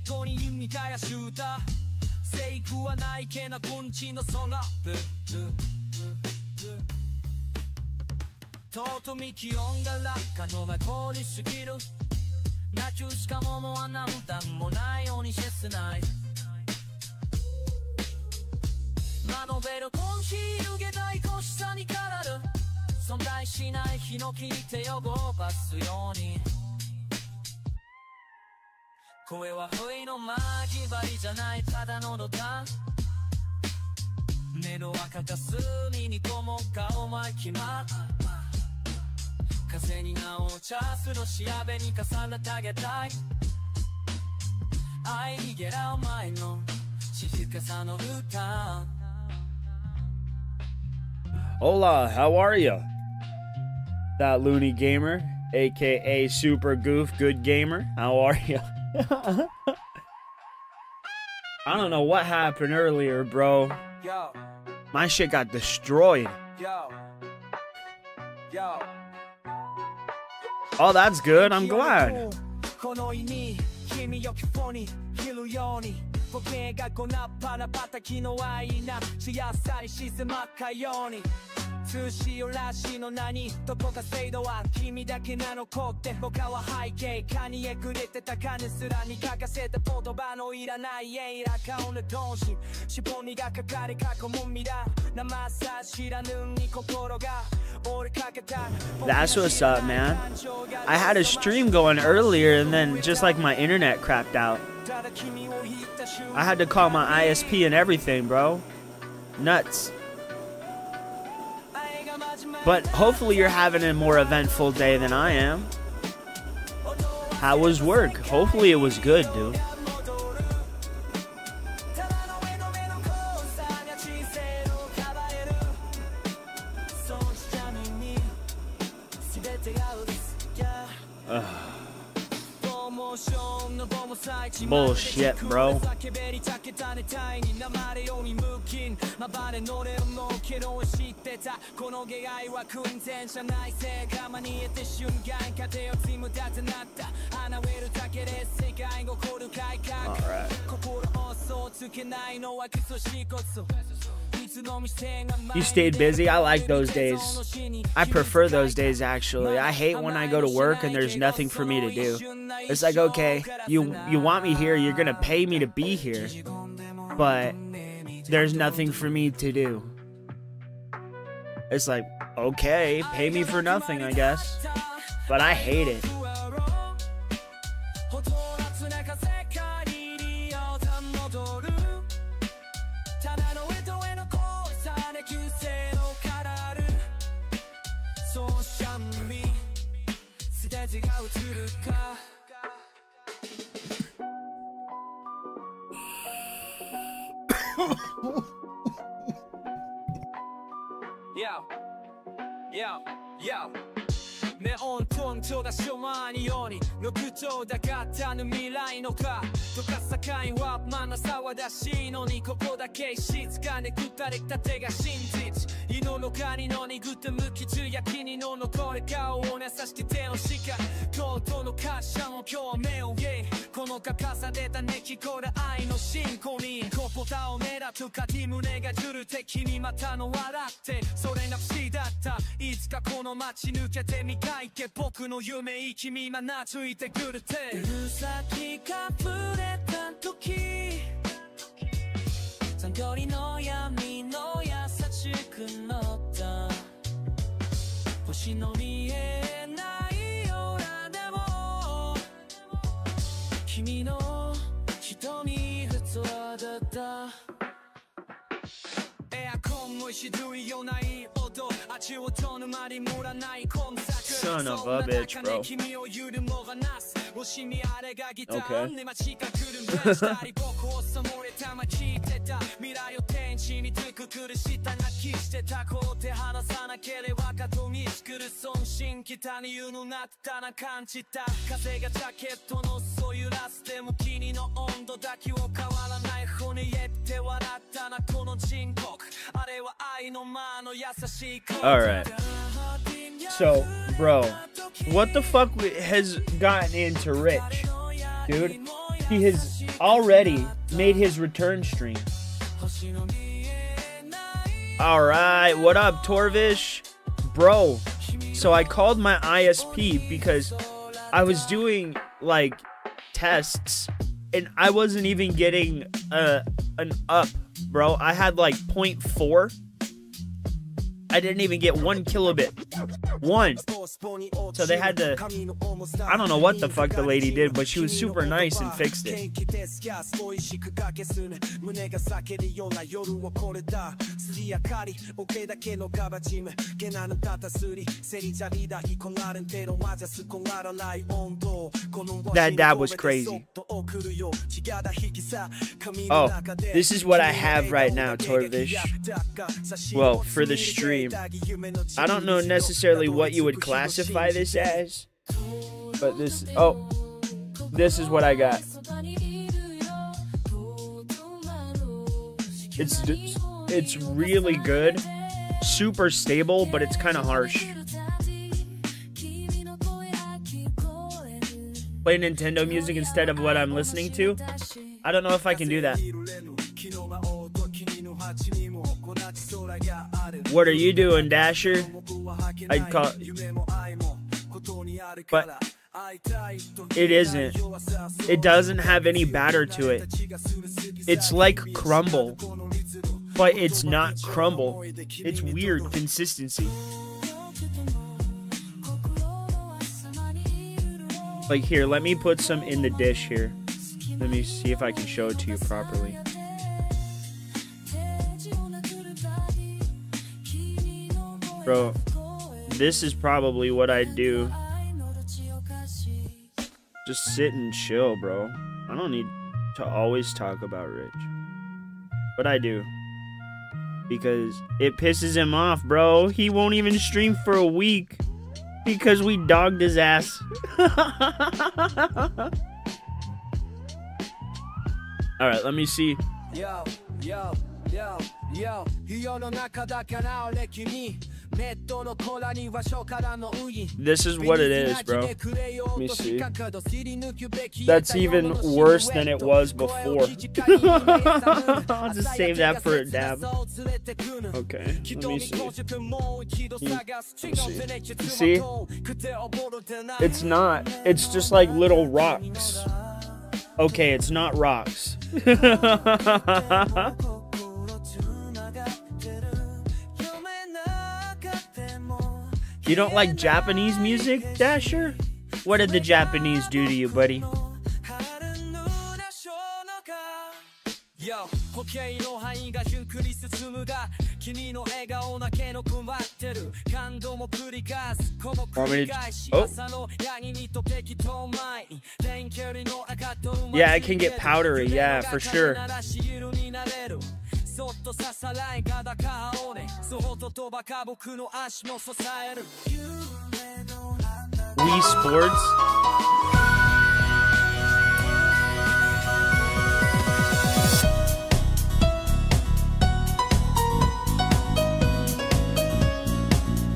トに見たやシューター生育はないけな盆地の空とうとみ気温が落下の残りすぎるナチュしかももは何段もないようにシェスない窓ベルコンシールげないこしさにからる存在しないヒノキに手を動かすように声は不意の交わりじゃないただのどた目の赤が隅にこも顔は決まる風に名をチャースの調べに重ねてあげたい愛にゲラお前の静かさの歌 Hola, how are ya? That loony gamer, aka Super Goof Good Gamer, how are ya? I don't know what happened earlier, bro. Yo. My shit got destroyed. Yo. Yo. Oh, that's good. I'm glad. ボケがこなっぱな畑の愛なしやさに沈まっかように通しよらしの何どこか制度は君だけなのこって他は背景カニへくれてた金すらに書かせた言葉のいらないエイラ顔の同士しぼみがかかり囲む未来生さ知らぬに心が That's what's up, man. I had a stream going earlier and then just like my internet crapped out. I had to call my ISP and everything, bro. Nuts. But hopefully you're having a more eventful day than I am. How was work? Hopefully it was good, dude. Bullshit, bro. You stayed busy? I like those days. I prefer those days, actually. I hate when I go to work and there's nothing for me to do. It's like, okay, you want me here, you're gonna pay me to be here, but there's nothing for me to do. It's like, okay, pay me for nothing, I guess. But I hate it. Yo. ネオントンとだしょまにように6丁だかったぬ未来のかとか境はまな騒だしいのにここだけ静かに二人たてが真実胃の中にのにぐって無傷や気にの残る顔をねさして手のしかとうとうの感謝も今日目をゲイこのかかされたね聞こえ愛の進行にコポタを狙とかに胸がずる敵にまたの笑ってそれな不思議だったいつかこの街抜けてみたいけ僕の夢君まなついてくるってうるさきかぶれた時残距離の闇の優しく乗った星の見えない夜でも君の瞳ふつわだったエアコンもしどいよない音足音のまりもらない今作 Son of a bitch, bro. All right. So, bro, what the fuck has gotten into Rich, dude? He has already made his return stream. Alright, what up, Torvish? Bro, so I called my ISP because I was doing, like, tests, and I wasn't even getting an up, bro. I had, like, 0.4. I didn't even get 1 kilobit. 1. So they had to, I don't know what the fuck the lady did, but she was super nice and fixed it. That dab was crazy. Oh, this is what I have right now, Torvish. Well, for the stream. I don't know necessarily what you would classify this as, but this is what I got. It's really good, super stable, but it's kind of harsh. Play Nintendo music instead of what I'm listening to. I don't know if I can do that. What are you doing, Dasher? I'd call, but it isn't. It doesn't have any batter to it. It's like crumble, but it's not crumble. It's weird consistency. Like, here, let me put some in the dish here. Let me see if I can show it to you properly. Bro, this is probably what I do. Just sit and chill, bro. I don't need to always talk about Rich. But I do. Because it pisses him off, bro. He won't even stream for a week. Because we dogged his ass. Alright, let me see. This is what it is, bro. Let me see. That's even worse than it was before. I'll just save that for a dab. Okay, let me see. See? It's not. It's just like little rocks. Okay, it's not rocks. You don't like Japanese music, Dasher? What did the Japanese do to you, buddy? Yeah, I can get powdery, yeah, for sure. Wii Sports.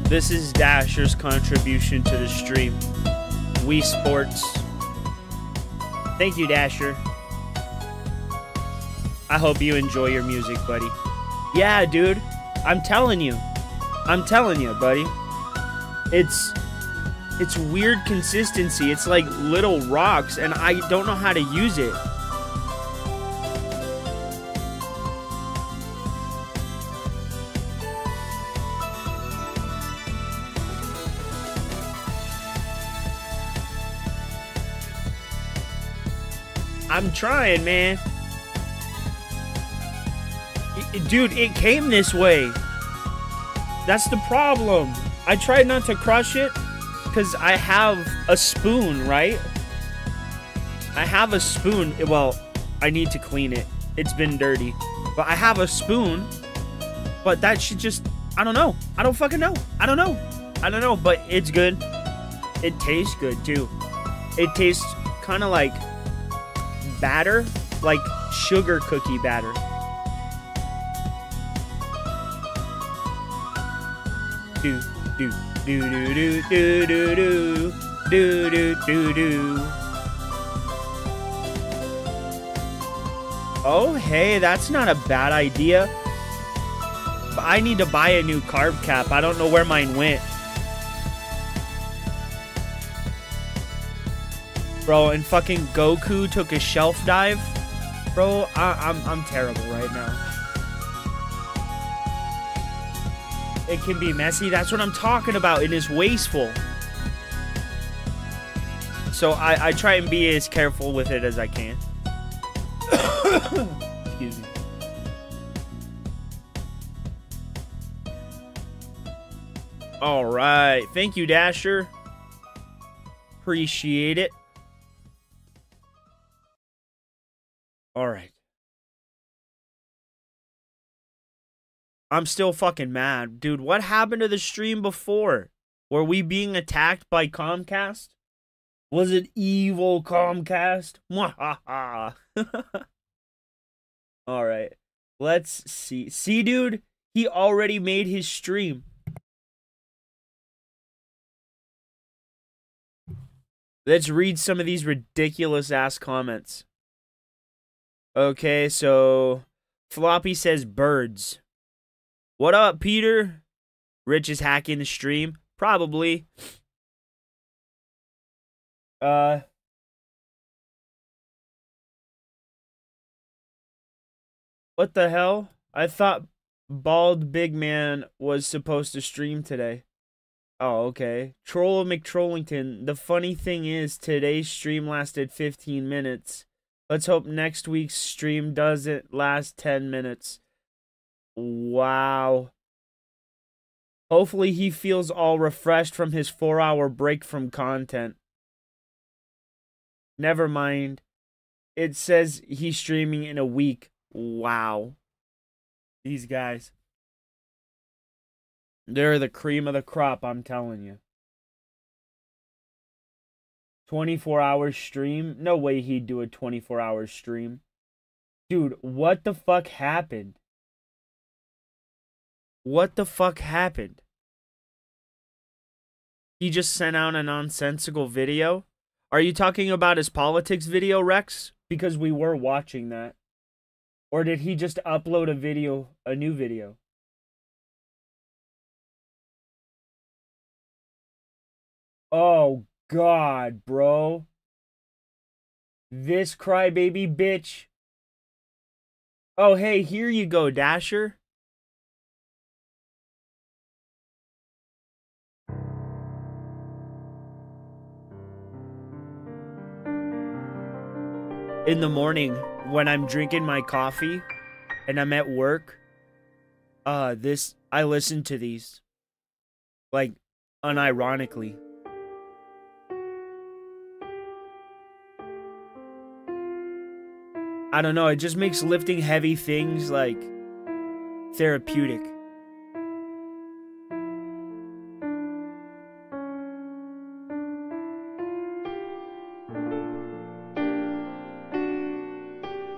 This is Dasher's contribution to the stream. Wii Sports. Thank you, Dasher. I hope you enjoy your music, buddy. Yeah, dude. I'm telling you. I'm telling you, buddy. It's weird consistency. It's like little rocks, and I don't know how to use it. I'm trying, man. Dude, it came this way. That's the problem. I tried not to crush it because I have a spoon, right? I have a spoon. Well, I need to clean it. It's been dirty. But I have a spoon. But that should just... I don't know. I don't fucking know. I don't know. I don't know, but it's good. It tastes good, too. It tastes kind of like batter. Like sugar cookie batter. Do do do do do do do do do do do. Oh, hey, that's not a bad idea. But I need to buy a new carb cap. I don't know where mine went. Bro, and fucking Goku took a shelf dive. Bro, I'm terrible right now. It can be messy. That's what I'm talking about. It is wasteful. So I try and be as careful with it as I can. Excuse me. All right. Thank you, Dasher. Appreciate it. All right. I'm still fucking mad. Dude, what happened to the stream before? Were we being attacked by Comcast? Was it evil Comcast? Mwahaha. All right. Let's see. See, dude? He already made his stream. Let's read some of these ridiculous-ass comments. Okay, so Floppy says birds. What up, Peter? Rich is hacking the stream. Probably. What the hell? I thought Bald Big Man was supposed to stream today. Oh, okay. Troll McTrollington. The funny thing is, today's stream lasted 15 minutes. Let's hope next week's stream doesn't last 10 minutes. Wow. Hopefully he feels all refreshed from his 4-hour break from content. Never mind. It says he's streaming in a week. Wow. These guys. They're the cream of the crop, I'm telling you. 24-hour stream? No way he'd do a 24-hour stream. Dude, what the fuck happened? What the fuck happened? He just sent out a nonsensical video? Are you talking about his politics video, Rex? Because we were watching that. Or did he just upload a video, a new video? Oh, God, bro. This crybaby bitch. Oh, hey, here you go, Dasher. In the morning, when I'm drinking my coffee and I'm at work, I listen to these. Like, unironically. I don't know, it just makes lifting heavy things, like, therapeutic.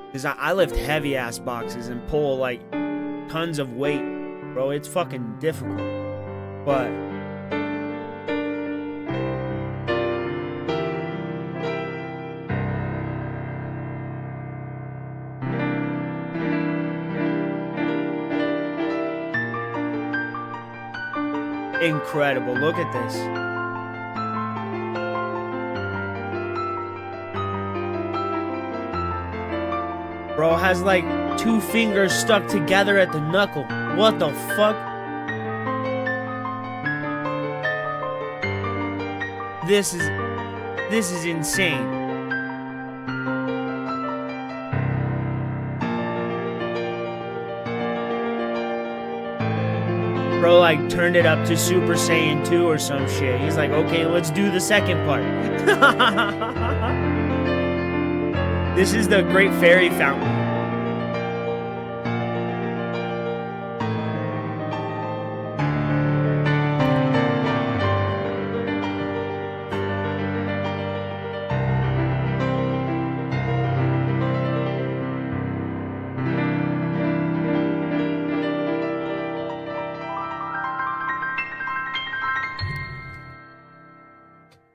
Because I lift heavy-ass boxes and pull, like, tons of weight. Bro, it's fucking difficult. But incredible. Look at this. Bro has like 2 fingers stuck together at the knuckle. What the fuck? This is insane. Bro like turned it up to Super Saiyan 2 or some shit. He's like, okay, let's do the second part. This is the Great Fairy Fountain.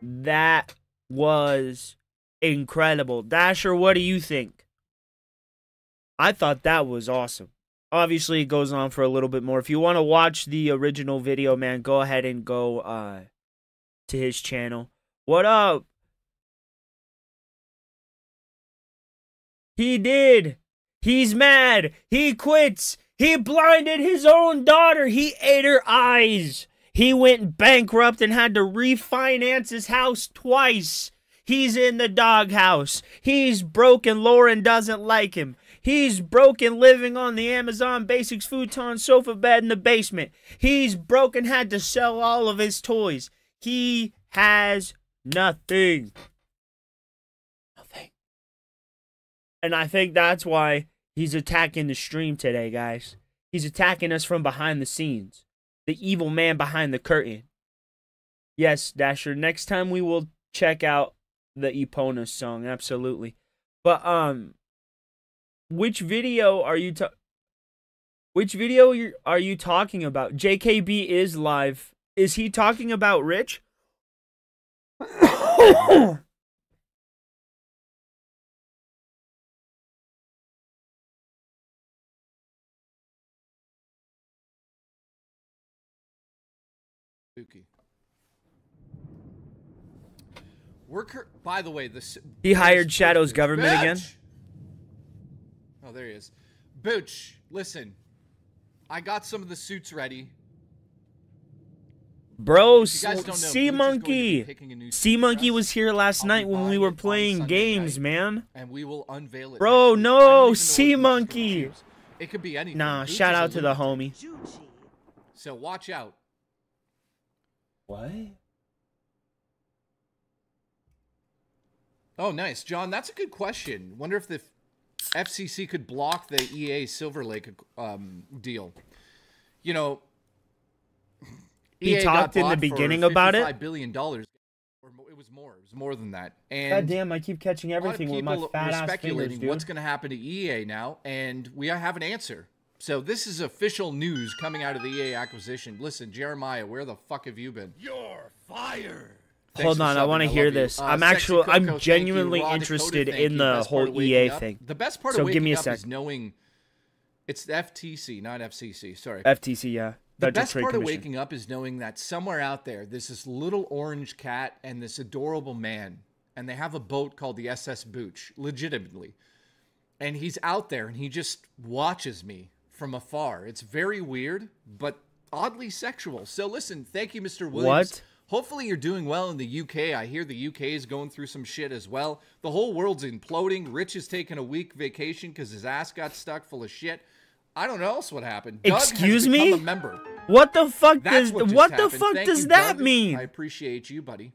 That was incredible. Dasher, what do you think? I thought that was awesome. Obviously, it goes on for a little bit more. If you want to watch the original video, man, go ahead and go to his channel. What up? He did. He's mad. He quits. He blinded his own daughter. He ate her eyes. He went bankrupt and had to refinance his house twice. He's in the doghouse. He's broken. Lauren doesn't like him. He's broken living on the Amazon Basics futon sofa bed in the basement. He's broken, had to sell all of his toys. He has nothing. Nothing. And I think that's why he's attacking the stream today, guys. He's attacking us from behind the scenes. The evil man behind the curtain. Yes, Dasher, next time we will check out the Epona song, absolutely. But, which video are you talking about? JKB is live. Is he talking about Rich? Spooky. By the way, he hired Shadow's government again. Oh, there he is. Booch, listen. I got some of the suits ready. Bro, Sea Monkey was here last night when we were playing games, man. And we will unveil it. Bro, no, Sea Monkey. It could be anything. Nah, shout out to the homie. So watch out. What? Oh, nice. John, that's a good question. Wonder if the FCC could block the EA Silver Lake deal. You know, he EA talked in the beginning about it. $55 billion. Or it was more. It was more than that. And God damn, I keep catching everything with my fat ass speculating fingers, dude. What's going to happen to EA now, and we have an answer. So this is official news coming out of the EA acquisition. Listen, Jeremiah, where the fuck have you been? You're fired. Hold on, I want to hear this. I'm genuinely interested in the whole EA thing. The best part of waking up is knowing it's the FTC, not FCC. Sorry. FTC, yeah. The best part of waking up is knowing that somewhere out there, there's this little orange cat and this adorable man, and they have a boat called the SS Booch, legitimately. And he's out there, and he just watches me from afar. It's very weird, but oddly sexual. So listen, thank you, Mr. Williams. What? Hopefully you're doing well in the UK. I hear the UK is going through some shit as well. The whole world's imploding. Rich is taking a week vacation because his ass got stuck full of shit. I don't know else what happened. Excuse Doug has me? become a member. What the fuck That's does that Doug. mean? I appreciate you, buddy.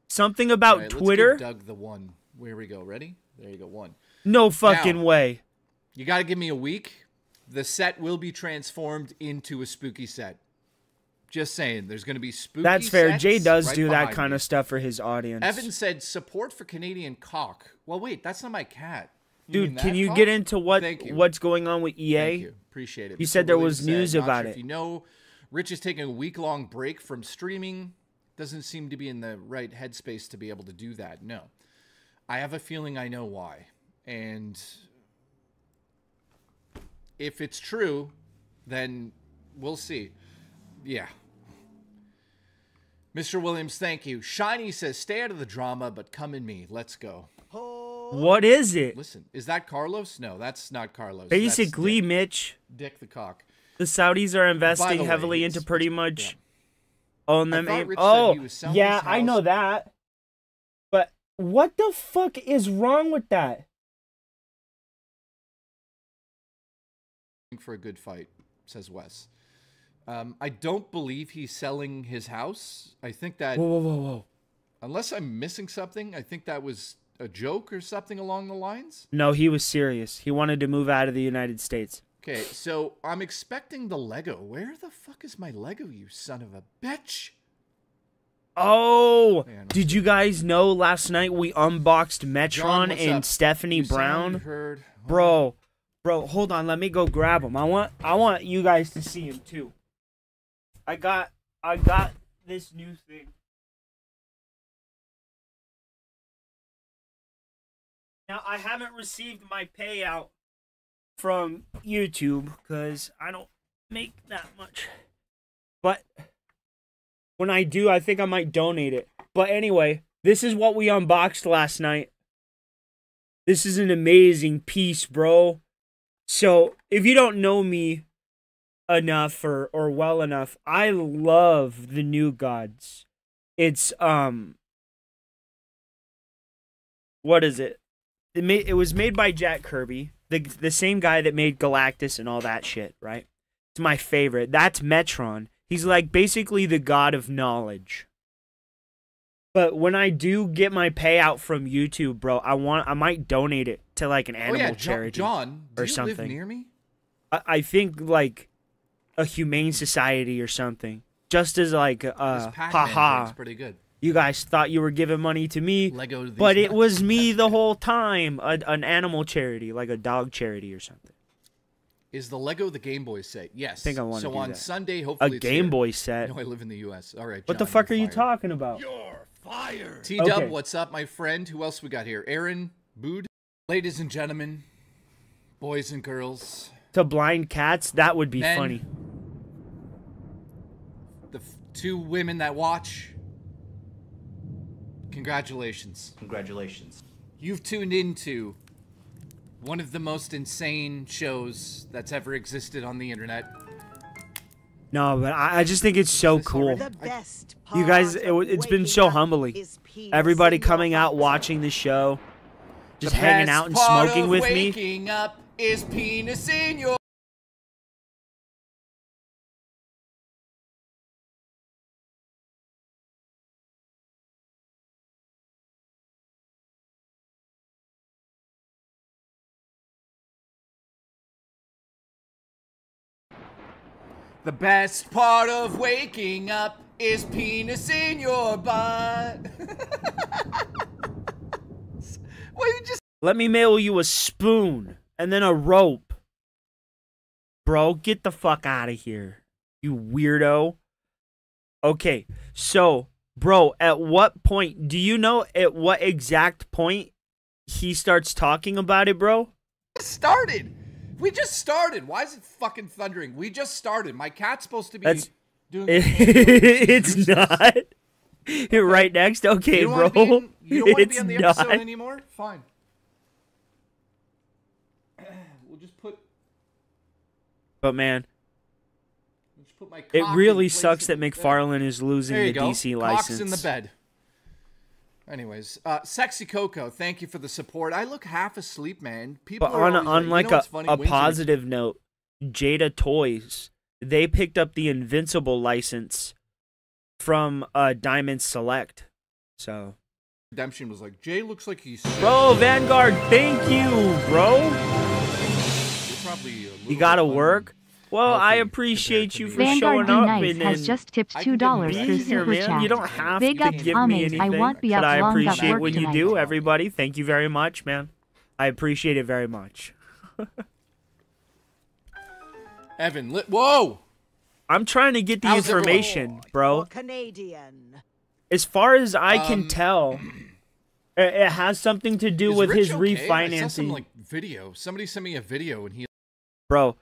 Something about right, Twitter? Let's give Doug the one. Here we go. Ready? There you go. One. No fucking way. You got to give me a week. The set will be transformed into a spooky set. Just saying, there's going to be spooky. That's fair. Sets Jay does right do that behind kind me. of stuff for his audience. Evan said support for Canadian cock. Well, wait, that's not my cat. Dude, can you get into what's going on with EA? Thank you. Appreciate it. You Mr. said there Williams was news not about sure it. If you know, Rich is taking a week-long break from streaming. Doesn't seem to be in the right headspace to be able to do that. No. I have a feeling I know why. And if it's true, then we'll see. Yeah. Mr. Williams, thank you. Shiny says, stay out of the drama, but come in me. Let's go. What is it? Listen, is that Carlos? No, that's not Carlos. Basically, that's Mitch, Dick the cock. the Saudis are investing way, heavily into pretty much on them. Rich said Oh, he was selling yeah, his I house. know that. But what the fuck is wrong with that? For a good fight, says Wes. I don't believe he's selling his house. I think that... Whoa. Unless I'm missing something, I think that was a joke or something along the lines. No, he was serious. He wanted to move out of the United States. Okay, so I'm expecting the Lego. Where the fuck is my Lego, you son of a bitch? Oh, Man, did you guys know last night we unboxed John, Metron what's and up? Stephanie You Brown? sound heard. Bro, hold on. Let me go grab him. I want you guys to see him too. I got this new thing. Now I haven't received my payout from YouTube because I don't make that much. But when I do, I think I might donate it. But anyway, this is what we unboxed last night. This is an amazing piece, bro. So, if you don't know me enough or well enough, I love the New Gods. It's, what is it? It was made by Jack Kirby, the same guy that made Galactus and all that shit, right? It's my favorite. That's Metron. He's like basically the god of knowledge. But when I do get my payout from YouTube, bro, I might donate it to like an animal charity. John, do or you something. live near me? I think like a humane society or something. Just as like haha. It's pretty good. You guys thought you were giving money to me, Lego to but these it was me the whole time. An animal charity, like a dog charity or something. Is the Lego the Game Boy set? Yes. I think I want to do So on that. Sunday, hopefully A it's Game here. Boy set. I know I live in the U.S. All right, What the John, fuck are you're you fired. talking about? You're fired. T-Dub, Okay. what's up, my friend? Who else we got here? Aaron Bood. Ladies and gentlemen, boys and girls. To blind cats, that would be Men. funny. The two women that watch, congratulations. Congratulations. You've tuned into one of the most insane shows that's ever existed on the internet. No, but I just think it's so this cool. already? The best You guys, part of it's been waking so up humbling. is peace Everybody in your coming out, heart. watching the show, just The hanging best out and part smoking of with me. waking up is penis in your... The best part of waking up is penis in your butt. Well, you just... Let me mail you a spoon and then a rope. Bro, get the fuck out of here, you weirdo. Okay, so, bro, at what point, do you know at what exact point he starts talking about it, bro? started. We just started. Why is it fucking thundering? We just started. My cat's supposed to be doing... It's not. Right next? Okay, You don't bro. wanna be in- you don't want to It's be on the not. episode anymore? Fine. We'll just put... But man, We'll just put my it cock really in place sucks of that the bed. McFarlane is losing There the you go. DC Cock's license. in the bed. Anyways, Sexy Coco, thank you for the support. I look half asleep, man. People But are on always like you know what's funny? a Wings are- positive note, Jada Toys, they picked up the Invincible license from Diamond Select. So, Redemption was like, Jay looks like he's... bro, Vanguard, thank you, bro. You're probably a little You gotta bit work. Well, I healthy appreciate compared you to for me. Vanguard showing up D-Nice and has just tipped I can get $2 being through being here, Super man. Chat. You don't have Big to ups, give me Ahmed. anything, I won't be but out I long at appreciate work when you tonight. do, everybody. Thank you very much, man. I appreciate it very much. Evan, whoa! I'm trying to get the How's everyone? information, bro. Or Canadian. As far as I can tell, it has something to do Is with Rich his okay? I saw some, refinancing. like, video. Somebody sent me a video and he... Bro,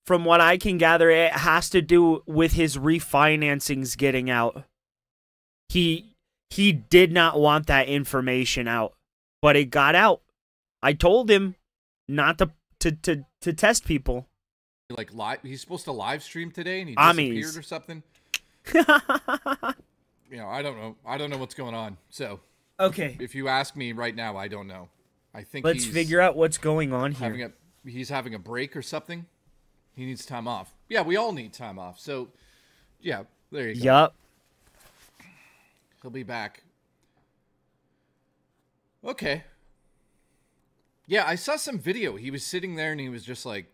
from what I can gather, it has to do with his refinancings getting out. He did not want that information out, but it got out. I told him not to test people. Like, he's supposed to live stream today and he Amies. disappeared or something. You know, I don't know. I don't know what's going on. So, Okay, if you ask me right now, I don't know. I think let's he's figure out what's going on having here. he's having a break or something. He needs time off. Yeah, we all need time off. So, yeah, there you go. Yup. He'll be back. Okay. Yeah, I saw some video. He was sitting there and he was just like,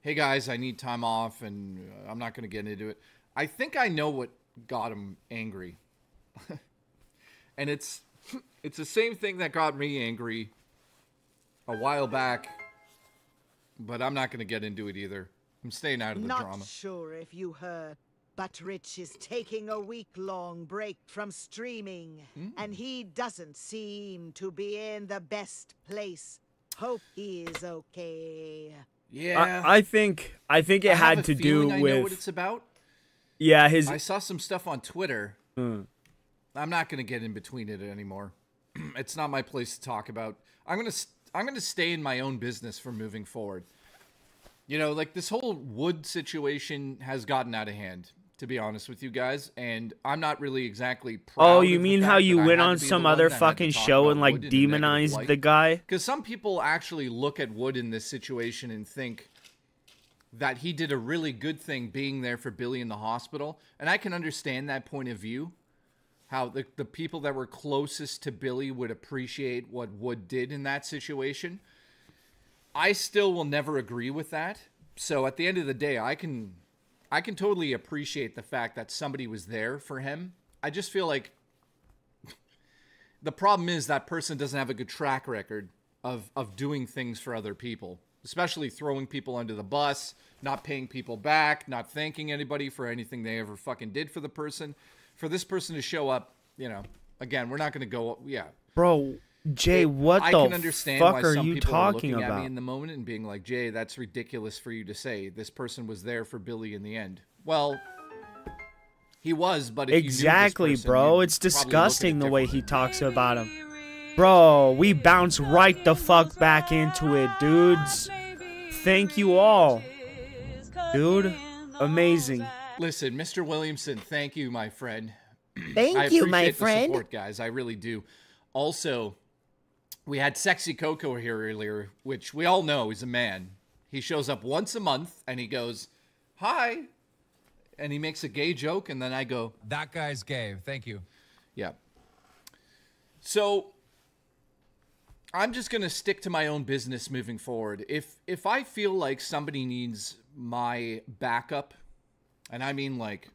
hey guys, I need time off and I'm not going to get into it. I think I know what got him angry. And it's the same thing that got me angry a while back, but I'm not going to get into it either. I'm staying out of the Not drama. sure if you heard, but Rich is taking a week-long break from streaming, and he doesn't seem to be in the best place. Hope he is okay. Yeah. I think it had to do I with. know what it's about. Yeah, I saw some stuff on Twitter. I'm not going to get in between it anymore. It's not my place to talk about. I'm going to stay in my own business from moving forward. You know, like this whole Wood situation has gotten out of hand, to be honest with you guys, and I'm not really exactly proud. Oh, you mean how you went on some other fucking show and like demonized the guy? Because some people actually look at Wood in this situation and think that he did a really good thing being there for Billy in the hospital, and I can understand that point of view. How the people that were closest to Billy would appreciate what Wood did in that situation. I still will never agree with that. So at the end of the day, I can totally appreciate the fact that somebody was there for him. I just feel like the problem is that person doesn't have a good track record of doing things for other people, especially throwing people under the bus, not paying people back, not thanking anybody for anything they ever fucking did for the person. For this person to show up, you know, again, we're not going to go, yeah. Bro, Jay, what the fuck are you talking about? At me in the moment and being like, Jay, that's ridiculous for you to say. This person was there for Billy in the end. Well, he was, but if exactly, you knew this person, bro. It's disgusting the way he talks about him. Bro, we bounce right the fuck back into it, dudes. Thank you all. Dude, amazing. Listen, Mr. Williamson, thank you, my friend. Thank you, my friend. I appreciate the support, guys. I really do. Also, we had Sexy Coco here earlier, which we all know is a man. He shows up once a month, and he goes, hi, and he makes a gay joke, and then I go, that guy's gay. Thank you. Yeah. So, I'm just going to stick to my own business moving forward. If I feel like somebody needs my backup, and I mean like,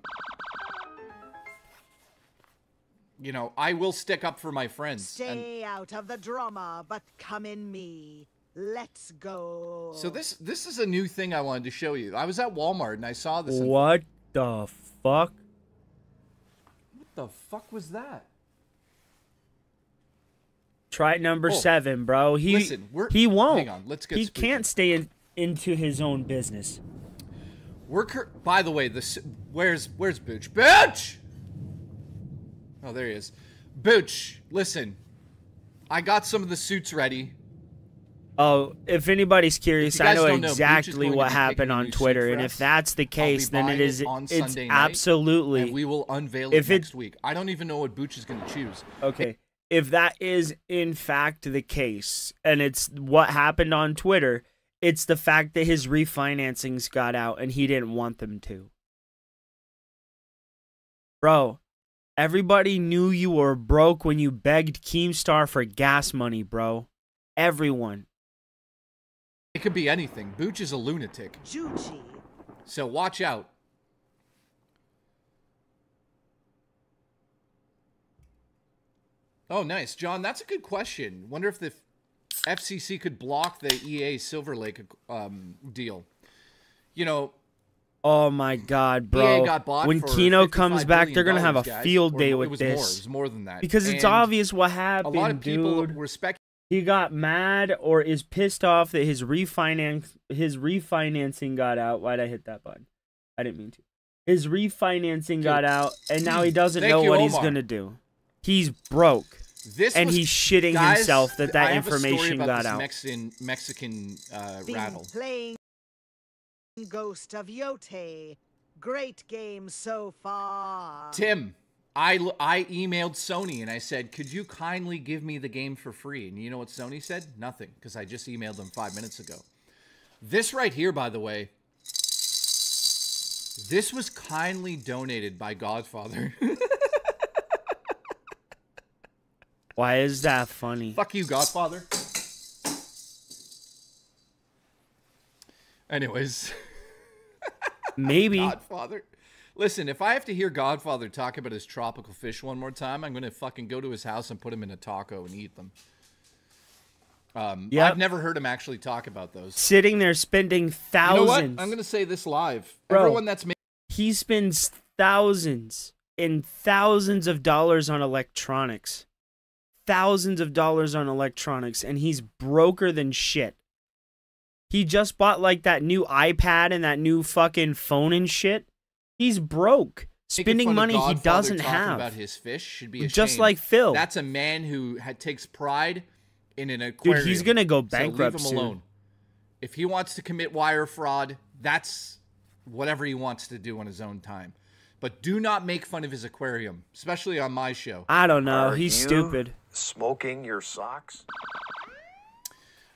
you know, I will stick up for my friends. Stay out of the drama, but come in me. Let's go. So this is a new thing I wanted to show you. I was at Walmart and I saw this. What the fuck? What the fuck was that? Try number 7, bro. He won't. Hang on, let's get He spooky. can't stay into his own business. By the way, where's Booch? Booch! Oh, there he is. Booch, listen. I got some of the suits ready. Oh, if anybody's curious, I know exactly what to be happened picking a on new Twitter, suit and for if us. that's the case, I'll be then buying it on it's Sunday night, absolutely. And we will unveil it next week. I don't even know what Booch is going to choose. Okay. If that is in fact the case, and it's what happened on Twitter, it's the fact that his refinancings got out and he didn't want them to. Bro, everybody knew you were broke when you begged Keemstar for gas money, bro. Everyone. It could be anything. Booch is a lunatic. Juji. So watch out. Oh, nice. John, that's a good question. Wonder if the FCC could block the EA Silver Lake deal. You know... Oh my God, bro. EA got bought when for Keno comes $55 back, billion, they're going to have a guys. field day It with was this. More. It was more than that. Because it's obvious what happened, a lot of people dude. were speculating. He got mad or is pissed off that his refinancing got out. Why'd I hit that button? I didn't mean to. His refinancing got out, and now he doesn't know what he's going to do. He's broke. He's shitting himself that information got out. Mexican rattle. Playing Ghost of Yote. Great game so far. Tim, I emailed Sony and I said, could you kindly give me the game for free? And you know what Sony said? Nothing, because I just emailed them 5 minutes ago. This right here, by the way, this was kindly donated by Godfather. Why is that funny? Fuck you, Godfather. Anyways. Maybe. Godfather. Listen, if I have to hear Godfather talk about his tropical fish one more time, I'm going to fucking go to his house and put him in a taco and eat them. I've never heard him actually talk about those. Sitting there spending thousands. You know what? I'm going to say this live. Bro, everyone that's he spends thousands and thousands of dollars on electronics. Thousands of dollars on electronics, and he's broker than shit. He just bought like that new iPad and that new fucking phone and shit. He's broke. Spending money he doesn't have. About his fish should be just like Phil. That's a man who takes pride in an aquarium. Dude, he's gonna go bankrupt so leave him alone. soon. If he wants to commit wire fraud, that's whatever he wants to do on his own time. But do not make fun of his aquarium, especially on my show. I don't know. Are He's you stupid. Smoking your socks?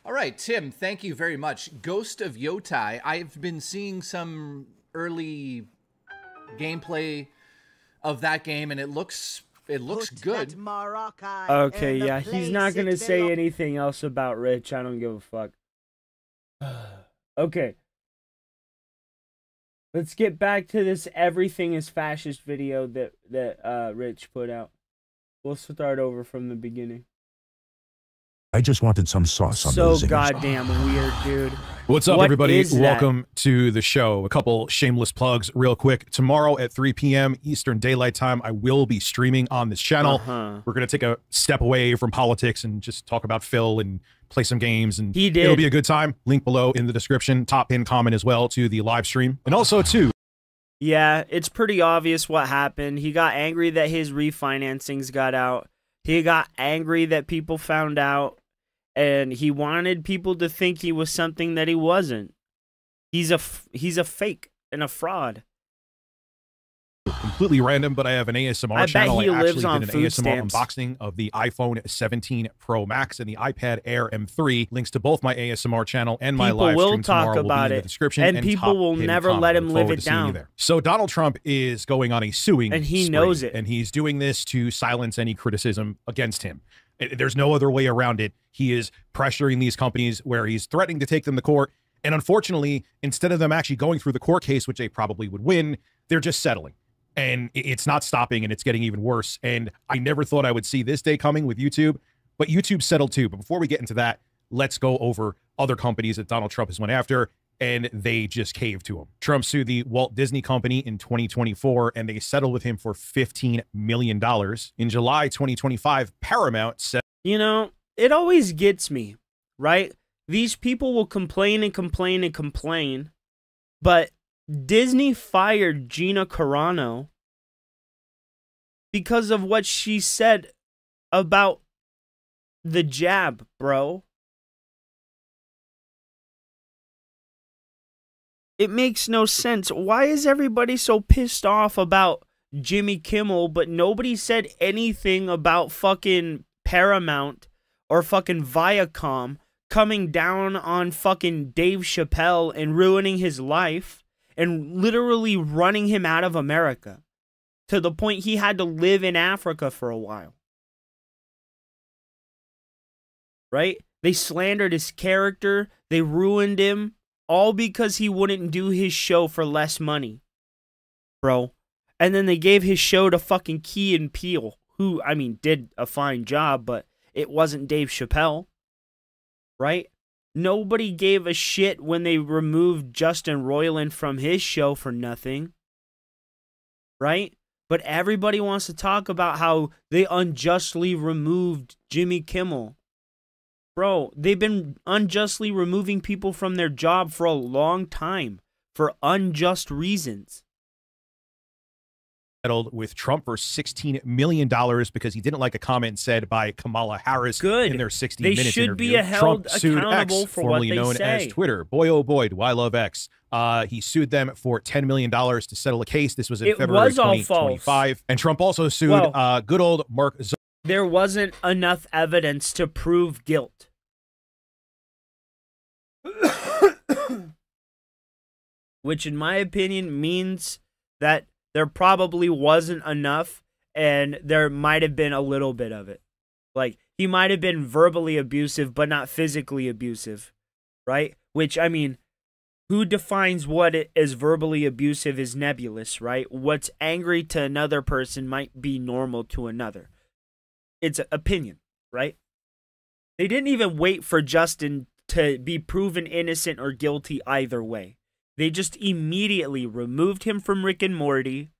All right, Tim, thank you very much. Ghost of Yotai. I've been seeing some early gameplay of that game, and it looks good. Okay, yeah, he's not gonna say anything else about Rich. I don't give a fuck. Okay. Let's get back to this everything is fascist video that Rich put out. We'll start over from the beginning. I just wanted some sauce on So those zingers. goddamn weird, dude. What's up, What everybody? is that? Welcome to the show. A couple shameless plugs real quick. Tomorrow at 3 p.m. Eastern Daylight Time, I will be streaming on this channel. We're going to take a step away from politics and just talk about Phil and play some games. And He did. It'll be a good time. Link below in the description. Top pin comment as well to the live stream. And also, too, Yeah, it's pretty obvious what happened. He got angry that his refinancings got out. He got angry that people found out. And he wanted people to think he was something that he wasn't. He's a fake and a fraud. completely random, but I have an ASMR I channel. bet he I lives actually on did an food ASMR stamps. unboxing of the iPhone 17 Pro Max and the iPad Air M3. Links to both my ASMR channel and my People live will stream talk tomorrow will about be in it, the description. and people top will pinned never comment. let him Look live forward it to seeing you down. there. So Donald Trump is going on a suing And he spree, knows it. and he's doing this to silence any criticism against him. There's no other way around it. He is pressuring these companies where he's threatening to take them to court. And unfortunately, instead of them actually going through the court case, which they probably would win, they're just settling. And it's not stopping, and it's getting even worse. And I never thought I would see this day coming with YouTube, but YouTube settled too. But before we get into that, let's go over other companies that Donald Trump has went after, and they just caved to him. Trump sued the Walt Disney Company in 2024, and they settled with him for $15 million. In July 2025, Paramount said, You know, it always gets me, right? These people will complain and complain and complain, but Disney fired Gina Carano because of what she said about the jab, bro. It makes no sense. Why is everybody so pissed off about Jimmy Kimmel, but nobody said anything about fucking Paramount or fucking Viacom coming down on fucking Dave Chappelle and ruining his life and literally running him out of America to the point he had to live in Africa for a while? Right? They slandered his character. They ruined him, all because he wouldn't do his show for less money, bro. And then they gave his show to fucking Key and Peele, who, I mean, did a fine job, but it wasn't Dave Chappelle, right? Nobody gave a shit when they removed Justin Roiland from his show for nothing, right? But everybody wants to talk about how they unjustly removed Jimmy Kimmel. Bro, they've been unjustly removing people from their job for a long time for unjust reasons. settled with Trump for $16 million because he didn't like a comment said by Kamala Harris Good. in their 60 They Minutes should be interview. held Trump sued accountable X, for what formerly they known say. as Twitter. Boy, oh boy, do I love X. He sued them for $10 million to settle a case. This was in February was all 2025. false. And Trump also sued Well, good old Mark Zuckerberg. There wasn't enough evidence to prove guilt. Which, in my opinion, means that there probably wasn't enough, and there might have been a little bit of it. Like, he might have been verbally abusive, but not physically abusive, right? Which, I mean, who defines what is verbally abusive is nebulous, right? What's angry to another person might be normal to another. It's an opinion, right? They didn't even wait for Justin to be proven innocent or guilty either way. They just immediately removed him from Rick and Morty,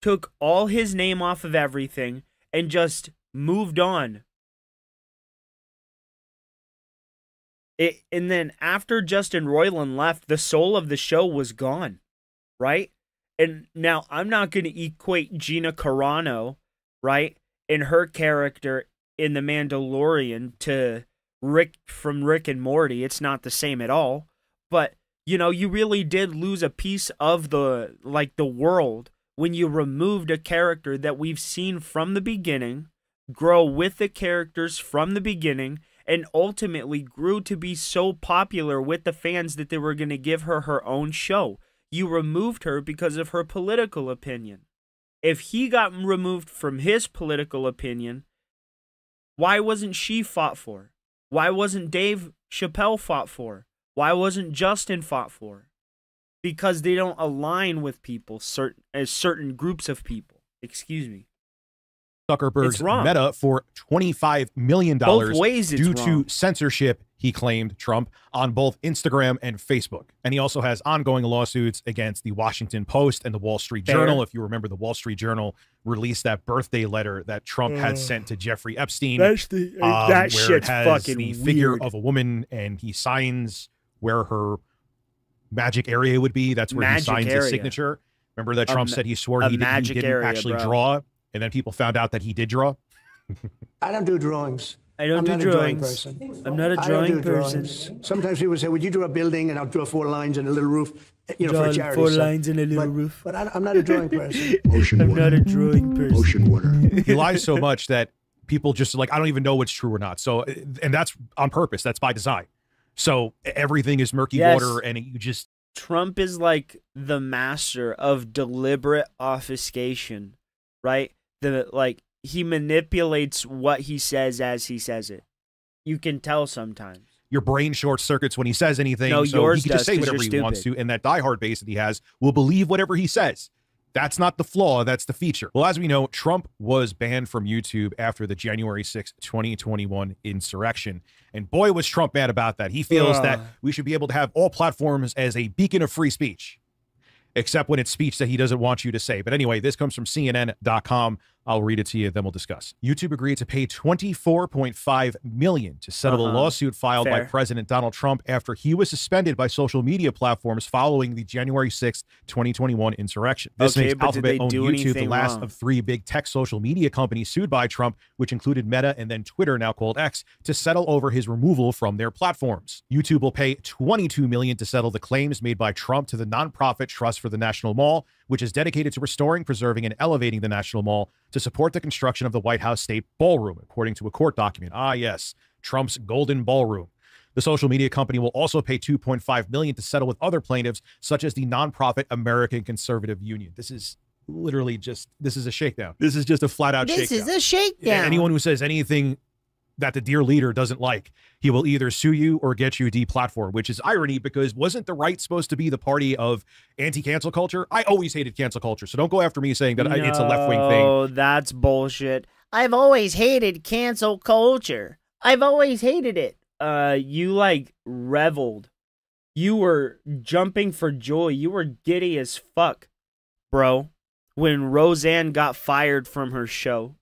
took all his name off of everything, and just moved on. And then after Justin Roiland left, the soul of the show was gone, right? And now I'm not going to equate Gina Carano, right, and her character in The Mandalorian to Rick from Rick and Morty. It's not the same at all. But, you know, you really did lose a piece of the world when you removed a character that we've seen from the beginning, grow with the characters from the beginning, and ultimately grew to be so popular with the fans that they were going to give her her own show. You removed her because of her political opinion. If he got removed from his political opinion, why wasn't she fought for? Why wasn't Dave Chappelle fought for? Why wasn't Justin fought for? Because they don't align with people, certain groups of people. Excuse me. Zuckerberg's Meta for $25 million Both ways it's due wrong. to censorship, he claimed, Trump, on both Instagram and Facebook. And he also has ongoing lawsuits against the Washington Post and the Wall Street Journal. If you remember, the Wall Street Journal released that birthday letter that Trump had sent to Jeffrey Epstein. That where shit's it has fucking the figure weird. of a woman, and he signs where her magic area would be. That's where he signs his signature. Remember that Trump said he swore he didn't actually draw, and then people found out that he did draw. I don't do drawings. I don't do drawings. I'm not a drawing person. Sometimes people say, would you draw a building? And I'll draw 4 lines and a little roof, you know, for a charity. 4 lines and a little roof. But I'm not a drawing person. I'm not a drawing person. Ocean water. He lies so much that people just like, I don't even know what's true or not. So, and that's on purpose. That's by design. So everything is murky water, and you just... Trump is like the master of deliberate obfuscation, right? He manipulates what he says as he says it. You can tell sometimes. Your brain short circuits when he says anything. No, so yours he can just say whatever he wants to, and that diehard base that he has will believe whatever he says. That's not the flaw, that's the feature. Well, as we know, Trump was banned from YouTube after the January 6th, 2021 insurrection. And boy, was Trump mad about that. He feels that we should be able to have all platforms as a beacon of free speech, except when it's speech that he doesn't want you to say. But anyway, this comes from CNN.com. I'll read it to you, then we'll discuss. YouTube agreed to pay $24.5 million to settle a lawsuit filed by President Donald Trump after he was suspended by social media platforms following the January 6th, 2021 insurrection. This makes Alphabet own YouTube the last of 3 big tech social media companies sued by Trump, which included Meta and then Twitter, now called X, to settle over his removal from their platforms. YouTube will pay $22 million to settle the claims made by Trump to the nonprofit Trust for the National Mall, which is dedicated to restoring, preserving, and elevating the National Mall to support the construction of the White House State Ballroom, according to a court document. Ah, yes, Trump's Golden Ballroom. The social media company will also pay $2.5 million to settle with other plaintiffs, such as the nonprofit American Conservative Union. This is literally this is a shakedown. This is just a flat-out shakedown. This is a shakedown. Anyone who says anything that the dear leader doesn't like, he will either sue you or get you deplatformed, which is irony because wasn't the right supposed to be the party of anti-cancel culture? I always hated cancel culture, so don't go after me saying that it's a left-wing thing. Oh, that's bullshit. I've always hated cancel culture. I've always hated it. You like reveled. You were jumping for joy. You were giddy as fuck, bro, when Roseanne got fired from her show.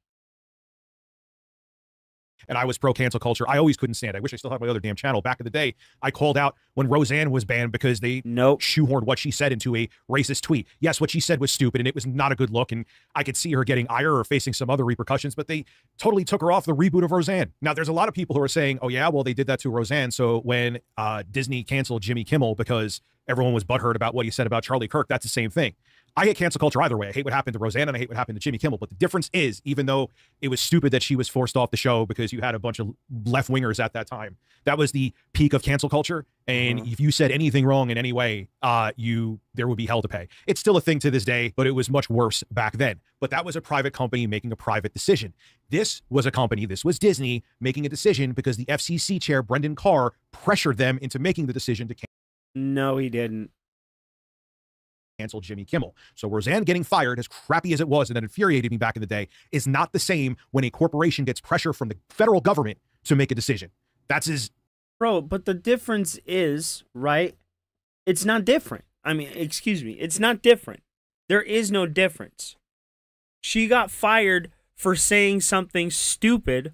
And I was pro-cancel culture. I always couldn't stand it. I wish I still had my other damn channel. Back in the day, I called out when Roseanne was banned because they shoehorned what she said into a racist tweet. Yes, what she said was stupid, and it was not a good look, and I could see her getting ire or facing some other repercussions, but they totally took her off the reboot of Roseanne. Now, there's a lot of people who are saying, oh, yeah, well, they did that to Roseanne, so when Disney canceled Jimmy Kimmel because everyone was butthurt about what he said about Charlie Kirk, that's the same thing. I hate cancel culture either way. I hate what happened to Roseanne and I hate what happened to Jimmy Kimmel. But the difference is, even though it was stupid that she was forced off the show because you had a bunch of left-wingers at that time, that was the peak of cancel culture. And if you said anything wrong in any way, there would be hell to pay. It's still a thing to this day, but it was much worse back then. But that was a private company making a private decision. This was a company, this was Disney, making a decision because the FCC chair, Brendan Carr, pressured them into making the decision to cancel. No, he didn't. Cancel Jimmy Kimmel. So Roseanne getting fired, as crappy as it was and that infuriated me back in the day, is not the same when a corporation gets pressure from the federal government to make a decision. That's his... Bro, but the difference is, right? It's not different. I mean, excuse me. It's not different. There is no difference. She got fired for saying something stupid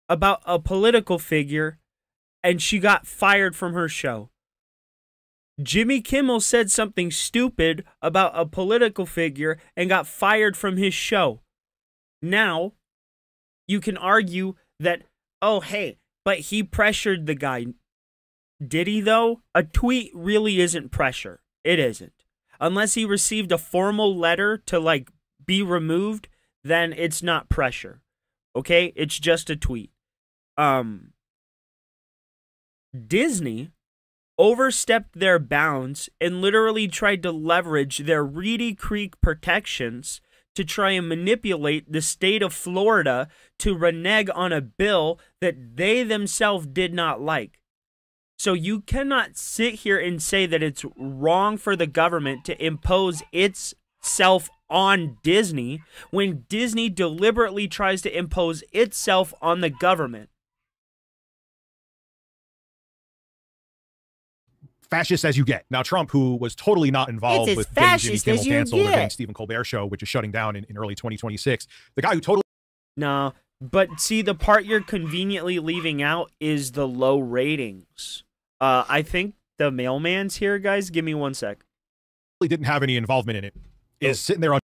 about a political figure, and she got fired from her show. Jimmy Kimmel said something stupid about a political figure and got fired from his show. Now, you can argue that, oh, hey, but he pressured the guy. Did he, though? A tweet really isn't pressure. It isn't. Unless he received a formal letter to, like, be removed, then it's not pressure. Okay? It's just a tweet. Disney overstepped their bounds and literally tried to leverage their Reedy Creek protections to try and manipulate the state of Florida to renege on a bill that they themselves did not like. So you cannot sit here and say that it's wrong for the government to impose itself on Disney when Disney deliberately tries to impose itself on the government. Fascist as you get. Now, Trump, who was totally not involved with getting Jimmy Kimmel canceled or getting Stephen Colbert show, which is shutting down in early 2026, the guy who totally... No, but see, the part you're conveniently leaving out is the low ratings. I think the mailman's here, guys. Give me 1 sec. Didn't have any involvement in it, is sitting there on...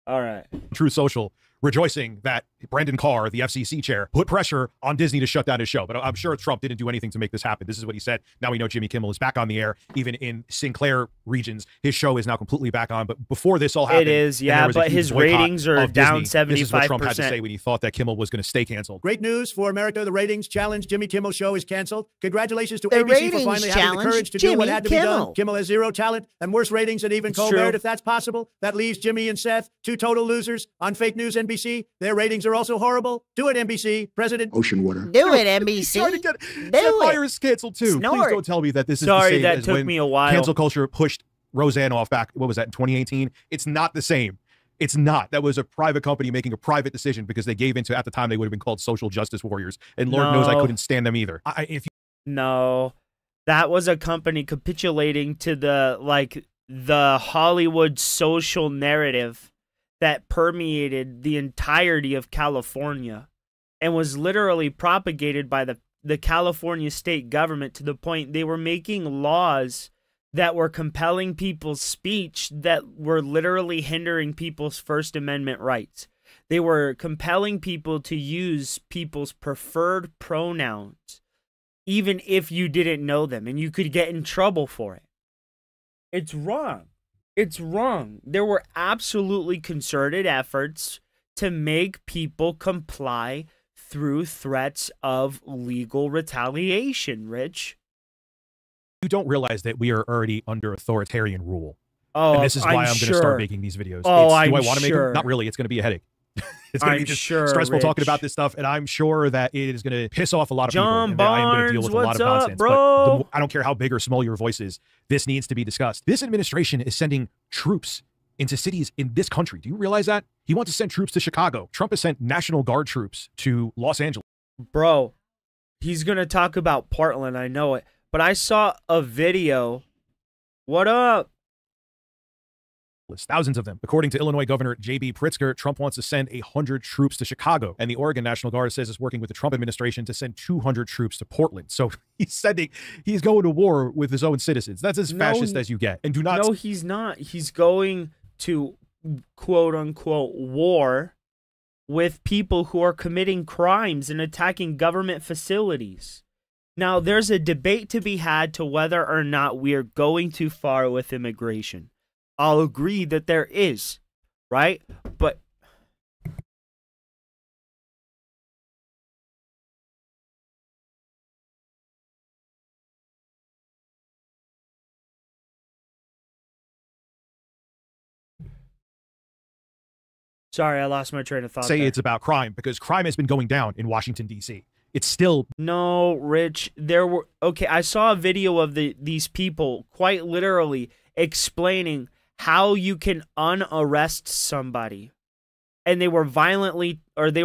All right. True Social rejoicing that Brandon Carr, the FCC chair, put pressure on Disney to shut down his show. But I'm sure Trump didn't do anything to make this happen. This is what he said. Now we know Jimmy Kimmel is back on the air. Even in Sinclair regions, his show is now completely back on. But before this all happened, it is, yeah, but his ratings are down 75%. This is what Trump had to say when he thought that Kimmel was going to stay canceled. Great news for America. The ratings challenge Jimmy Kimmel show is canceled. Congratulations to ABC for finally having the courage to do what had to be done. Kimmel has zero talent and worse ratings than even Colbert, if that's possible. That leaves Jimmy and Seth, two total losers on fake news NBC. Their ratings are also horrible. Do it, NBC. President Ocean water. Do it, NBC. Trying to get Fire is canceled too. Snort. Please don't tell me that this is Sorry, the same that as took when me a while. cancel culture pushed Roseanne off back. What was that in 2018? It's not the same. It's not. That was a private company making a private decision because they gave into, at the time, they would have been called social justice warriors. And Lord knows I couldn't stand them either. No, that was a company capitulating to the Hollywood social narrative that permeated the entirety of California and was literally propagated by the California state government to the point they were making laws that were compelling people's speech that were literally hindering people's First Amendment rights. They were compelling people to use people's preferred pronouns, even if you didn't know them, and you could get in trouble for it. It's wrong. It's wrong. There were absolutely concerted efforts to make people comply through threats of legal retaliation, Rich. You don't realize that we are already under authoritarian rule. Oh, and this is why I'm going to start making these videos. Do I want to make them? Not really. It's going to be a headache. It's going to be just stressful Rich. Talking about this stuff, and I'm sure that it is going to piss off a lot of people. John And I am going to deal with a lot Barnes, of what's nonsense. up, bro? But I don't care how big or small your voice is. This needs to be discussed. This administration is sending troops into cities in this country. Do you realize that? He wants to send troops to Chicago. Trump has sent National Guard troops to Los Angeles. Bro, he's going to talk about Portland. I know it. But I saw a video. What up? Thousands of them. According to Illinois Governor J.B. Pritzker, Trump wants to send 100 troops to Chicago. And the Oregon National Guard says it's working with the Trump administration to send 200 troops to Portland. So he's going to war with his own citizens. That's as fascist as you get. And do not... No, he's not. He's going to, quote unquote, war with people who are committing crimes and attacking government facilities. Now, there's a debate to be had to whether or not we are going too far with immigration. I'll agree that there is, right? But sorry, I lost my train of thought. Say it's about crime because crime has been going down in Washington, D.C. It's still... No, Rich, there were... Okay, I saw a video of these people quite literally explaining how you can unarrest somebody. And they were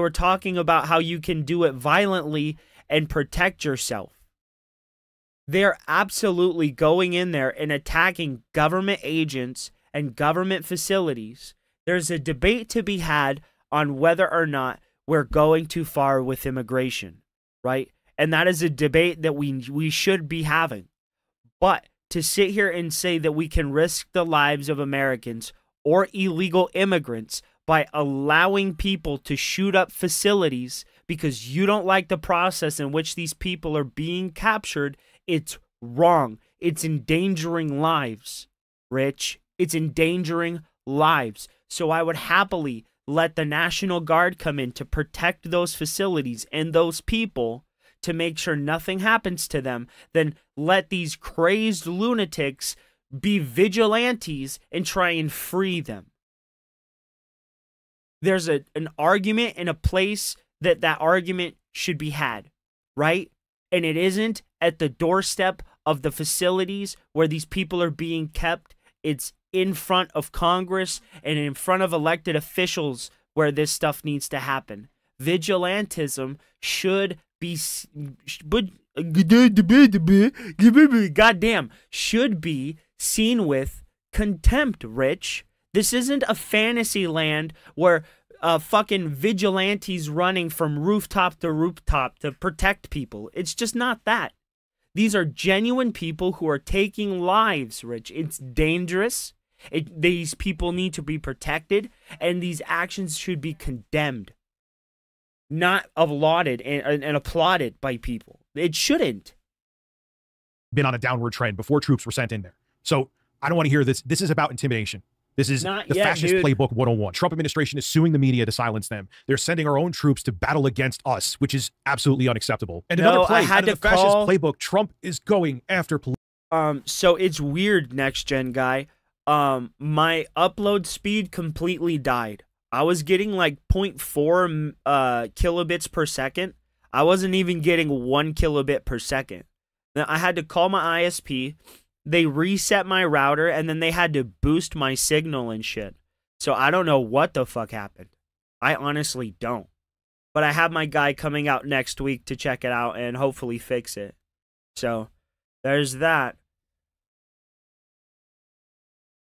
talking about how you can do it violently and protect yourself. They're absolutely going in there and attacking government agents and government facilities. There's a debate to be had on whether or not we're going too far with immigration, right? And that is a debate that we should be having. But to sit here and say that we can risk the lives of Americans or illegal immigrants by allowing people to shoot up facilities because you don't like the process in which these people are being captured, it's wrong. It's endangering lives, Rich. It's endangering lives. So I would happily let the National Guard come in to protect those facilities and those people to make sure nothing happens to them, then let these crazed lunatics be vigilantes and try and free them. There's an argument and a place that argument should be had, right? And it isn't at the doorstep of the facilities where these people are being kept. It's in front of Congress and in front of elected officials where this stuff needs to happen. Vigilantism should be seen with contempt, Rich. This isn't a fantasy land where fucking vigilantes running from rooftop to rooftop to protect people. It's just not that. These are genuine people who are taking lives, Rich. It's dangerous. These people need to be protected, and these actions should be condemned, not applauded and applauded by people. It shouldn't. Been on a downward trend before troops were sent in there. So I don't want to hear this. This is about intimidation. This is Not the yet, fascist dude. playbook 101. Trump administration is suing the media to silence them. They're sending our own troops to battle against us, which is absolutely unacceptable. And No, another play I had out of to the fascist call- playbook, Trump is going after police. So it's weird, next gen guy. My upload speed completely died. I was getting like 0.4 kilobits per second. I wasn't even getting 1 kilobit per second. Then I had to call my ISP. They reset my router, and then they had to boost my signal and shit. So I don't know what the fuck happened. I honestly don't. But I have my guy coming out next week to check it out and hopefully fix it. So there's that.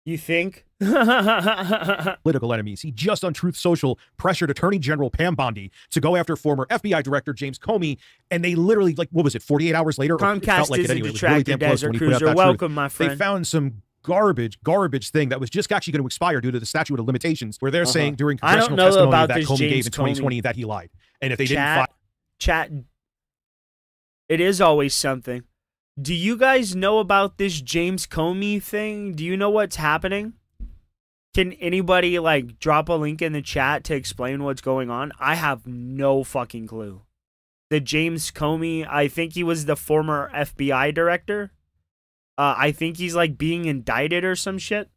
You think? Political enemies. He just on Truth Social pressured Attorney General Pam Bondi to go after former FBI Director James Comey, and they literally, like, what was it, 48 hours later? It Comcast felt like is it anyway. a It was really detractor, damn close Desert when he put out Cruiser. that Welcome, truth. my friend. They found some garbage thing that was just actually going to expire due to the statute of limitations, where they're saying during I don't congressional know testimony about that this Comey gave James in 2020 Comey. that he lied. And if they didn't file... Chat, it is always something. Do you guys know about this James Comey thing? Do you know what's happening? Can anybody, like, drop a link in the chat to explain what's going on? I have no fucking clue. The James Comey, I think he was the former FBI director. I think he's, like, being indicted or some shit.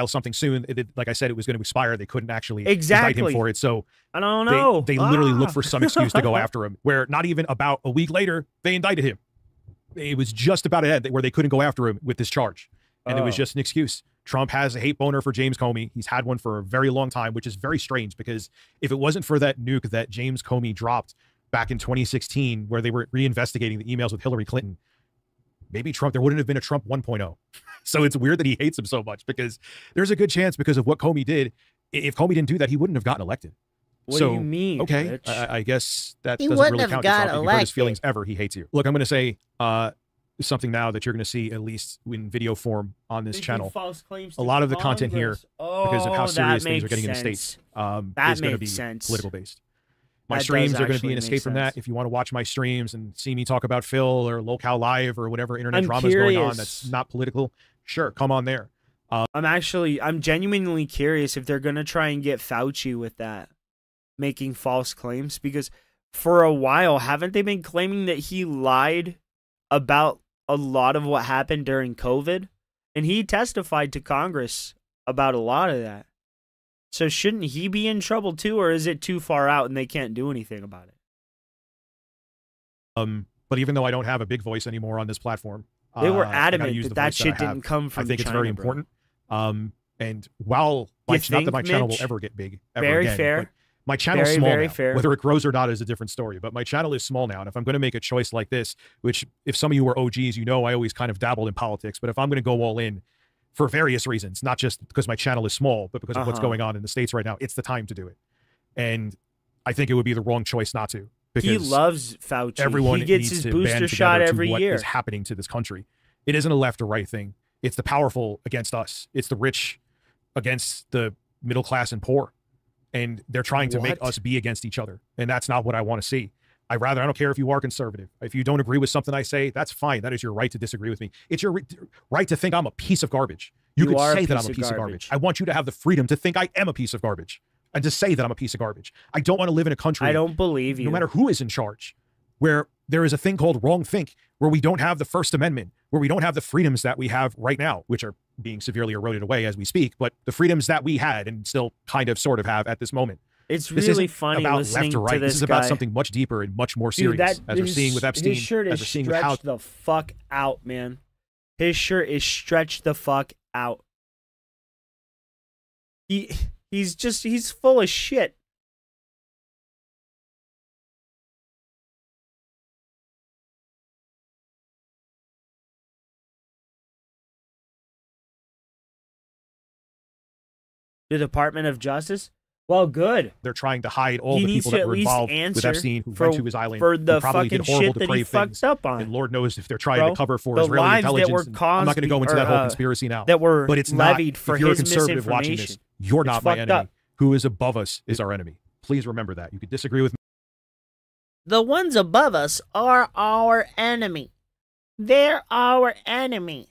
something soon. Like I said, it was going to expire. They couldn't actually Exactly. indict him for it. So I don't know. They literally looked for some excuse to go after him, where not even about a week later, they indicted him. It was just about ahead where they couldn't go after him with this charge. And it was just an excuse. Trump has a hate boner for James Comey. He's had one for a very long time, which is very strange, because if it wasn't for that nuke that James Comey dropped back in 2016, where they were reinvestigating the emails with Hillary Clinton, maybe there wouldn't have been a Trump 1.0. So it's weird that he hates him so much, because there's a good chance, because of what Comey did, if Comey didn't do that, he wouldn't have gotten elected. What do you mean? Okay, Rich? I guess that He doesn't wouldn't really have count. got If you hurt his elected. feelings ever, he hates you. Look, I'm going to say something now that you're going to see, at least in video form on this channel. A lot of the content here, because of how serious things are getting in the States, is going to be political based. My That streams does are going to be actually an make escape from that. sense. If you want to watch my streams and see me talk about Phil or Locale Live or whatever internet I'm drama is going on curious. that's not political, sure, come on there. I'm genuinely curious if they're going to try and get Fauci with that, making false claims, because for a while, haven't they been claiming that he lied about a lot of what happened during COVID? And he testified to Congress about a lot of that. So shouldn't he be in trouble too, or is it too far out and they can't do anything about it? But even though I don't have a big voice anymore on this platform, They were I gotta adamant use that the that voice shit I have. didn't come from I think it's China, very bro. important. And while not think, that my channel will Mitch? ever get big ever Very again, fair. but my channel's Very, small very now. fair. Whether it grows or not is a different story. But my channel is small now, and if I'm going to make a choice like this, which if some of you are OGs, you know I always kind of dabbled in politics. But if I'm going to go all in for various reasons, not just because my channel is small, but because of what's going on in the States right now, it's the time to do it. And I think it would be the wrong choice not to. Because He loves Fauci. everyone He gets needs his to booster band shot together to every what year. is happening to this country. It isn't a left or right thing. It's the powerful against us. It's the rich against the middle class and poor. And they're trying to make What? us be against each other. And that's not what I want to see. I don't care if you are conservative. If you don't agree with something I say, that's fine. That is your right to disagree with me. It's your right to think I'm a piece of garbage. You You could are a say that piece I'm a of piece of garbage. garbage. I want you to have the freedom to think I am a piece of garbage and to say that I'm a piece of garbage. I don't want to live in a country, I don't believe you. no matter who is in charge, where there is a thing called wrong think, where we don't have the First Amendment, where we don't have the freedoms that we have right now, which are being severely eroded away as we speak, but the freedoms that we had and still kind of sort of have at this moment. It's This really isn't funny about listening left or right. to this This is about guy. something much deeper and much more Dude, serious, that as we're seeing with Epstein, His shirt as is we're seeing with how stretched the fuck out, man. His shirt is stretched the fuck out. He's full of shit. The Department of Justice? Well, good. They're trying to hide all the people that were involved with Epstein, who went to his island, for the who probably did fucking horrible, shit that he depraved things. fucked up on. And Lord knows if they're trying to cover for the Israeli lives that intelligence. were caused I'm not going to go into that whole conspiracy now. that were but it's levied not, for if you're a his conservative watching this, misinformation. you're not It's my fucked enemy. up. Who is above us is our enemy. Please remember that. You could disagree with me. The ones above us are our enemy. They're our enemy.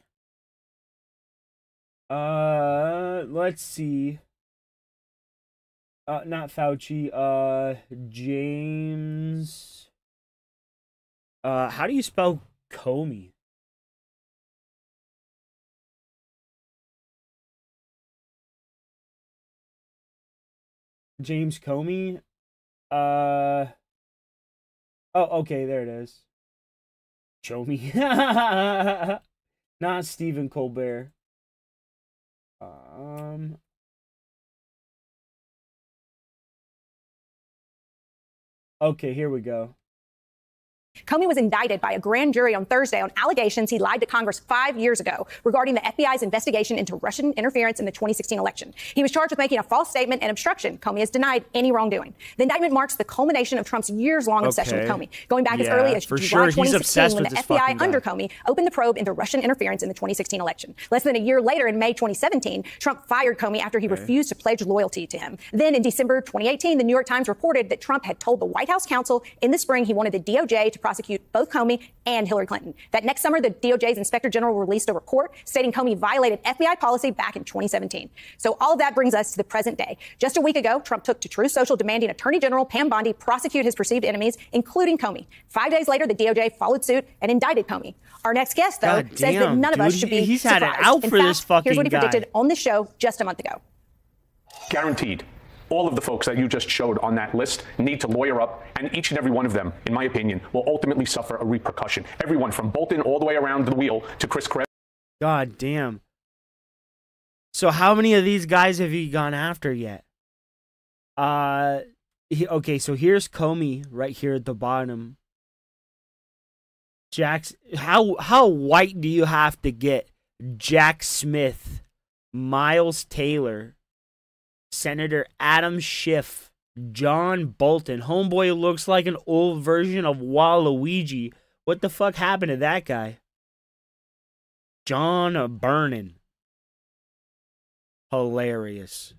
Let's see. Not Fauci. James. How do you spell Comey? James Comey. Oh, okay, there it is. Show me. Not Stephen Colbert. Okay, here we go. Comey was indicted by a grand jury on Thursday on allegations he lied to Congress 5 years ago regarding the FBI's investigation into Russian interference in the 2016 election. He was charged with making a false statement and obstruction. Comey has denied any wrongdoing. The indictment marks the culmination of Trump's years-long obsession with Comey, going back as early as July 2016 when the FBI under Comey opened the probe into Russian interference in the 2016 election. Less than a year later, in May 2017, Trump fired Comey after he refused to pledge loyalty to him. Then in December 2018, the New York Times reported that Trump had told the White House counsel in the spring he wanted the DOJ to prosecute both Comey and Hillary Clinton. That next summer, the DOJ's Inspector General released a report stating Comey violated FBI policy back in 2017. So all of that brings us to the present day. Just a week ago, Trump took to Truth Social demanding Attorney General Pam Bondi prosecute his perceived enemies, including Comey. 5 days later, the DOJ followed suit and indicted Comey. Our next guest, though, says that none of us should be he's surprised. Had it out for this fucking here's what he guy. predicted on this show just a month ago. Guaranteed. All of the folks that you just showed on that list need to lawyer up, and each and every one of them, in my opinion, will ultimately suffer a repercussion. Everyone from Bolton all the way around the wheel to Chris Krebs. God damn. So how many of these guys have you gone after yet? Okay, so here's Comey right here at the bottom. How white do you have to get? Jack Smith, Miles Taylor, Senator Adam Schiff, John Bolton. Homeboy looks like an old version of Waluigi. What the fuck happened to that guy? John Bernin. Hilarious.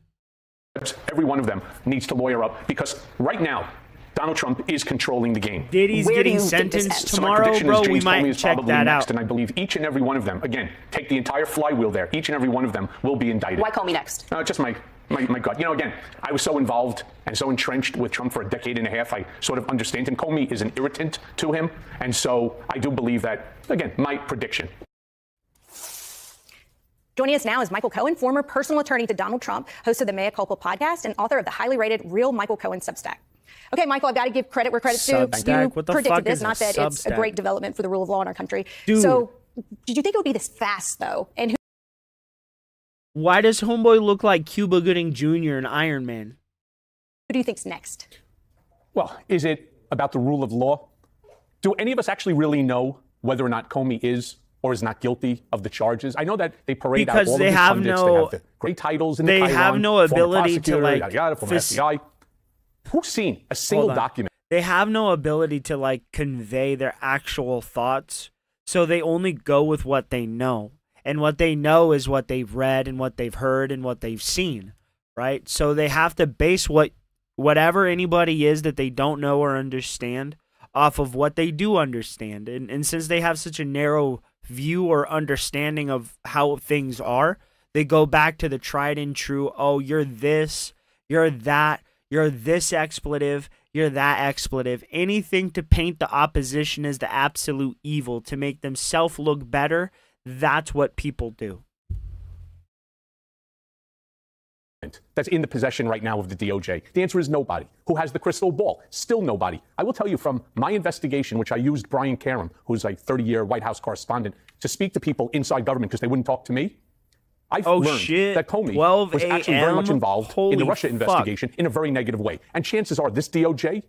Every one of them needs to lawyer up because right now, Donald Trump is controlling the game. Diddy's getting sentenced tomorrow, bro. We might check that out. And I believe each and every one of them, again, take the entire flywheel there. Each and every one of them will be indicted. Why Comey next? Just my God. You know, again, I was so involved and so entrenched with Trump for a decade and a half, I sort of understand him. Comey is an irritant to him. And so I do believe that, again, my prediction. Joining us now is Michael Cohen, former personal attorney to Donald Trump, host of the Mea Culpa podcast, and author of the highly rated Real Michael Cohen Substack. Okay, Michael, I've got to give credit where credit's due. You predicted this, not that it's a great development for the rule of law in our country. Dude. So, did you think it would be this fast, though? And why does homeboy look like Cuba Gooding Jr. in Iron Man? Who do you think's next? Well, is it about the rule of law? Do any of us actually really know whether or not Comey is or is not guilty of the charges? I know that they parade out all of the pundits. They have the great titles in the They have no ability to like FBI. Who's seen a single document? They have no ability to like convey their actual thoughts, so they only go with what they know. And what they know is what they've read and what they've heard and what they've seen, right? So they have to base whatever anybody is that they don't know or understand off of what they do understand. And since they have such a narrow view or understanding of how things are, they go back to the tried and true, oh, you're this, you're that, you're this expletive, you're that expletive. Anything to paint the opposition as the absolute evil, to make themselves look better. That's what people do. That's in the possession right now of the DOJ? The answer is nobody. Who has the crystal ball? Still nobody. I will tell you from my investigation, which I used Brian Karam, who's a 30-year White House correspondent, to speak to people inside government because they wouldn't talk to me. I've learned that Comey was actually very much involved in the Russia investigation in a very negative way. And chances are this DOJ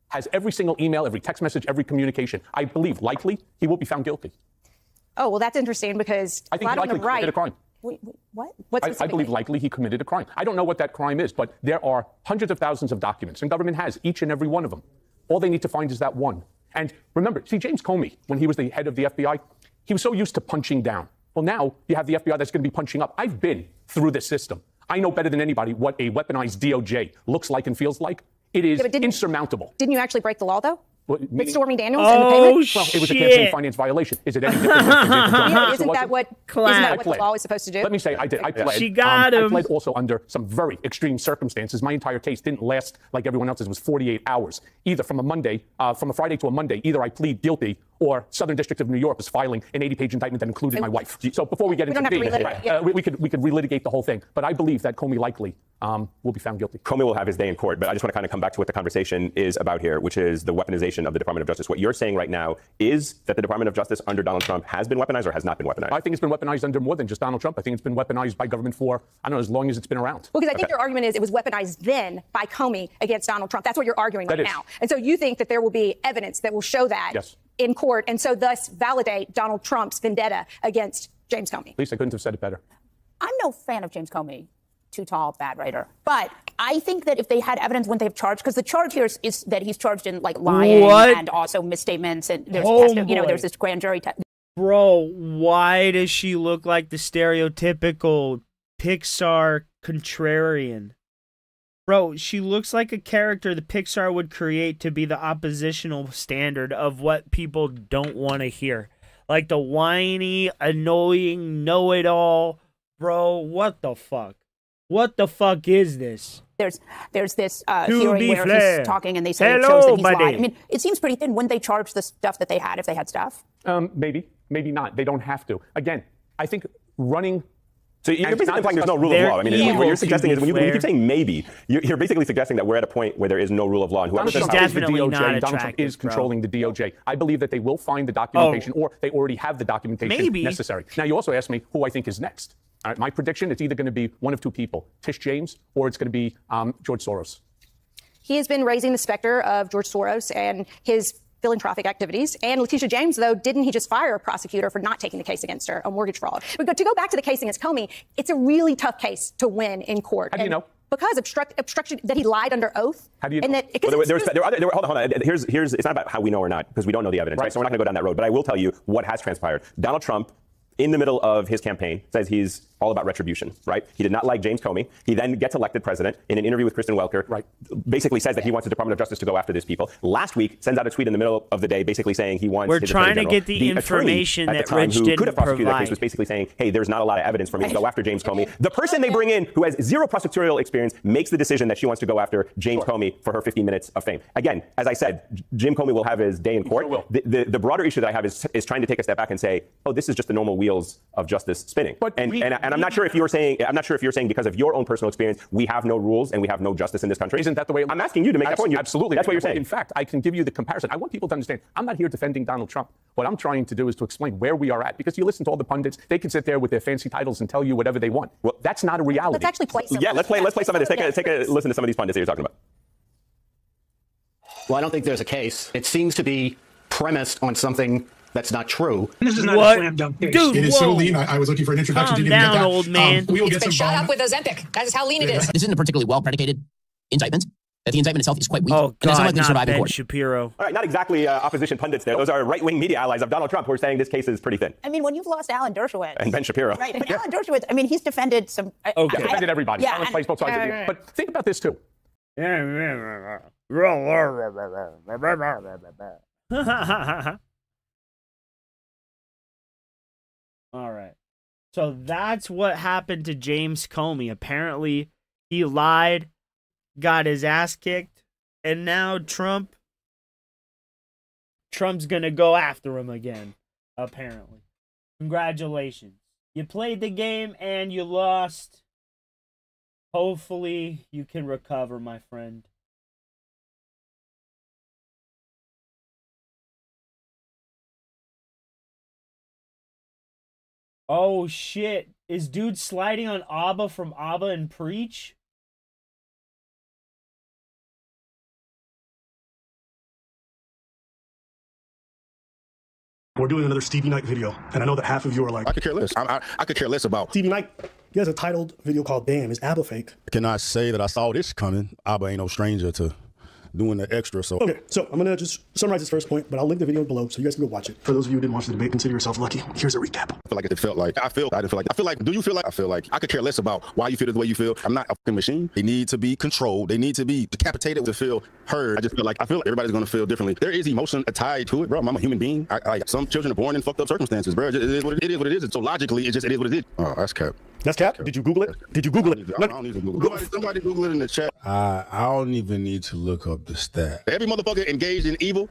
has every single email, every text message, every communication. I believe likely he will be found guilty. Oh, well, that's interesting because I think he likely committed a crime. Wait, what? What I believe likely he committed a crime. I don't know what that crime is, but there are hundreds of thousands of documents, and government has each and every one of them. All they need to find is that one. And remember, see, James Comey, when he was the head of the FBI, he was so used to punching down. Well, now you have the FBI that's going to be punching up. I've been through this system. I know better than anybody what a weaponized DOJ looks like and feels like. It is insurmountable. Didn't you actually break the law, though? With Stormy Daniels and the payment? Well, it was a campaign finance violation. Is it any different? Isn't that what the law is supposed to do? Let me say, I did. I pled. She got him. I pled also under some very extreme circumstances. My entire case didn't last like everyone else's. It was 48 hours. Either from a Friday to a Monday, either I plead guilty or Southern District of New York was filing an 80-page indictment that included my wife. So before we get into we could relitigate the whole thing. But I believe that Comey likely will be found guilty. Comey will have his day in court, but I just want to kind of come back to what the conversation is about here, which is the weaponization of the Department of Justice. What you're saying right now is that the Department of Justice under Donald Trump has been weaponized or has not been weaponized? I think it's been weaponized under more than just Donald Trump. I think it's been weaponized by government for, I don't know, as long as it's been around. Well, because I think your argument is it was weaponized then by Comey against Donald Trump. That's what you're arguing right now. And so you think that there will be evidence that will show that in court, and so thus validate Donald Trump's vendetta against James Comey. At least I couldn't have said it better. I'm no fan of James Comey. Too tall, bad writer. But I think that if they had evidence when they've charged, because the charge here is that he's charged in like lying and also misstatements, and there's there's this grand jury. Bro, why does she look like the stereotypical Pixar contrarian? Bro, she looks like a character the Pixar would create to be the oppositional standard of what people don't want to hear. Like the whiny, annoying, know-it-all. Bro, what the fuck? What the fuck is this? There's this hearing where he's talking and they say it shows that he's lied. I mean, it seems pretty thin. Wouldn't they charge the stuff that they had if they had stuff? Maybe not. They don't have to. Again, I think running. So you're basically implying there's no rule of law. I mean, what you're suggesting is when you keep saying maybe, you're basically suggesting that we're at a point where there is no rule of law. And whoever She's definitely not Donald Trump is controlling the DOJ. I believe that they will find the documentation, or they already have the documentation necessary. Now, you also asked me who I think is next. All right, my prediction, it's either going to be one of two people, Tish James, or it's going to be George Soros. He has been raising the specter of George Soros and his philanthropic activities. And Letitia James, though, didn't he just fire a prosecutor for not taking the case against her on mortgage fraud? But to go back to the case against Comey, it's a really tough case to win in court. How do you know? Because obstruction, that he lied under oath. How do you know? And that, hold on. Here's it's not about how we know or not, because we don't know the evidence, right? So we're not going to go down that road. But I will tell you what has transpired. Donald Trump, in the middle of his campaign, says he's all about retribution, right? He did not like James Comey. He then gets elected president in an interview with Kristen Welker, basically says that he wants the Department of Justice to go after these people. Last week, sends out a tweet in the middle of the day basically saying he wants We're his trying to Attorney get the General. information attorney that at the time Rich who didn't could have prosecuted that case provide. was basically saying, hey, there's not a lot of evidence for me to go after James Comey. The person they bring in who has zero prosecutorial experience makes the decision that she wants to go after James Comey for her 15 minutes of fame. Again, as I said, Jim Comey will have his day in court. The broader issue that I have is trying to take a step back and say, oh, this is just the normal wheels of justice spinning. And I'm not sure if you're saying because of your own personal experience, we have no rules and we have no justice in this country. Isn't that the way? I'm asking you to make that point. Absolutely. That's what you're saying. In fact, I can give you the comparison. I want people to understand, I'm not here defending Donald Trump. What I'm trying to do is to explain where we are at. Because you listen to all the pundits, they can sit there with their fancy titles and tell you whatever they want. Well, that's not a reality. Let's actually play some. Yeah, let's play some of this. Take a listen to some of these pundits that you're talking about. Well, I don't think there's a case. It seems to be premised on something that's not true. This is not a slam dunk case. Dude, it is so lean. I was looking for an introduction. Didn't even get that. Old man. We will It's get been some shot up with Ozempic. That is how lean it is. This isn't a particularly well-predicated indictment. That the indictment itself is quite weak. Oh, and it's God, unlikely to survive in Ben court. Shapiro. All right, not exactly opposition pundits there. Those are right-wing media allies of Donald Trump who are saying this case is pretty thin. I mean, when you've lost Alan Dershowitz. And Ben Shapiro. Right, but Alan Dershowitz, I mean, he's defended some... defended everybody. Yeah, Alan plays both sides of it. But think about this, too. All right. So that's what happened to James Comey. Apparently, he lied, got his ass kicked, and now Trump's going to go after him again, apparently. Congratulations. You played the game and you lost. Hopefully, you can recover, my friend. Oh, shit. Is dude sliding on Abba from Abba and Preach? We're doing another Stevie Knight video, and I know that half of you are like, I could care less. I could care less about Stevie Knight. He has a titled video called Damn, is ABBA fake? I cannot say that I saw this coming. ABBA ain't no stranger to doing the extra. So okay, so I'm gonna just summarize this first point, but I'll link the video below so you guys can go watch it. For those of you who didn't watch the debate, consider yourself lucky. Here's a recap. I feel like it felt like I didn't feel like. Do you feel like? I feel like I could care less about why you feel the way you feel. I'm not a fucking machine. They need to be controlled. They need to be decapitated to feel heard. I feel like everybody's gonna feel differently. There is emotion tied to it, bro. I'm a human being. Like some children are born in fucked up circumstances, bro. It is what it is. And so logically, it is what it is. Oh, that's cap. That's cap? Did you Google it? Did you Google it? I don't need to Google it. Somebody Google it in the chat. I don't even need to look up the stat. Every motherfucker engaged in evil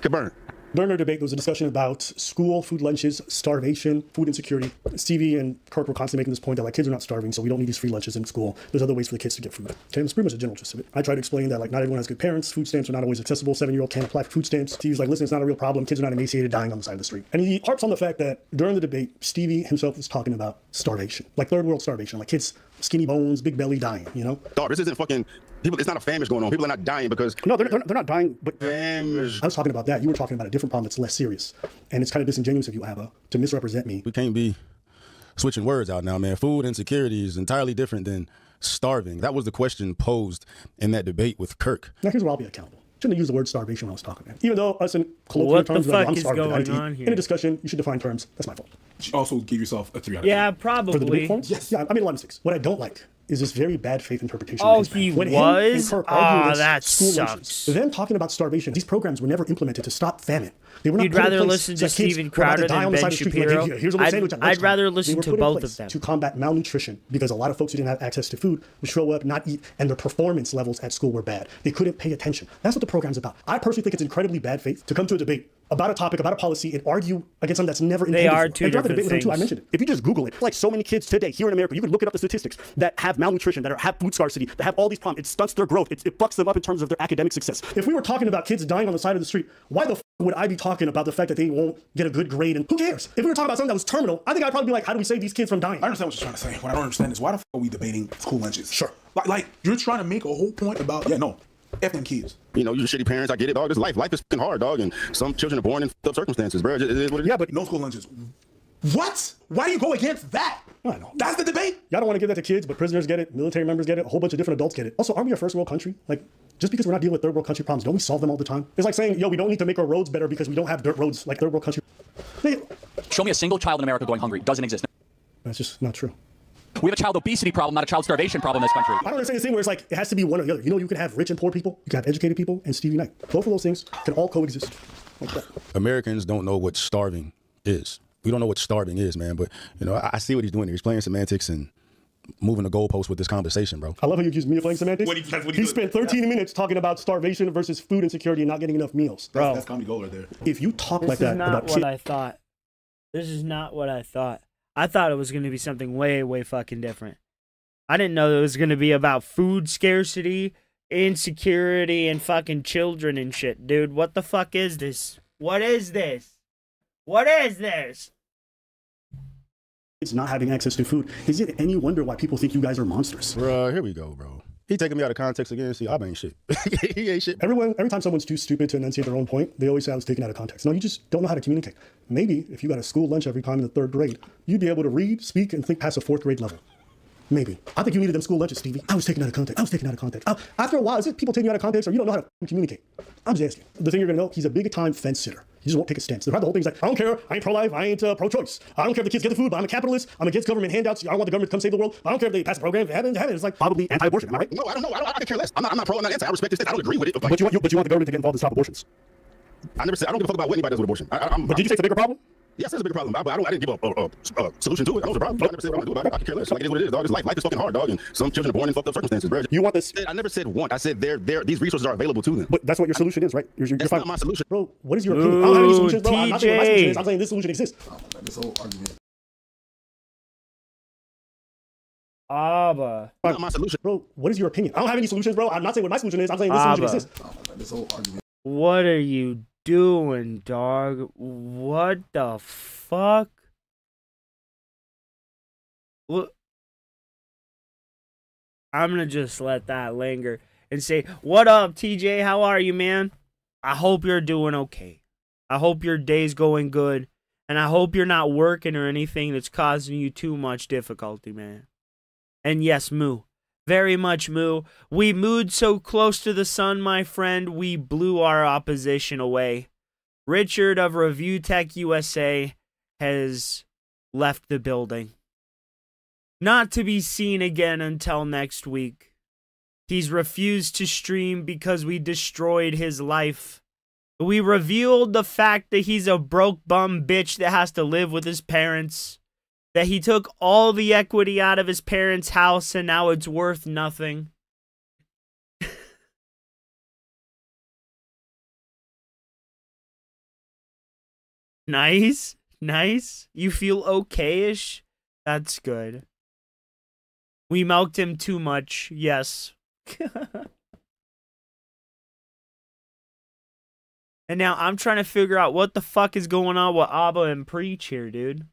can burn. During our debate, there was a discussion about school, food lunches, starvation, food insecurity. Stevie and Kirk were constantly making this point that like kids are not starving, so we don't need these free lunches in school. There's other ways for the kids to get food. Okay, that's pretty much the general gist of it. I tried to explain that like not everyone has good parents. Food stamps are not always accessible. 7-year-old can't apply for food stamps. Steve's like, listen, it's not a real problem. Kids are not emaciated, dying on the side of the street. And he harps on the fact that during the debate, Stevie himself was talking about starvation, like third world starvation, like kids, skinny bones, big belly, dying. You know? Dog, this isn't fucking. People, it's not a famish going on. People are not dying because... No, they're not dying, but... I was talking about that. You were talking about a different problem that's less serious. And it's kind of disingenuous of you, Abba, to misrepresent me. We can't be switching words out now, man. Food insecurity is entirely different than starving. That was the question posed in that debate with Kirk. Now, here's where I'll be accountable. Shouldn't have used the word starvation when I was talking, man. Even though us in colloquial terms, like, I'm starving, I don't eat. In a discussion, you should define terms. That's my fault. You also give yourself a 3 out of 10. Yeah, probably. For the debate forums? Yes. Yeah, I made a lot of mistakes. What I don't like is this very bad faith interpretation. Oh, he when was? Him and Kirk argued that school sucks. lunches, them talking about starvation, these programs were never implemented to stop famine. They were not You'd put in rather place listen so to that kids Steven were about to Crowder die than on the side Ben of the street, like, Shapiro? hey, here's a little sandwich at I'd lunchtime. rather They listen were to put in both place of them. to combat malnutrition because a lot of folks who didn't have access to food would show up, not eat, and their performance levels at school were bad. They couldn't pay attention. That's what the program's about. I personally think it's incredibly bad faith to come to a debate about a topic, about a policy, and argue against something that's never intended. They are for. two And throughout the different debate with him too, I things. mentioned it. If you just Google it, like so many kids today here in America, you can look it up the statistics that have malnutrition, that have food scarcity, that have all these problems. It stunts their growth. It fucks them up in terms of their academic success. If we were talking about kids dying on the side of the street, why the would I be talking about the fact that they won't get a good grade? And who cares? If we were talking about something that was terminal, I think I'd probably be like, how do we save these kids from dying? I understand what you're trying to say. What I don't understand is why the fuck are we debating school lunches? Sure. Like you're trying to make a whole point about, F them kids. You know, you're shitty parents. I get it, dog. This life is fucking hard, dog. And some children are born in fucked up circumstances, bro. It is what it is. Yeah, but no school lunches. What? Why do you go against that? I know. That's the debate. Y'all don't want to give that to kids, but prisoners get it, military members get it, a whole bunch of different adults get it. Also, aren't we a first world country? Like, just because we're not dealing with third world country problems, don't we solve them all the time? It's like saying, yo, we don't need to make our roads better because we don't have dirt roads like third world country. Show me a single child in America going hungry. Doesn't exist. That's just not true. We have a child obesity problem, not a child starvation problem in this country. I don't understand this thing where it's like, it has to be one or the other. You know, you can have rich and poor people, you can have educated people, and Stevie Knight. Both of those things can all coexist. Like that. Americans don't know what starving is. We don't know what starving is, man. But, you know, I see what he's doing here. He's playing semantics and moving the goalposts with this conversation, bro. I love how you accuse me of playing semantics. He spent 13 minutes talking about starvation versus food insecurity and not getting enough meals. Bro, that's comedy gold right there. If you talk like that about kids... This is not what I thought. This is not what I thought. I thought it was going to be something way, way fucking different. I didn't know it was going to be about food scarcity, insecurity, and fucking children and shit. Dude, what the fuck is this? What is this? What is this? It's not having access to food. Is it any wonder why people think you guys are monsters? Bro, here we go, bro. He taking me out of context again. See, I ain't shit. He ain't shit. Every time someone's too stupid to enunciate their own point, they always say I was taken out of context. No, you just don't know how to communicate. Maybe if you got a school lunch every time in the 3rd grade, you'd be able to read, speak, and think past a 4th grade level. Maybe. I think you needed them school lunches, Stevie. I was taken out of context. After a while, is it people taking you out of context or you don't know how to communicate? I'm just asking. The thing you're going to know, he's a big-time fence sitter. He just won't take a stance. The whole thing's like, I don't care. I ain't pro-life. I ain't pro-choice. I don't care if the kids get the food, but I'm a capitalist. I'm against government handouts. I don't want the government to come save the world. I don't care if they pass a program. It's like probably anti-abortion. Am I right? No, I don't know. I could care less. I'm not pro. I'm not anti. I respect this. I don't agree with it. But you want the government to get involved in stop abortions. I never said. I don't give a fuck about what anybody does with abortion. But did you say it's a bigger problem? Yes, there's a bigger problem. I didn't give a solution to it. That was a problem. I never said what I'm gonna do about it. I could care less. Like, it is what it is, dog. It's life. Life is fucking hard, dog. And some children are born in fucked up circumstances, bro. You want this? I never said want. I said these resources are available to them. But that's what your solution is, right? That's not my solution. Bro, what is your opinion? I don't have any solutions, bro. I'm not saying what my solution is. I'm saying this solution exists. This whole argument. Abba. Not my solution. Bro, what is your opinion? I don't have any solutions, bro. I'm not saying what my solution is. I'm saying this solution exists. This whole argument. What are you doing, dog? What the fuck? Look, I'm gonna just let that linger and say, what up, TJ? How are you, man? I hope you're doing okay. I hope your day's going good. And I hope you're not working or anything that's causing you too much difficulty, man. And yes, Moo. Very much Moo. We mooed so close to the sun, my friend, we blew our opposition away. Richard of Review Tech USA has left the building. Not to be seen again until next week. He's refused to stream because we destroyed his life. We revealed the fact that he's a broke bum bitch that has to live with his parents. That he took all the equity out of his parents' house and now it's worth nothing. Nice. Nice. You feel okay-ish? That's good. We milked him too much. Yes. And now I'm trying to figure out what the fuck is going on with Abba and Preach here, dude.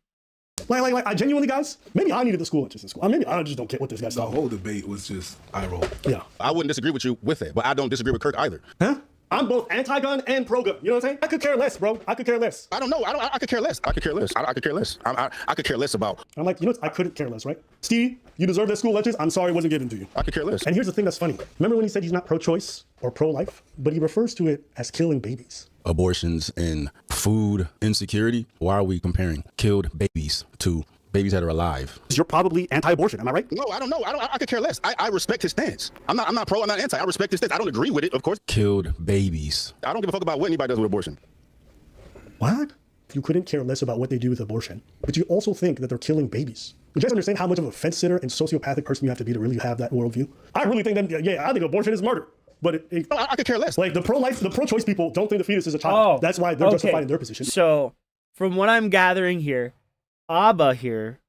Like, I genuinely, guys, maybe I needed the school lunches in school. Maybe I just don't get what this guy's talking about. The whole debate was just eye roll. Yeah. I wouldn't disagree with you with it, but I don't disagree with Kirk either. Huh? I'm both anti-gun and pro-gun. You know what I'm saying? I could care less, bro. I could care less. I don't know. I could care less. I could care less. I could care less. I could care less about. I'm like, you know what? I couldn't care less, right? Steve, you deserve that school lunches. I'm sorry it wasn't given to you. I could care less. And here's the thing that's funny. Remember when he said he's not pro-choice or pro-life? But he refers to it as killing babies. Abortions and food insecurity. Why are we comparing killed babies to babies that are alive? You're probably anti-abortion, am I right? No, I don't know. I could care less. I respect his stance. I'm not pro, I'm not anti. I respect his stance. I don't agree with it, of course. Killed babies. I don't give a fuck about what anybody does with abortion. What? You couldn't care less about what they do with abortion, but you also think that they're killing babies. You just understand how much of a fence sitter and sociopathic person you have to be to really have that worldview? I really think that, yeah, I think abortion is murder. But I could care less. Like the pro-life, the pro-choice people don't think the fetus is a child. Oh, that's why they're justified in their position. So, from what I'm gathering here, Abba here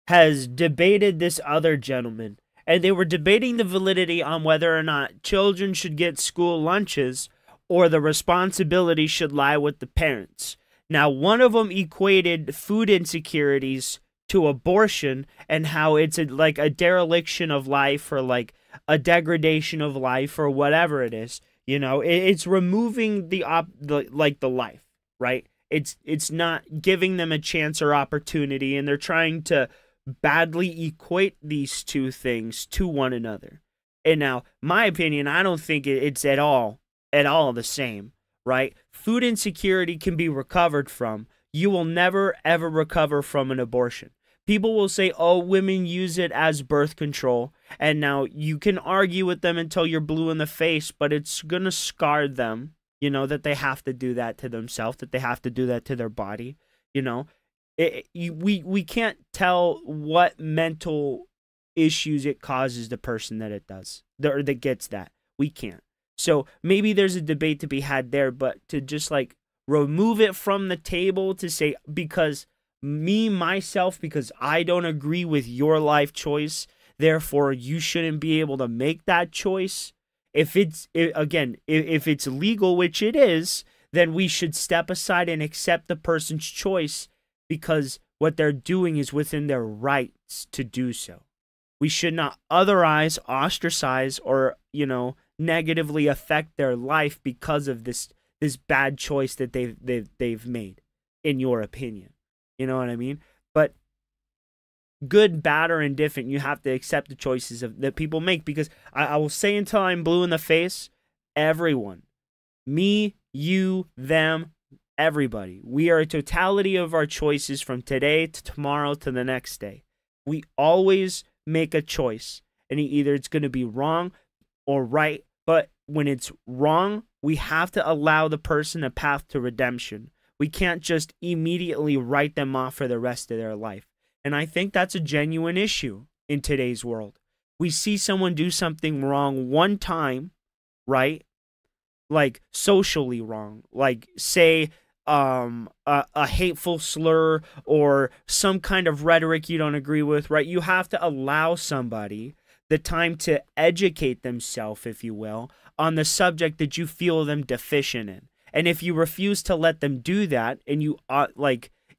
has debated this other gentleman, and they were debating the validity on whether or not children should get school lunches or the responsibility should lie with the parents. Now, one of them equated food insecurities to abortion and how it's like a dereliction of life or like a degradation of life or whatever it is. You know, it's removing the life, right? It's not giving them a chance or opportunity, and they're trying to badly equate these two things to one another. And now, my opinion, I don't think it's at all the same, right? Food insecurity can be recovered from. You will never, ever recover from an abortion. People will say, oh, women use it as birth control. And now you can argue with them until you're blue in the face, but it's going to scar them, you know, that they have to do that to themselves, that they have to do that to their body, you know. We can't tell what mental issues it causes the person that it does, or that gets that. We can't. So maybe there's a debate to be had there, but to just like remove it from the table to say, because because I don't agree with your life choice, therefore you shouldn't be able to make that choice. If it's legal, which it is, then we should step aside and accept the person's choice, because what they're doing is within their rights to do so. We should not otherize, ostracize, or, you know, negatively affect their life because of this bad choice that they've made, in your opinion. You know what I mean? But good, bad, or indifferent, you have to accept the choices that people make, because I will say until I'm blue in the face, everyone, me, you, them, everybody, we are a totality of our choices from today to tomorrow to the next day. We always make a choice, and either it's going to be wrong or right, but when it's wrong, we have to allow the person a path to redemption. We can't just immediately write them off for the rest of their life. And I think that's a genuine issue in today's world. We see someone do something wrong one time, right? Like socially wrong, like say a hateful slur or some kind of rhetoric you don't agree with, right? You have to allow somebody the time to educate themselves, if you will, on the subject that you feel them deficient in. And if you refuse to let them do that, and you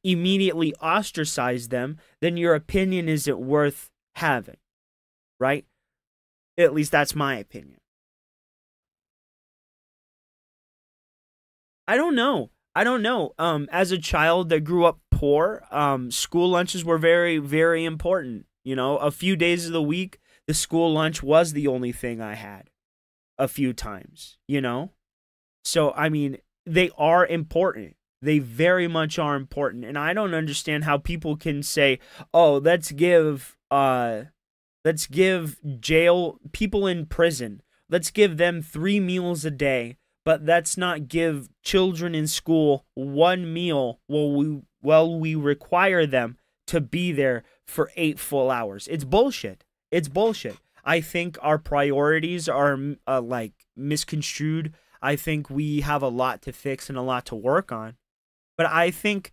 immediately ostracize them, then your opinion isn't worth having, right? At least that's my opinion. I don't know. I don't know. As a child that grew up poor, school lunches were very, very important. You know, a few days of the week, the school lunch was the only thing I had a few times, you know? So, I mean, they are important. They very much are important. And I don't understand how people can say, oh, let's give jail people in prison, let's give them 3 meals a day, but let's not give children in school 1 meal while we require them to be there for 8 full hours. It's bullshit. It's bullshit. I think our priorities are like misconstrued. I think we have a lot to fix and a lot to work on. But I think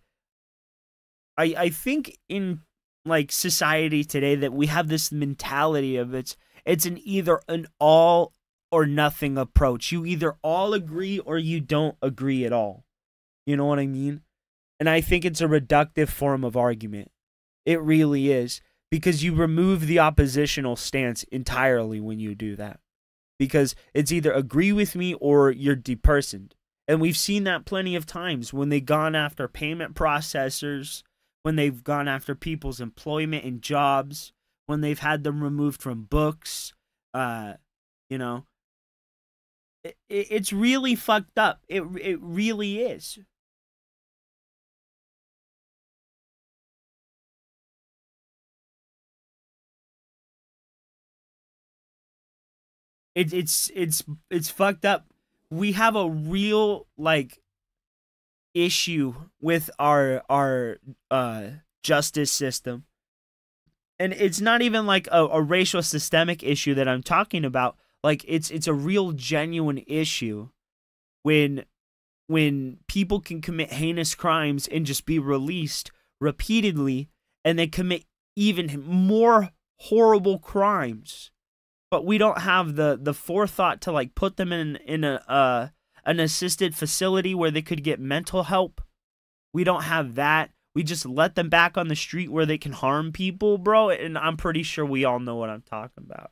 in like society today that we have this mentality of it's an either an all or nothing approach. You either all agree or you don't agree at all. You know what I mean? And I think it's a reductive form of argument. It really is, because you remove the oppositional stance entirely when you do that. Because it's either agree with me or you're depersoned. And we've seen that plenty of times when they've gone after payment processors, when they've gone after people's employment and jobs, when they've had them removed from books. You know, it's really fucked up. It really is. It's fucked up. We have a real like issue with our justice system, and it's not even like a racial systemic issue that I'm talking about. Like it's a real genuine issue when people can commit heinous crimes and just be released repeatedly, and they commit even more horrible crimes. But we don't have the forethought to like put them in an assisted facility where they could get mental help. We don't have that. We just let them back on the street where they can harm people, bro. And I'm pretty sure we all know what I'm talking about.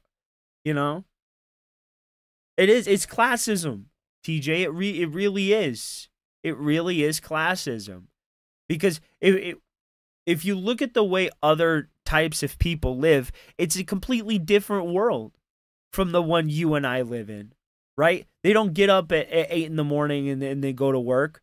You know? It's classism, TJ. It really is. It really is classism. Because if you look at the way other types of people live, it's a completely different world from the one you and I live in, right? They don't get up at 8 in the morning and they go to work,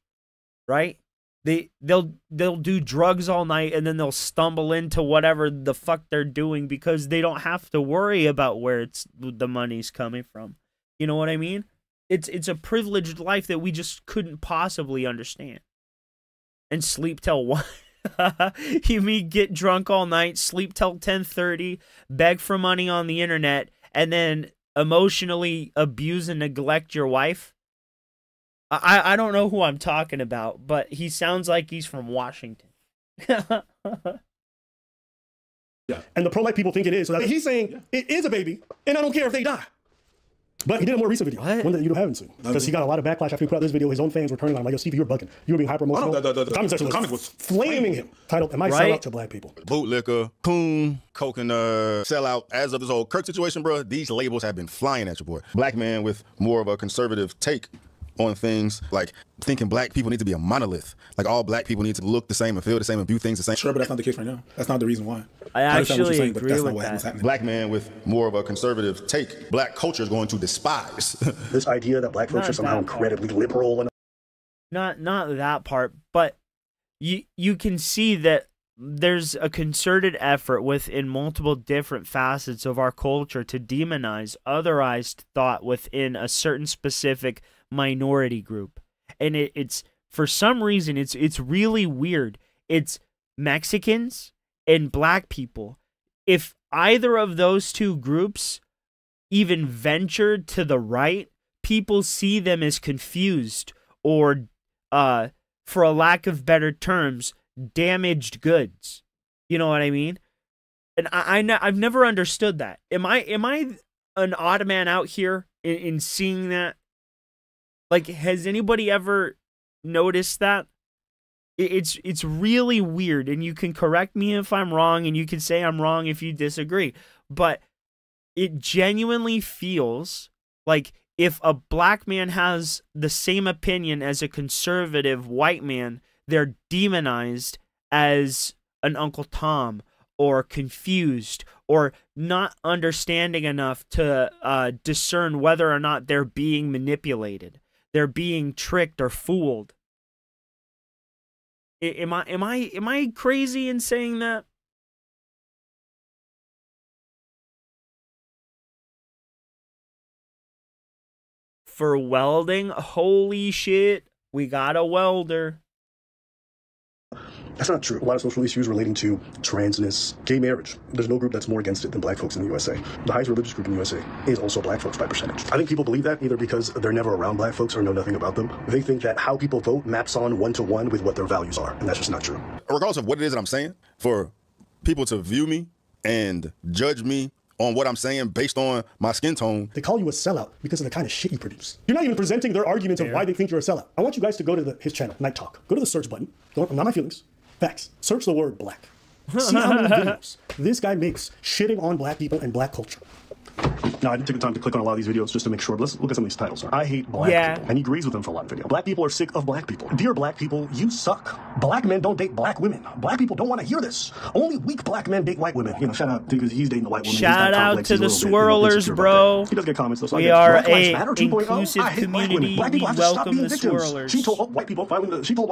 right? They'll do drugs all night and then they'll stumble into whatever the fuck they're doing because they don't have to worry about where the money's coming from. You know what I mean? It's a privileged life that we just couldn't possibly understand. And sleep till 1. You mean get drunk all night, sleep till 10:30, beg for money on the internet, and then emotionally abuse and neglect your wife? I don't know who I'm talking about, but he sounds like he's from Washington. Yeah. And the pro-life people think it is. So he's saying it is a baby, and I don't care if they die. But he did a more recent video, one that you haven't seen. Because he got a lot of backlash after he put out this video. His own fans were turning on him like, yo, Stevie, you're bugging. You were being hyper-emotional. The comment section was flaming him. Titled, Am I Sell Out to Black People? Bootlicker, coon, coke and sellout. As of this whole Kirk situation, bro, these labels have been flying at your boy. Black man with more of a conservative take on things, like thinking black people need to be a monolith. Like all black people need to look the same and feel the same and view things the same. Sure, but that's not the case right now. That's not the reason why. I actually saying, agree with that. Black man with more of a conservative take. Black culture is going to despise this idea that black folks are somehow incredibly liberal. And not that part, but you can see that there's a concerted effort within multiple different facets of our culture to demonize otherized thought within a certain specific minority group. And it's for some reason it's really weird. It's Mexicans and black people. If either of those two groups even ventured to the right, people see them as confused or for a lack of better terms, damaged goods. You know what I mean? And I've never understood that. Am I an odd man out here in seeing that? Like, has anybody ever noticed that? It's really weird, and you can correct me if I'm wrong, and you can say I'm wrong if you disagree. But it genuinely feels like if a black man has the same opinion as a conservative white man, they're demonized as an Uncle Tom or confused or not understanding enough to discern whether or not they're being manipulated. They're being tricked or fooled. Am I crazy in saying that? For welding, holy shit, we got a welder. That's not true. A lot of social issues relating to transness, gay marriage. There's no group that's more against it than black folks in the USA. The highest religious group in the USA is also black folks by percentage. I think people believe that either because they're never around black folks or know nothing about them. They think that how people vote maps on one-to-one with what their values are, and that's just not true. Regardless of what it is that I'm saying, for people to view me and judge me on what I'm saying based on my skin tone. They call you a sellout because of the kind of shit you produce. You're not even presenting their arguments of why they think you're a sellout. I want you guys to go to his channel, Night Talk. Go to the search button. Not my feelings. Facts. Search the word black. See how many videos this guy makes shitting on black people and black culture. Now, I didn't take the time to click on a lot of these videos just to make sure, but let's look at some of these titles. I hate black people. And he agrees with them for a lot of video. Black people are sick of black people. Dear black people, you suck. Black men don't date black women. Black people don't want to hear this. Only weak black men date white women. You know, shout out because he's dating a white woman. Shout out to the swirlers, bro. He does get comments though. So we are a inclusive community. Black people have to stop being victims. Swirlers. She told white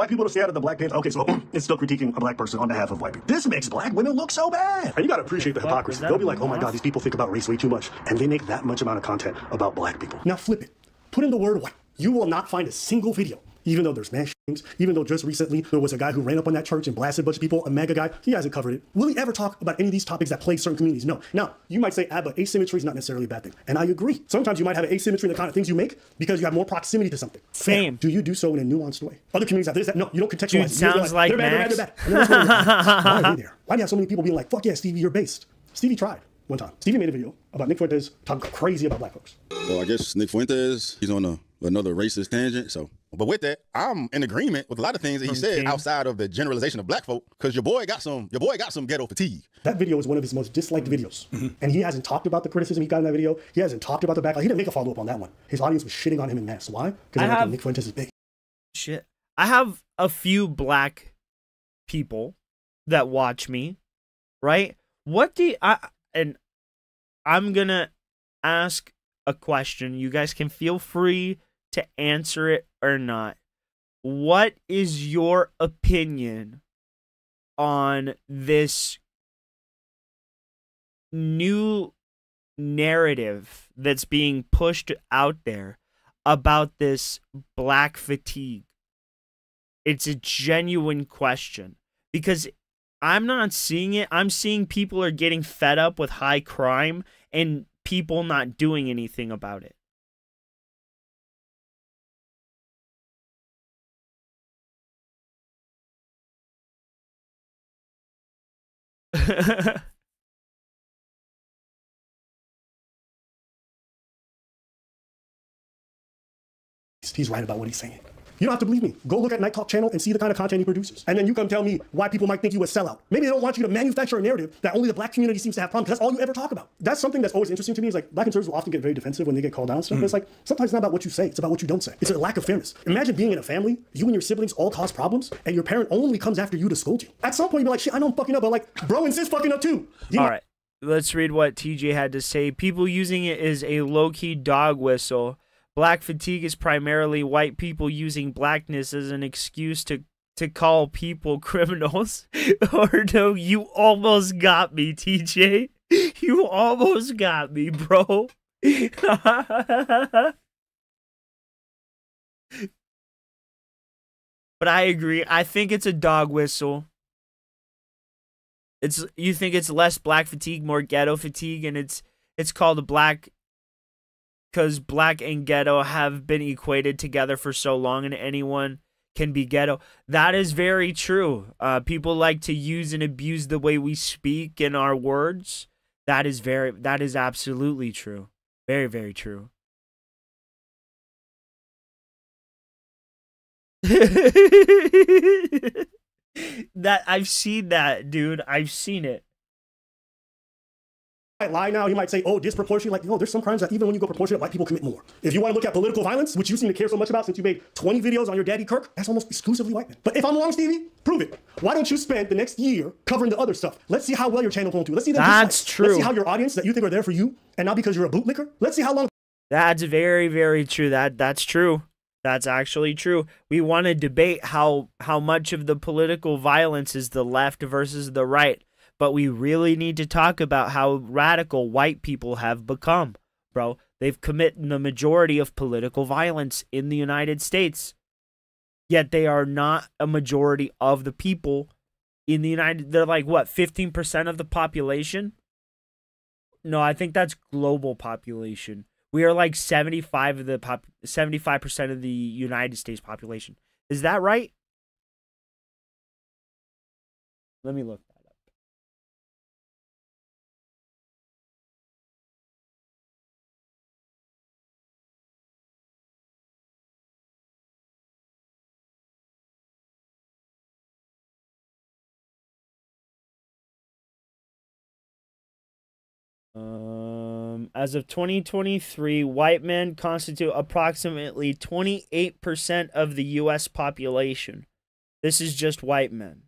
people to stay out of the black pants. Okay, so it's still critiquing a black person on behalf of white people. This makes black women look so bad. And you gotta appreciate the hypocrisy. They'll be like, oh my god, these people think about race way too much, and they make that much amount of content about black people. Now flip it. Put in the word white. You will not find a single video. Even though there's mass shootings, even though just recently there was a guy who ran up on that church and blasted a bunch of people, a MAGA guy, he hasn't covered it. Will he ever talk about any of these topics that plague certain communities? No. Now, you might say, but asymmetry is not necessarily a bad thing. And I agree. Sometimes you might have an asymmetry in the kind of things you make because you have more proximity to something. Same. Do you do so in a nuanced way? Other communities have this, that. No, you don't contextualize. Dude, sounds like Max. They're bad. Why are they there? Why do you have so many people being like, fuck yeah, Stevie, you're based? Stevie tried. One time, Stevie made a video about Nick Fuentes talking crazy about black folks. So I guess Nick Fuentes, he's on another racist tangent. So, but with that, I'm in agreement with a lot of things that he said outside of the generalization of black folk, because your boy got some ghetto fatigue. That video is one of his most disliked videos, and he hasn't talked about the criticism he got in that video. He hasn't talked about the backlash. He didn't make a follow up on that one. His audience was shitting on him in mass. Why? Because Nick Fuentes is big. Shit, I have a few black people that watch me, right? What do and I'm gonna ask a question. You guys can feel free to answer it or not. What is your opinion on this new narrative that's being pushed out there about this black fatigue? It's a genuine question because I'm not seeing it. I'm seeing people are getting fed up with high crime and people not doing anything about it. He's right about what he's saying. You don't have to believe me. Go look at Night Talk channel and see the kind of content he produces. And then you come tell me why people might think you a sellout. Maybe they don't want you to manufacture a narrative that only the black community seems to have problems. That's all you ever talk about. That's something that's always interesting to me is like black conservatives will often get very defensive when they get called out and stuff. But it's like sometimes it's not about what you say. It's about what you don't say. It's a lack of fairness. Imagine being in a family, you and your siblings all cause problems, and your parent only comes after you to scold you. At some point, you'd be like, shit, I know I'm fucking up, but like, bro and sis fucking up too. All right. Let's read what TJ had to say. People using it as a low-key dog whistle. Black fatigue is primarily white people using blackness as an excuse to call people criminals. Or no, you almost got me, TJ. You almost got me, bro. But I agree. I think it's a dog whistle. You think it's less black fatigue, more ghetto fatigue, and it's called a black because black and ghetto have been equated together for so long, and anyone can be ghetto. That is very true. People like to use and abuse the way we speak in our words. That is absolutely true. Very, very true. That I've seen that, dude. I've seen it. might lie now. He might say, oh, disproportionate. Like, there's some crimes that even when you go proportionate, white people commit more. If you want to look at political violence, which you seem to care so much about since you made 20 videos on your daddy Kirk, that's almost exclusively white men. But if I'm wrong, Stevie, prove it. Why don't you spend the next year covering the other stuff? Let's see how well your channel will do. Let's see them. That's true. Let's see how your audience that you think are there for you, and not because you're a bootlicker. Let's see how long. That's very, very true. That's true. That's actually true. We want to debate how much of the political violence is the left versus the right. But we really need to talk about how radical white people have become, bro. They've committed the majority of political violence in the United States. Yet they are not a majority of the people in the United. They're like, what, 15% of the population? No, I think that's global population. We are like 75% of the United States population. Is that right? Let me look. As of 2023, white men constitute approximately 28% of the U.S. population. This is just white men.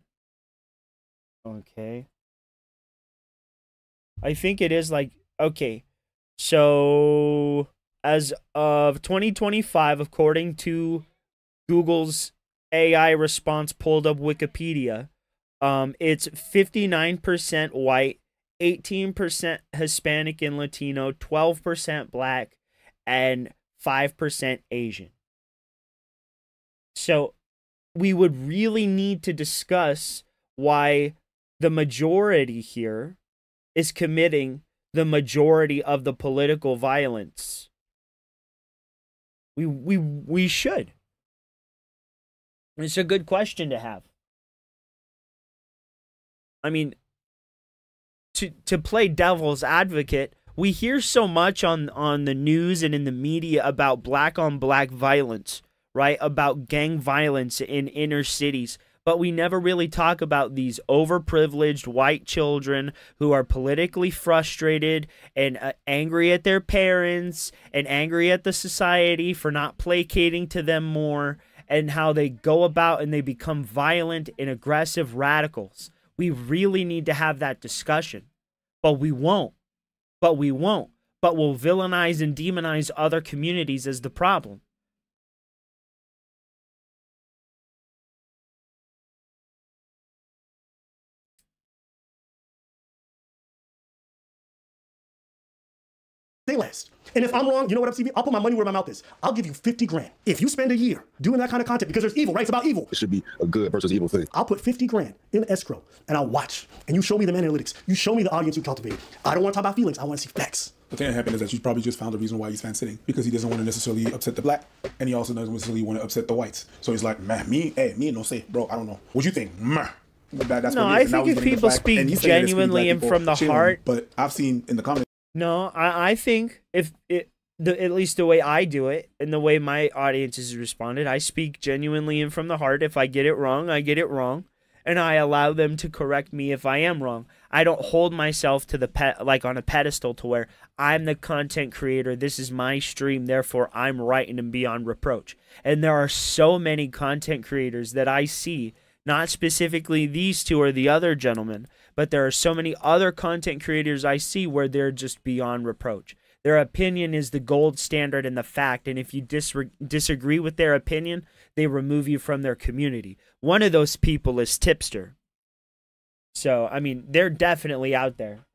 Okay. I think it is like, okay. So, as of 2025, according to Google's AI response pulled up Wikipedia, it's 59% white, 18% Hispanic and Latino, 12% Black, and 5% Asian. So we would really need to discuss why the majority here is committing the majority of the political violence. We should. It's a good question to have. I mean, to play devil's advocate, we hear so much on the news and in the media about black on black violence, right? About gang violence in inner cities. But we never really talk about these overprivileged white children who are politically frustrated and angry at their parents and angry at the society for not placating to them more, and how they go about and they become violent and aggressive radicals. We really need to have that discussion. But we won't. But we'll villainize and demonize other communities as the problem. They last. And if I'm wrong, you know what, up, CB? I'll put my money where my mouth is. I'll give you 50 grand. If you spend a year doing that kind of content, because there's evil, right? It's about evil. It should be a good versus evil thing. I'll put 50 grand in escrow, and I'll watch. And you show me the analytics. You show me the audience you cultivated. I don't want to talk about feelings. I want to see facts. What can happen is that you probably just found the reason why he's fan sitting, because he doesn't want to necessarily upset the black, and he also doesn't necessarily want to upset the whites. So he's like, man, me no say, bro, I don't know. What you think? That's no, I think if people speak genuinely and from the heart. But I've seen in the comments. No, I think if at least the way I do it and the way my audience has responded, I speak genuinely and from the heart. If I get it wrong, I get it wrong, and I allow them to correct me if I am wrong. I don't hold myself to like on a pedestal to where I'm the content creator. This is my stream, therefore I'm right and beyond reproach. And there are so many content creators that I see, not specifically these two or the other gentlemen, but there are so many other content creators I see where they're just beyond reproach. Their opinion is the gold standard and the fact, and if you disagree with their opinion, they remove you from their community. One of those people is Tipster. So, I mean, they're definitely out there.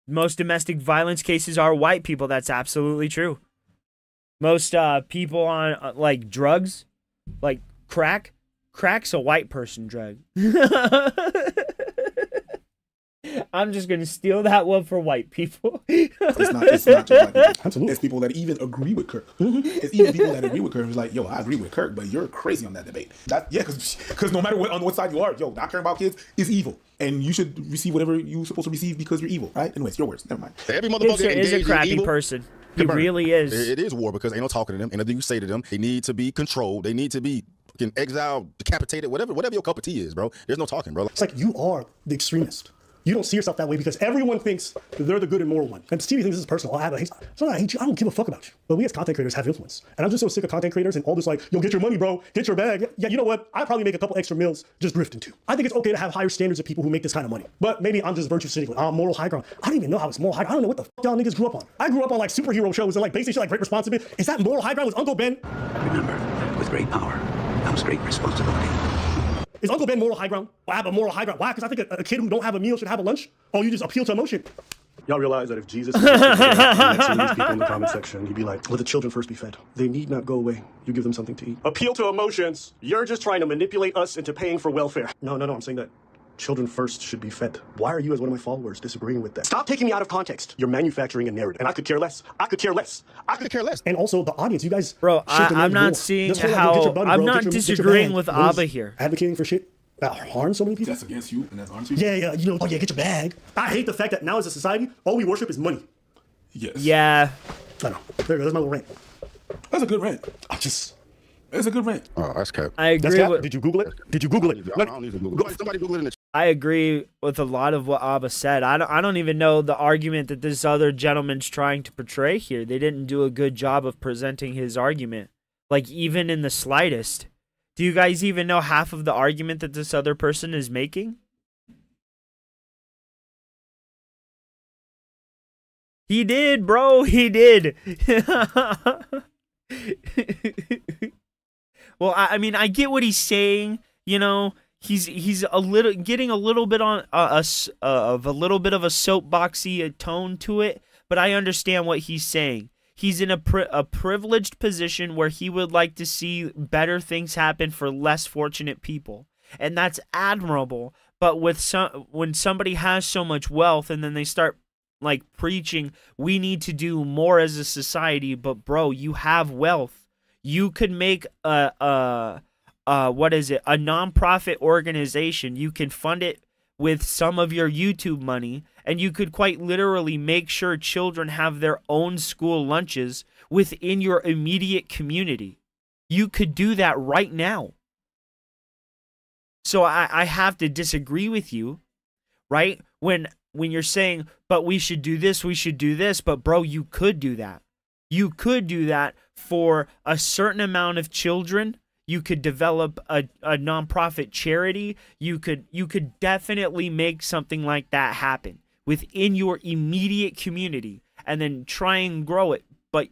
Most domestic violence cases are white people. That's absolutely true. Most people on, like, drugs, like crack's a white person drug. I'm just going to steal that one for white people. It's not just white people. Absolutely. It's people that even agree with Kirk. It's even people that agree with Kirk who's like, yo, I agree with Kirk, but you're crazy on that debate. Because no matter on what side you are, yo, not caring about kids is evil. And you should receive whatever you're supposed to receive because you're evil, right? Anyways, your words. Never mind. Every motherfucker is a crappy person. He really is. It is war because ain't no talking to them. Anything you say to them, they need to be controlled. They need to be exiled, decapitated, whatever your cup of tea is, bro. There's no talking, bro. It's like you are the extremist. You don't see yourself that way because everyone thinks that they're the good and moral one. And Stevie thinks this is personal. I hate you. I don't give a fuck about you. But we as content creators have influence. And I'm just so sick of content creators and all this like, yo, get your money, bro. Get your bag. Yeah, you know what? I'd probably make a couple extra meals just drifting too. I think it's okay to have higher standards of people who make this kind of money. But maybe I'm just virtue signaling. I'm moral high ground. I don't even know how it's moral high ground. I don't know what the fuck y'all niggas grew up on. I grew up on like superhero shows and like basic shit like Great Responsibility. Is that moral high ground? Was Uncle Ben? Remember, with great power comes great responsibility. Is Uncle Ben moral high ground? Well, I have a moral high ground. Why? Because I think a kid who don't have a meal should have a lunch? Oh, you just appeal to emotion. Y'all realize that if Jesus was next to these people in the comment section, he'd be like, let the children first be fed. They need not go away. You give them something to eat. Appeal to emotions. You're just trying to manipulate us into paying for welfare. No, I'm saying that children first should be fed. Why are you, as one of my followers, disagreeing with that? Stop taking me out of context. You're manufacturing a narrative, and I could care less. I could care less. And also, the audience, you guys... Bro, I'm not seeing how... I'm not disagreeing with Abba here. Advocating for shit that harms so many people? That's against you, and that's harms people? Yeah, you know, oh yeah, get your bag. I hate the fact that now as a society, all we worship is money. Yes. Yeah. I know. There you go, that's my little rant. That's a good rant. It's a good rant. Oh, that's cap. I agree with... Did you Google it? Did you Google it? I don't need to Google it. Somebody Google it in the chat. I agree with a lot of what Abba said. I don't even know the argument that this other gentleman's trying to portray here. They didn't do a good job of presenting his argument. Like, even in the slightest. Do you guys even know half of the argument that this other person is making? He did, bro. He did. Well, I mean, I get what he's saying. You know, he's getting a little bit on of a little bit of a soapboxy tone to it, but I understand what he's saying. He's in a privileged position where he would like to see better things happen for less fortunate people, and that's admirable. But when somebody has so much wealth and then they start like preaching, we need to do more as a society, but bro, you have wealth. You could make a nonprofit organization. You can fund it with some of your YouTube money, and you could quite literally make sure children have their own school lunches within your immediate community. You could do that right now. So I have to disagree with you, right? When you're saying, but we should do this, but bro, you could do that. You could do that for a certain amount of children. You could develop a nonprofit charity. You could definitely make something like that happen within your immediate community and then try and grow it. But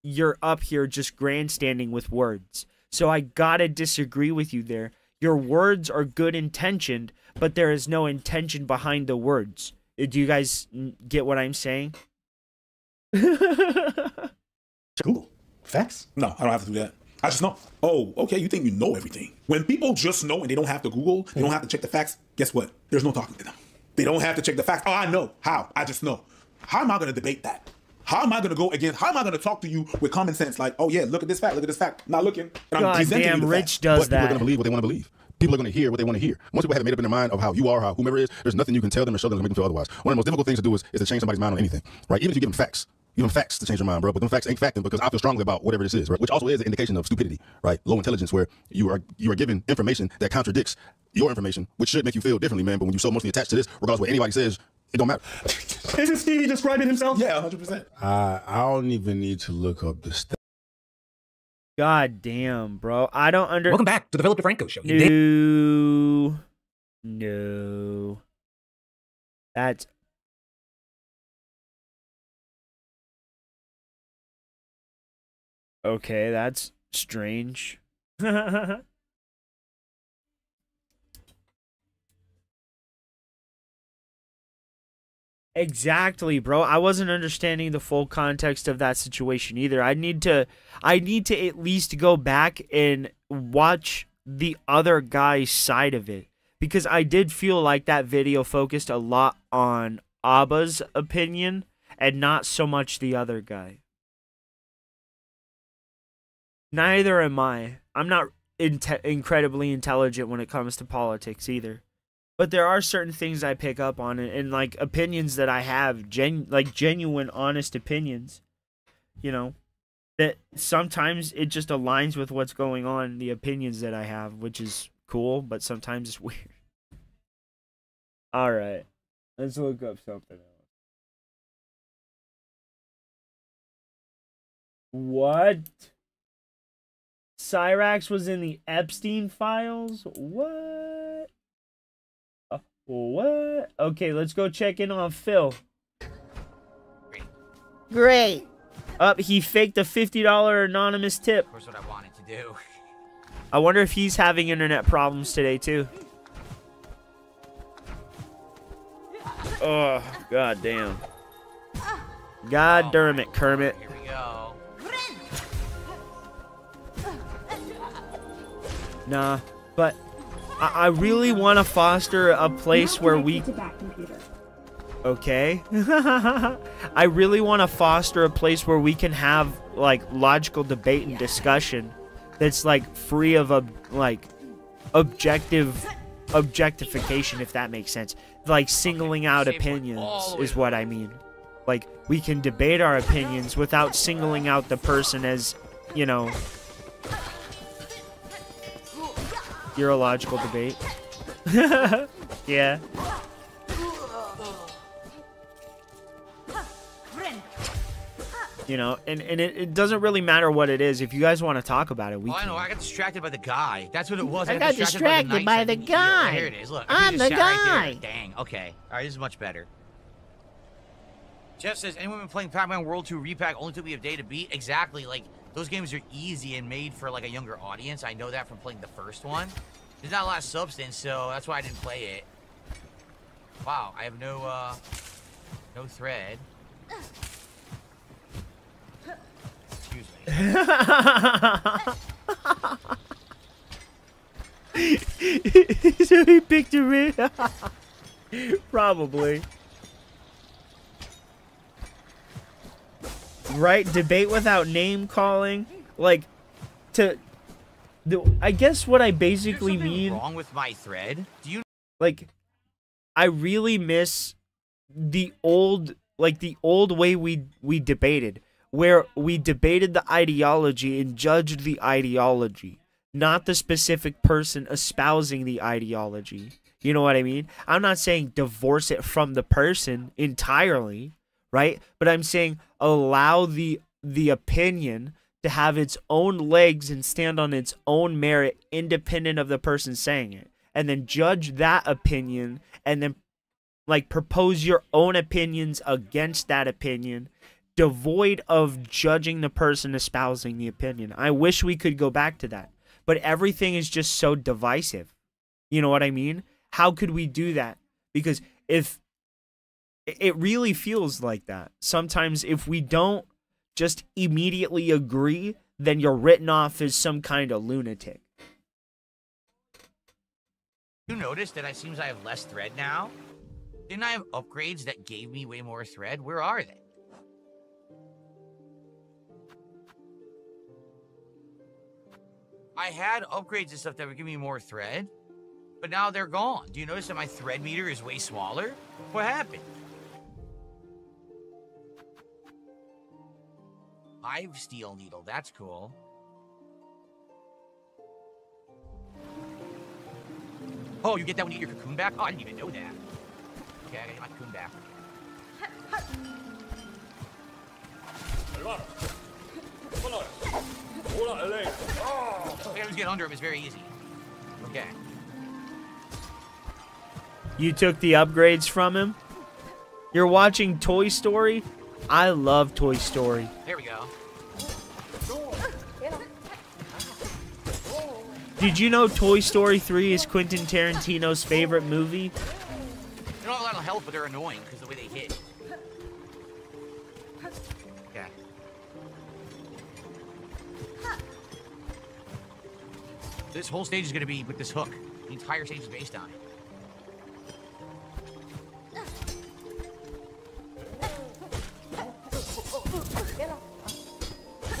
you're up here just grandstanding with words. So I gotta disagree with you there. Your words are good intentioned, but there is no intention behind the words. Do you guys get what I'm saying? Google. Facts? No, I don't have to do that. I just know. Oh, okay, you think you know everything. When people just know and they don't have to Google, they don't have to check the facts, guess what? There's no talking to them. They don't have to check the facts. Oh, I know. How? I just know. How am I going to debate that? How am I going to go against? How am I going to talk to you with common sense? Like, oh yeah, look at this fact, look at this fact. Not looking. And I'm presenting you the Rich facts. does But that. people are going to believe what they want to believe. People are going to hear what they want to hear. Once people have it made up in their mind of how you are, how whomever is, there's nothing you can tell them or show them to make them feel otherwise. One of the most difficult things to do is to change somebody's mind on anything, right? Even if you give them facts. You give them facts to change your mind, bro. But them facts ain't facting because I feel strongly about whatever this is, right? Which also is an indication of stupidity, right? Low intelligence, where you are given information that contradicts your information, which should make you feel differently, man. But when you're so emotionally attached to this, regardless of what anybody says, it don't matter. Isn't Stevie describing himself? Yeah, 100%. I don't even need to look up the stats. God damn, bro. I don't Welcome back to the Philip DeFranco Show. No. That's... Okay, that's strange. Exactly, bro. I wasn't understanding the full context of that situation either. I need to at least go back and watch the other guy's side of it, because I did feel like that video focused a lot on Abba's opinion and not so much the other guy. Neither am I. I'm not incredibly intelligent when it comes to politics either. But there are certain things I pick up on, and like opinions that I have, genuine, honest opinions, you know, that sometimes it just aligns with what's going on, the opinions that I have, which is cool, but sometimes it's weird. All right. Let's look up something else. What? Cyrax was in the Epstein files? What? What? Okay, let's go check in on Phil. Great. He faked a $50 anonymous tip. Of course, what I wanted to do. I wonder if he's having internet problems today, too. Oh, god damn. God damn it, Kermit. Here we go. Nah, but I really want to foster a place where we... Okay. I really want to foster a place where we can have, like, logical debate and discussion that's, like, free of, like, objectification, if that makes sense. Like, singling out opinions is what I mean. Like, we can debate our opinions without singling out the person as, you know... Urological debate. Yeah. You know, and it doesn't really matter what it is. If you guys want to talk about it, we can. I know. I got distracted by the guy. That's what it was. I got distracted by the guy. Here it is. Look, I'm the guy. Right there. Dang. Okay. All right. This is much better. Jeff says, anyone been playing Pac-Man World 2 Repack only took me a day to beat? Exactly. Like, those games are easy and made for, like, a younger audience. I know that from playing the first one. There's not a lot of substance, so that's why I didn't play it. Wow. I have no thread. Excuse me. So he picked a ring. Probably. Right? Debate without name calling. Like, I guess what I basically mean. Wrong with my thread? Do you like? I really miss the old way we debated, where we debated the ideology and judged the ideology, not the specific person espousing the ideology. You know what I mean? I'm not saying divorce it from the person entirely, right? But I'm saying allow the opinion to have its own legs and stand on its own merit, independent of the person saying it, and then judge that opinion, and then like propose your own opinions against that opinion, devoid of judging the person espousing the opinion. I wish we could go back to that, but everything is just so divisive. You know what I mean? How could we do that? Because if it really feels like that sometimes, if we don't just immediately agree, then you're written off as some kind of lunatic. You notice that it seems I have less thread now? Didn't I have upgrades that gave me way more thread? Where are they? I had upgrades and stuff that would give me more thread, but now they're gone. Do you notice that my thread meter is way smaller? What happened? Hive steel needle, that's cool. Oh, you get that when you get your cocoon back? Oh, I didn't even know that. Okay, I got my cocoon back. I gotta get under him, it's very easy. Okay. You took the upgrades from him? You're watching Toy Story? I love Toy Story. There we go. Did you know Toy Story 3 is Quentin Tarantino's favorite movie? They don't have a lot of health, but they're annoying because of the way they hit. Okay. This whole stage is going to be with this hook. The entire stage is based on it.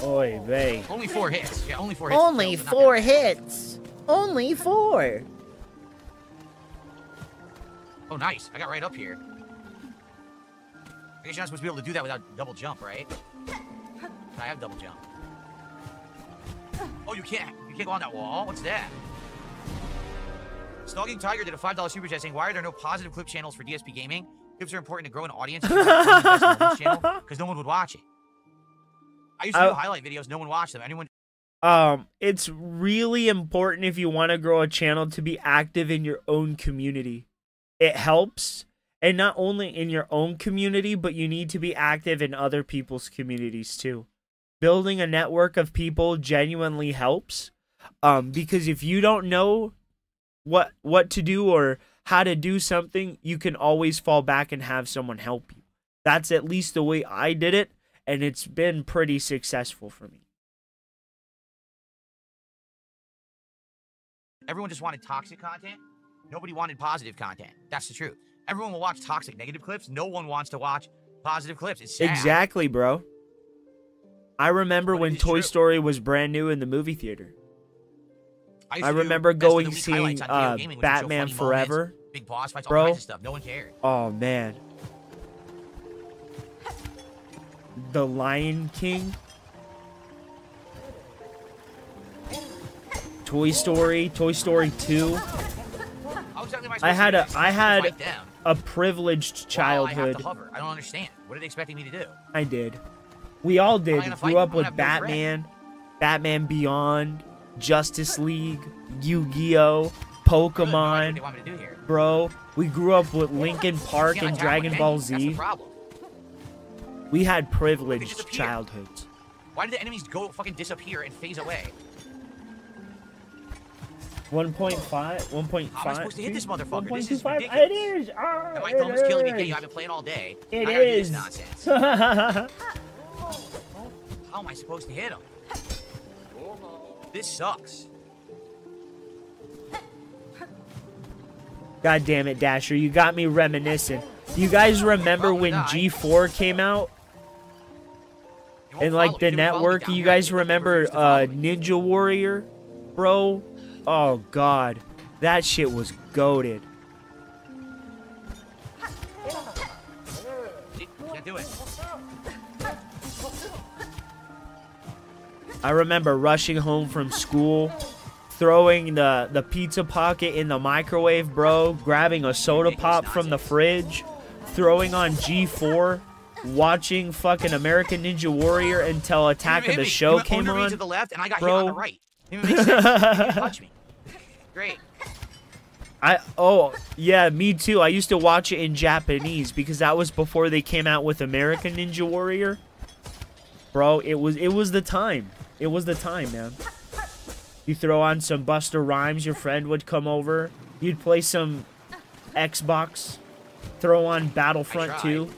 Oy vey. Only 4 hits. Yeah, only 4 hits. Only 4 hits. Only 4. Oh, nice. I got right up here. I guess you're not supposed to be able to do that without double jump, right? I have double jump. Oh, you can't. You can't go on that wall? What's that? Stalking Tiger did a $5 super chat saying, why are there no positive clip channels for DSP Gaming? Clips are important to grow an audience because no one would watch it. I used to do highlight videos. No one watched them. Anyone? It's really important if you want to grow a channel to be active in your own community. It helps, and not only in your own community, but you need to be active in other people's communities too. Building a network of people genuinely helps, because if you don't know what to do or how to do something, you can always fall back and have someone help you. That's at least the way I did it, and it's been pretty successful for me. Everyone just wanted toxic content. Nobody wanted positive content. That's the truth. Everyone will watch toxic negative clips. No one wants to watch positive clips. It's sad. Exactly, bro. I remember when Toy Story was brand new in the movie theater. I remember going seeing Batman Forever. Moments, big boss fights, all bro. kinds of stuff. No one cared. Oh man. The Lion King. Toy Story 2. I had a privileged childhood. I don't understand. What are they expecting me to do? I did. We all did. Grew up with Batman, Batman Beyond, Justice League, Yu-Gi-Oh, Pokemon. Bro, we grew up with Linkin Park and Dragon Ball Z. We had privileged childhoods. Why did the enemies go fucking disappear and phase away? 1.5? 1.5? How am I supposed to hit this motherfucker? This is 1.25? ridiculous. It is! And my phone is killing me. Okay, I've been playing all day. It I gotta is. do this nonsense. How am I supposed to hit him? This sucks. God damn it, Dasher. You got me reminiscing. You guys remember when G4 came out? And like the network, you guys remember Ninja Warrior? Bro? Oh god. That shit was goated. Can't do it. I remember rushing home from school, throwing the pizza pocket in the microwave, bro, grabbing a soda pop from the fridge, throwing on G4, watching fucking American Ninja Warrior until Attack of the Show came on. To the left and I got bro. hit on the right. It makes sense. You didn't touch me. Great. Oh yeah, me too. I used to watch it in Japanese because that was before they came out with American Ninja Warrior. Bro, it was the time. It was the time, man. You throw on some Busta Rhymes, your friend would come over. You'd play some Xbox. Throw on Battlefront 2.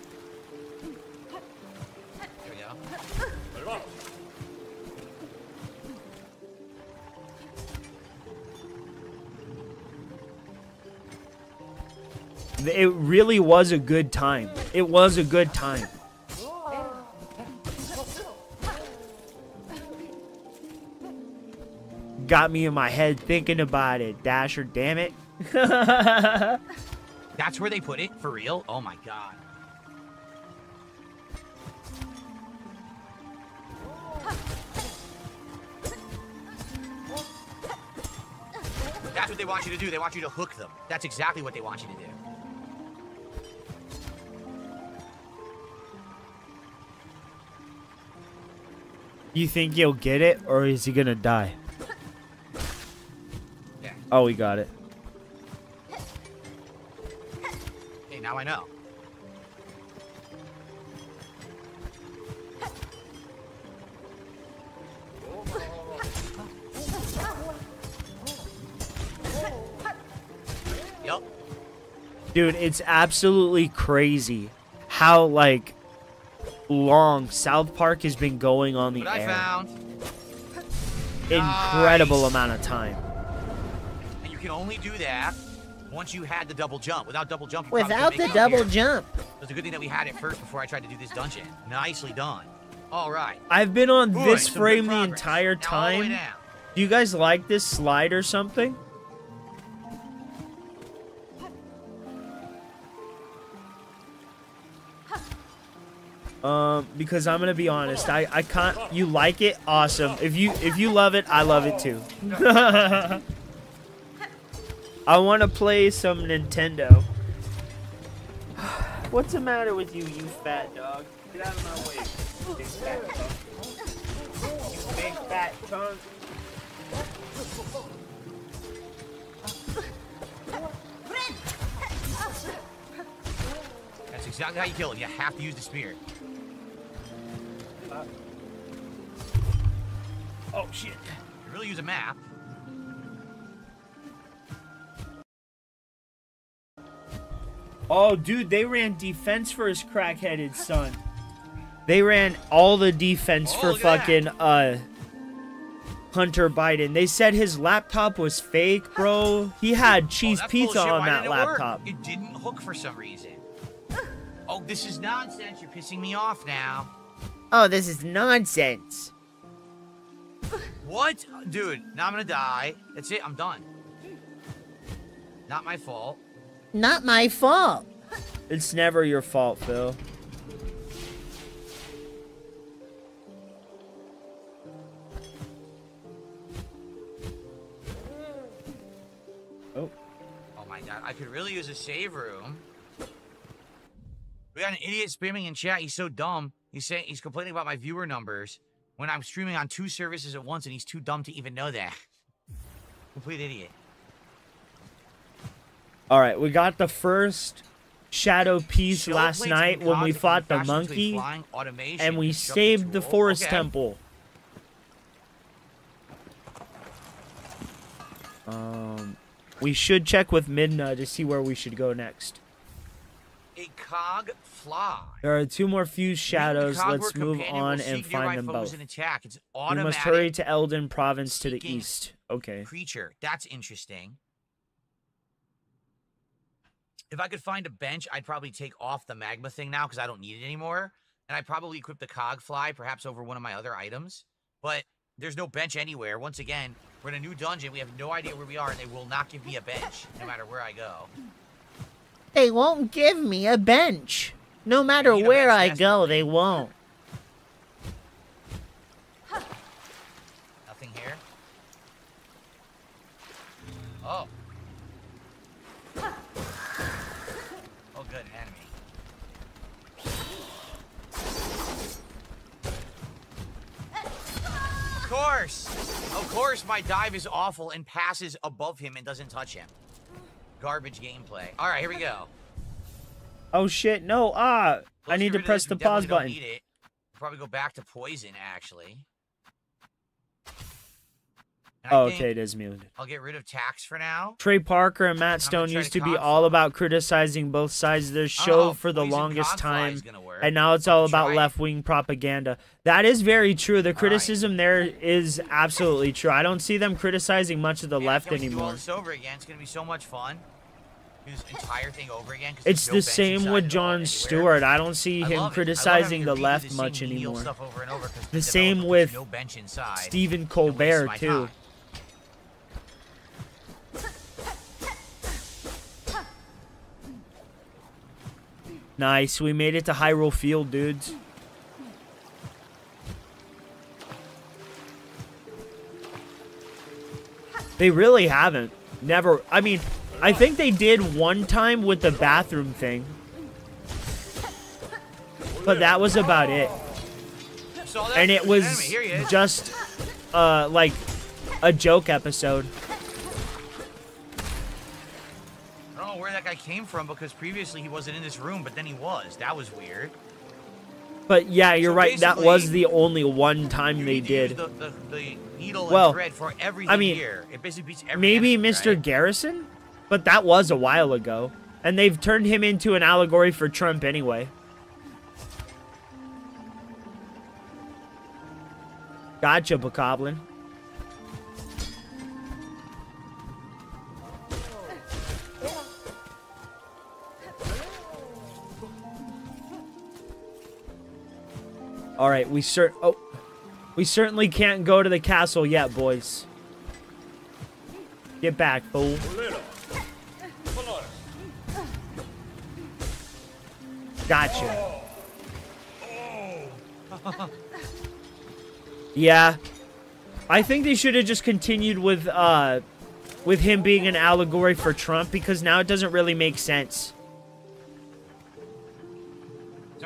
It really was a good time. It was a good time. Got me in my head thinking about it, Dasher, damn it. That's where they put it? For real? Oh my god. That's what they want you to do. They want you to hook them. That's exactly what they want you to do. You think he'll get it, or is he gonna die? Yeah. Oh, we got it. Hey, now I know. Yep. Dude, it's absolutely crazy how, like, long South Park has been going on the air. I found. Incredible amount of time. And you can only do that once you had the double jump. Without double jump, without the double jump. It's a good thing that we had it first before I tried to do this dungeon. Nicely done. All right. I've been on this frame the entire time. Do you guys like this slide or something? Because I'm gonna be honest, I can't. You like it? Awesome. If you love it, I love it too. I want to play some Nintendo. What's the matter with you, you fat dog? Get out of my way, big fat dog. You big fat chunk. That's exactly how you kill him. You have to use the spear. Oh, shit. You really use a map. Oh, dude, they ran defense for his crack-headed son. They ran all the defense for fucking, Hunter Biden. They said his laptop was fake, bro. He had cheese pizza on that laptop. It didn't hook for some reason. Oh, this is nonsense. You're pissing me off now. Oh, this is nonsense. What? Dude, now I'm gonna die. That's it. I'm done. Not my fault. Not my fault. It's never your fault, Phil. Oh. Oh my god, I could really use a save room. We got an idiot spamming in chat. He's so dumb. He's complaining about my viewer numbers when I'm streaming on 2 services at once, and he's too dumb to even know that. Complete idiot. All right, we got the first shadow piece last night when we fought the monkey, and we saved the forest temple. We should check with Midna to see where we should go next. A cog fly. There are 2 more fused shadows. Let's move on and find them both. We must hurry to Eldon Province to the east. Okay. Creature. That's interesting. If I could find a bench, I'd probably take off the magma thing now because I don't need it anymore. And I'd probably equip the cog fly, perhaps over one of my other items. But there's no bench anywhere. Once again, we're in a new dungeon. We have no idea where we are, and they will not give me a bench no matter where I go. They won't give me a bench. No matter where I go, they won't. Nothing here. Oh. Oh, good, an enemy. Of course, my dive is awful and passes above him and doesn't touch him. Garbage gameplay. All right, here we go. Oh shit! No, I need to press the pause button. Need it. Probably go back to poison, actually. Oh, okay, it is muted. I'll get rid of tax for now. Trey Parker and Matt Stone used to be all about criticizing both sides of their show for the longest time, and now it's all about left-wing propaganda. That is very true. The criticism there is absolutely true. I don't see them criticizing much of the left anymore. Do all this over again. It's gonna be so much fun. Do this entire thing over again. It's the same with Jon Stewart. I don't see him criticizing the left much anymore. The same with Stephen Colbert too. Nice, we made it to Hyrule Field, dudes. They really haven't. Never. I mean, I think they did one time with the bathroom thing. But that was about it. And it was just, like, a joke episode. I don't know where that guy came from because previously he wasn't in this room, but then he was. That was weird. But yeah, you're right. That was the only one time they did. The needle and thread for everything I mean, here. It basically beats every maybe enemy, Mr. right? Garrison, but that was a while ago, and they've turned him into an allegory for Trump anyway. Gotcha, Bokoblin. All right, we certainly can't go to the castle yet, boys. Get back, fool. Gotcha. Yeah. I think they should have just continued with him being an allegory for Trump, because now it doesn't really make sense.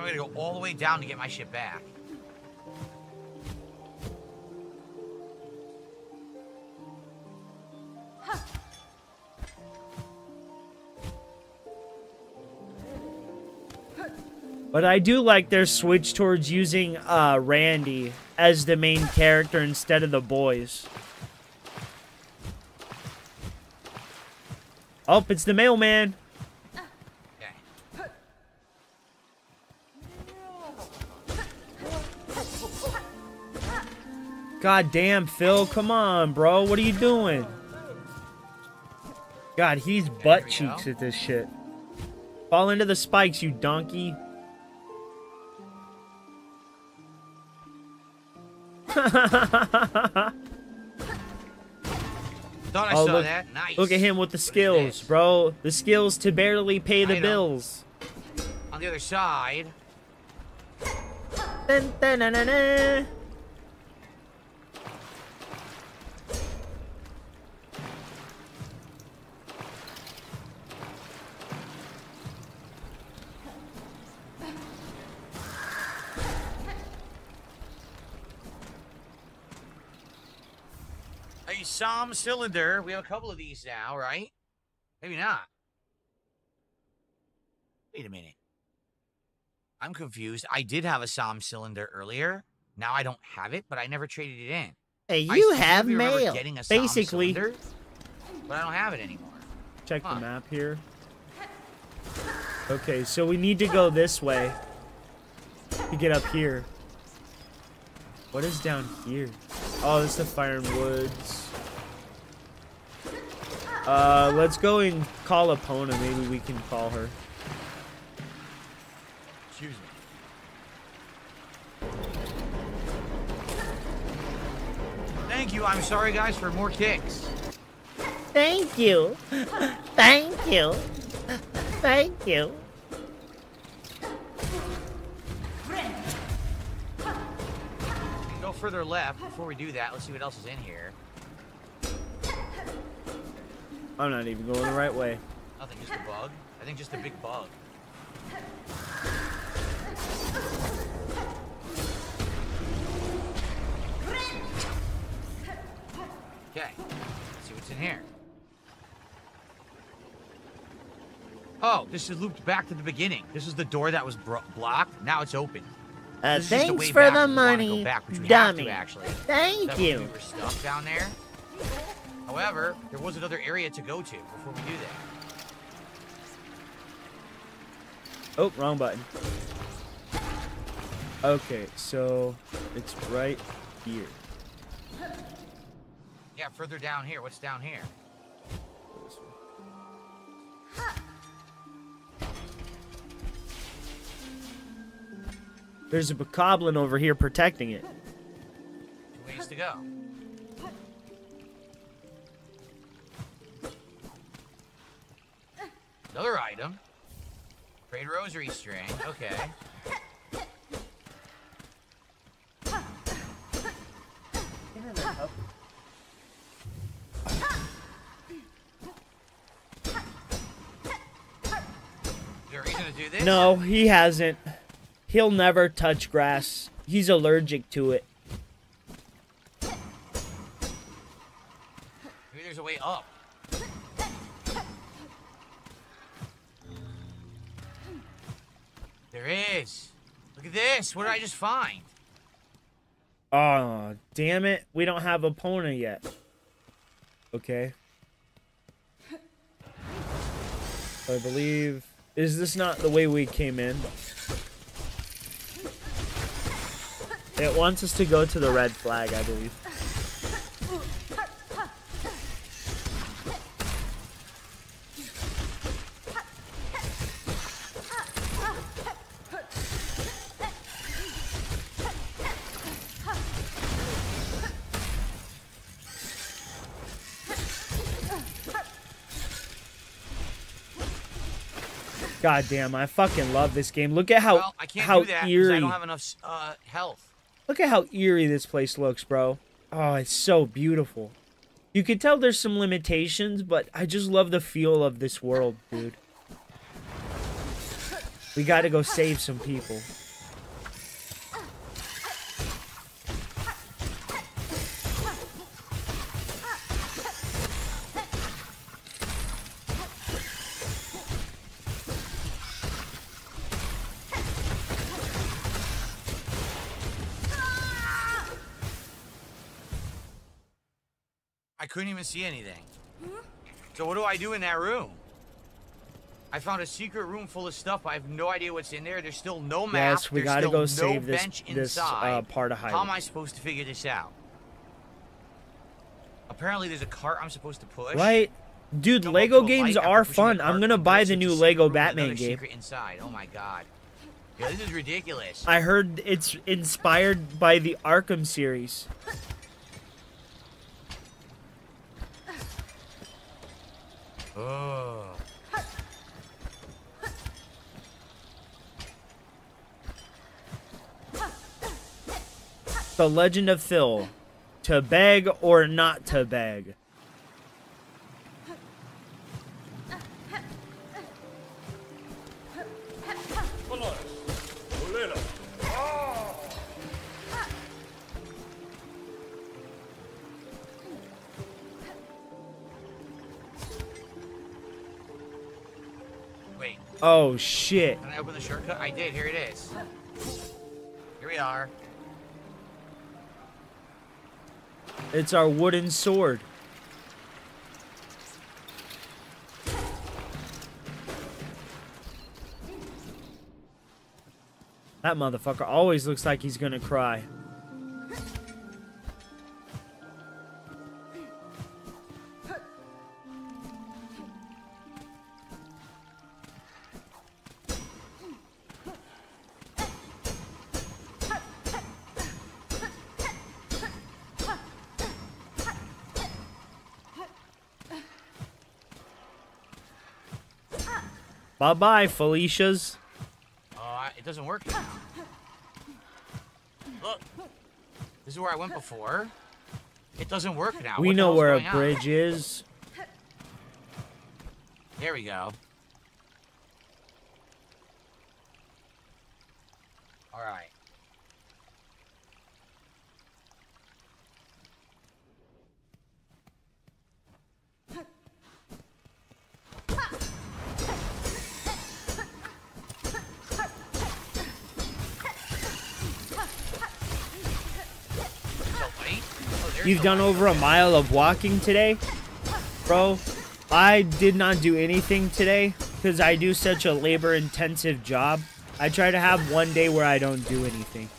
So I'm gonna go all the way down to get my shit back. But I do like their switch towards using Randy as the main character instead of the boys. Oh, it's the mailman. God damn, Phil, come on, bro. What are you doing? God, he's butt cheeks at this shit. Fall into the spikes, you donkey. Thought I saw look, that. Nice. Look at him with the skills, bro. The skills to barely pay the bills. On the other side. Dun, dun, dun, dun, dun. A SOM cylinder. We have a couple of these now, right? Maybe not. Wait a minute. I'm confused. I did have a SOM cylinder earlier. Now I don't have it, but I never traded it in. Hey, you have mail. Getting a SOM Basically. cylinder, but I don't have it anymore. Check the map here. Okay, so we need to go this way to get up here. What is down here? Oh, this is the Fire and Woods. Let's go and call Epona. Maybe we can call her. Excuse me. Thank you. I'm sorry, guys, for more kicks. Thank you. Thank you. Thank you. Go further left. Before we do that, let's see what else is in here. I'm not even going the right way. Nothing, just a bug. I think just a big bug. Okay, let's see what's in here. Oh, this is looped back to the beginning. This is the door that was blocked. Now it's open. Thanks for the money, dummy. Thank you. We were stuck down there. However, there was another area to go to before we do that. Oh, wrong button. Okay, so it's right here. Yeah, further down here. What's down here? There's a bokoblin over here protecting it. 2 ways to go. Another item. Trade rosary string. Okay. Is there a reason to do this? No, he hasn't. He'll never touch grass. He's allergic to it. Maybe there's a way up. There is. Look at this. What did I just find? Oh, damn it. We don't have Epona yet. Okay. I believe... Is this not the way we came in? It wants us to go to the red flag, I believe. God damn, I fucking love this game. Look at how I can't how do that eerie. I don't have enough health. Look at how eerie this place looks, bro. Oh, it's so beautiful. You can tell there's some limitations, but I just love the feel of this world, dude. We gotta go save some people. I couldn't even see anything. So what do I do in that room? I found a secret room full of stuff. I have no idea what's in there. There's still no map. Yes, we There's gotta still go save no this bench inside. part of hiding. How am I supposed to figure this out? Apparently there's a cart I'm supposed to push. Right? Dude, Lego games are fun. I'm gonna buy the new Lego Batman game. Secret inside. Oh my god. Yeah, this is ridiculous. I heard it's inspired by the Arkham series. Oh. The Legend of Phil. To beg or not to beg? Wait. Oh shit. Can I open the shortcut? I did. Here it is. Here we are. It's our wooden sword. That motherfucker always looks like he's gonna cry. Bye-bye, Felicia's. It doesn't work now. Look. This is where I went before. It doesn't work now. We know where a bridge is. There we go. All right. You've done over a mile of walking today? Bro, I did not do anything today because I do such a labor-intensive job. I try to have one day where I don't do anything.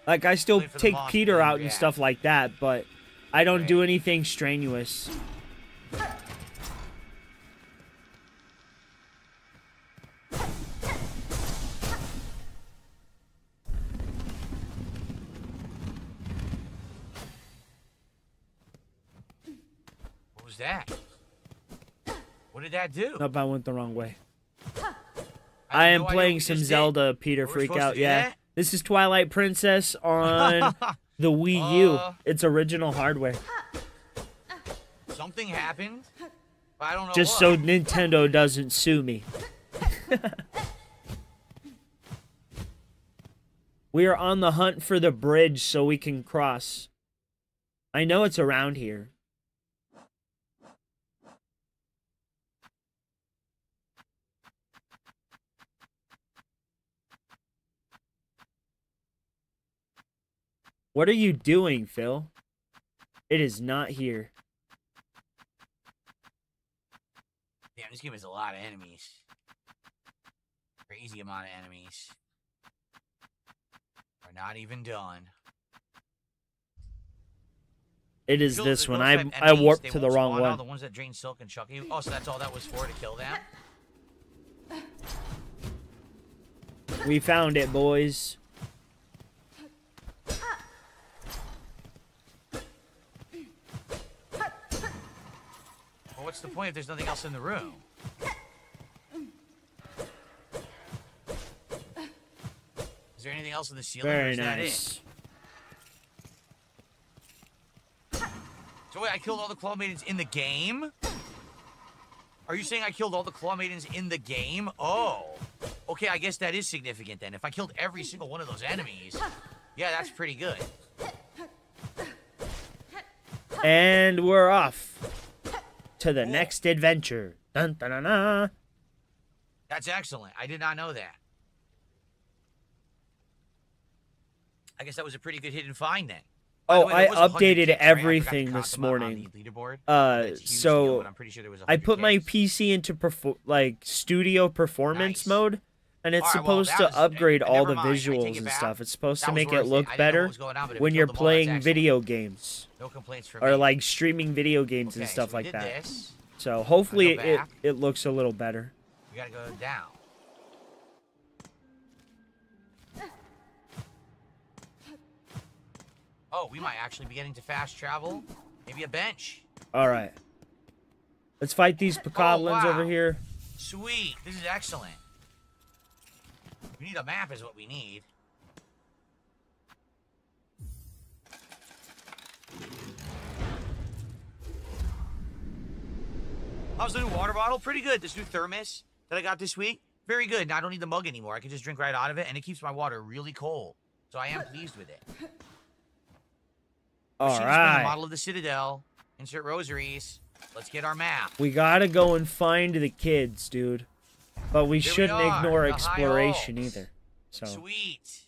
Like, I still take Peter out and stuff like that, but I don't do anything strenuous. What was that? What did that do? Nope, I went the wrong way. I am playing some Zelda, Peter Freak Out. Yeah. That? This is Twilight Princess on the Wii U. It's original hardware. Something happened. But I don't know Just so Nintendo doesn't sue me. We are on the hunt for the bridge so we can cross. I know it's around here. What are you doing, Phil? It is not here. Damn, this game has a lot of enemies. Crazy amount of enemies. We're not even done. It is this one. I warped to the wrong one. The ones that drain silk and chuck you. Oh, so that's all that was for, to kill them? We found it, boys. Well, what's the point if there's nothing else in the room? Is there anything else in the ceiling? Very or is nice. That it? So wait, I killed all the claw maidens in the game? Are you saying I killed all the claw maidens in the game? Oh. Okay, I guess that is significant then. If I killed every single one of those enemies, yeah, that's pretty good. And we're off to the next adventure. Dun, dun, dun, dun. That's excellent. I did not know that. I guess that was a pretty good hidden find then. Oh, way, I updated everything this morning. So I put my PC into studio performance mode, and it's supposed to upgrade all the visuals and stuff. It's supposed to make it look better when you're playing video games. No complaints from or me. like streaming video games and stuff like that. So hopefully it looks a little better. We gotta go down. Oh, we might actually be getting to fast travel. Maybe a bench. All right. Let's fight these Pecoblins over here. Sweet. This is excellent. We need a map is what we need. How's the new water bottle? Pretty good. This new thermos that I got this week, very good. Now I don't need the mug anymore. I can just drink right out of it, and it keeps my water really cold. So I am pleased with it. All right. Model of the Citadel. Insert rosaries. Let's get our map. We gotta go and find the kids, dude. But we shouldn't ignore exploration either. So. Sweet.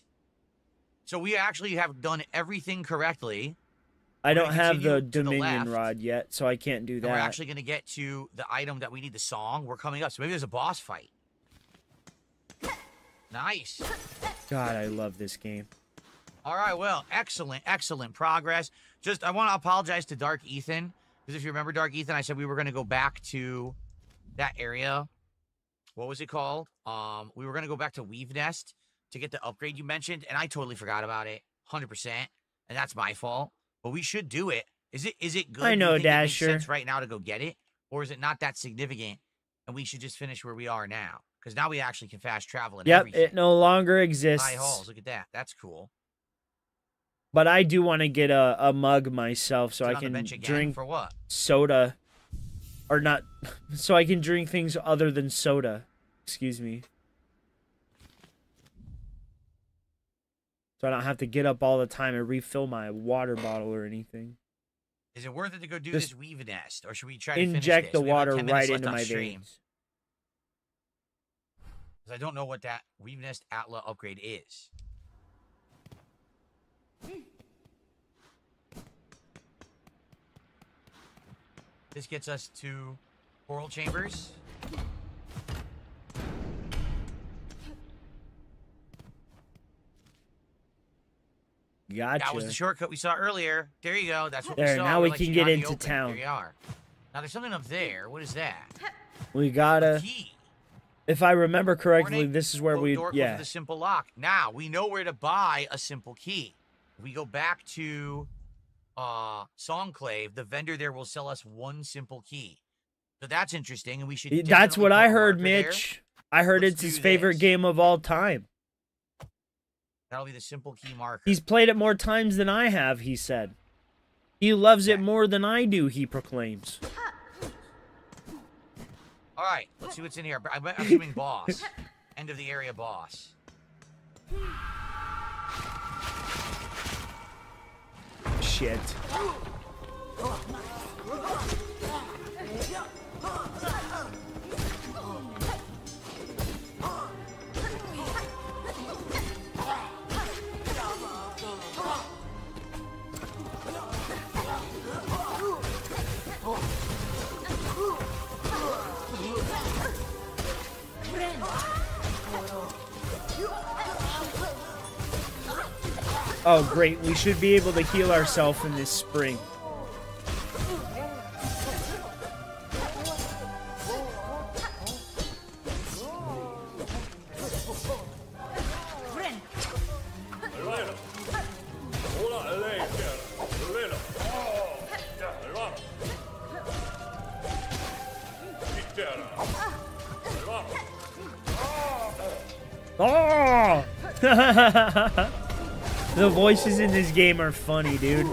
So we actually have done everything correctly. I don't have the Dominion rod yet, so I can't do that. And we're actually going to get to the item that we need, the song. We're coming up, so maybe there's a boss fight. Nice. God, I love this game. All right, well, excellent, excellent progress. Just, I want to apologize to Dark Ethan, because if you remember Dark Ethan, I said we were going to go back to that area. What was it called? We were going to go back to Weave Nest to get the upgrade you mentioned, and I totally forgot about it, 100%, and that's my fault. But we should do it. Is it good? I know, Do you think it makes Dasher. sense right now to go get it, or is it not that significant, and we should just finish where we are now? Because now we actually can fast travel and everything. It no longer exists. High halls. Look at that. That's cool. But I do want to get a mug myself so I can drink for what? Soda. Or not, so I can drink things other than soda. Excuse me. So I don't have to get up all the time and refill my water bottle or anything. Is it worth it to go do Just this Weave Nest, or should we try to finish inject this? the We have water about 10 minutes right left into on my stream. veins. Because I don't know what that Weave Nest Atla upgrade is. This gets us to Coral Chambers. Gotcha. That was the shortcut we saw earlier. There you go. That's what we There, saw. now we We're can like, get out in the into open. town. There you are. Now there's something up there. What is that? We gotta. If I remember correctly, this is where we. Door Yeah. with a simple lock. Now we know where to buy a simple key. If we go back to Songclave, the vendor there will sell us one simple key. So that's interesting, and we should. That's what definitely I put a heard, marker Mitch. I heard it's his favorite game of all time. there. That'll be the simple key marker. He's played it more times than I have, he said. He loves it more than I do, he proclaims. All right, let's see what's in here. I'm assuming boss. End of the area boss. Shit. Oh, great. We should be able to heal ourselves in this spring. Oh! The voices in this game are funny, dude.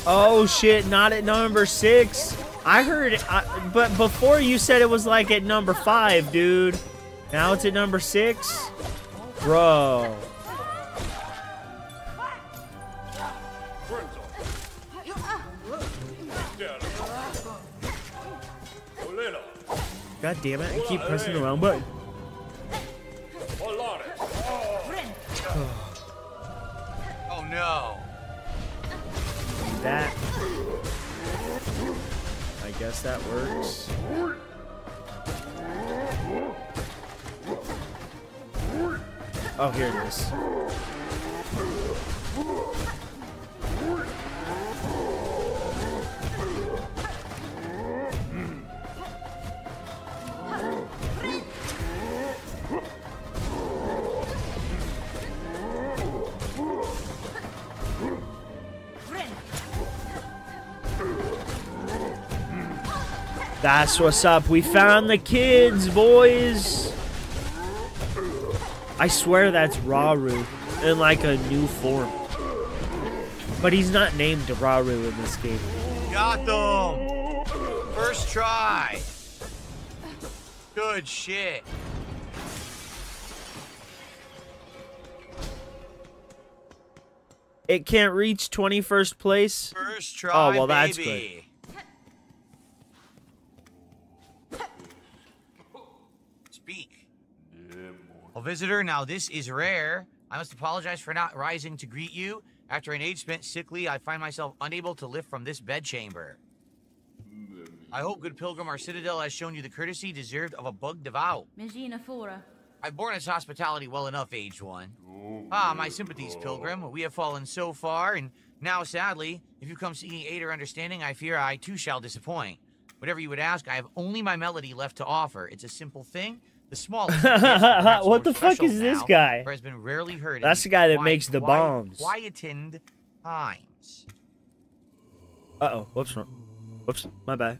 Oh shit, not at number 6. I heard, but before you said it was like at number 5, dude. Now it's at number 6? Bro. God damn it, I keep pressing the wrong button. Oh no. That. I guess that works. Oh, here it is. That's what's up. We found the kids, boys. I swear that's Rauru in like a new form. But he's not named Rauru in this game. Got them. First try. Good shit. It can't reach 21st place. First try, oh, well, baby. That's good. Speak. Well, visitor, now this is rare. I must apologize for not rising to greet you. After an age spent sickly, I find myself unable to lift from this bedchamber. I hope, good pilgrim, our citadel has shown you the courtesy deserved of a bug devout. I've borne its hospitality well enough, aged one. Ah, my sympathies, pilgrim. We have fallen so far, and now, sadly, if you come seeking aid or understanding, I fear I too shall disappoint. Whatever you would ask, I have only my melody left to offer. It's a simple thing. The smallest. What the fuck is this guy? Has been rarely heard. That's the guy that makes the bombs. Quietened times. Uh-oh. Whoops. Whoops. My bad.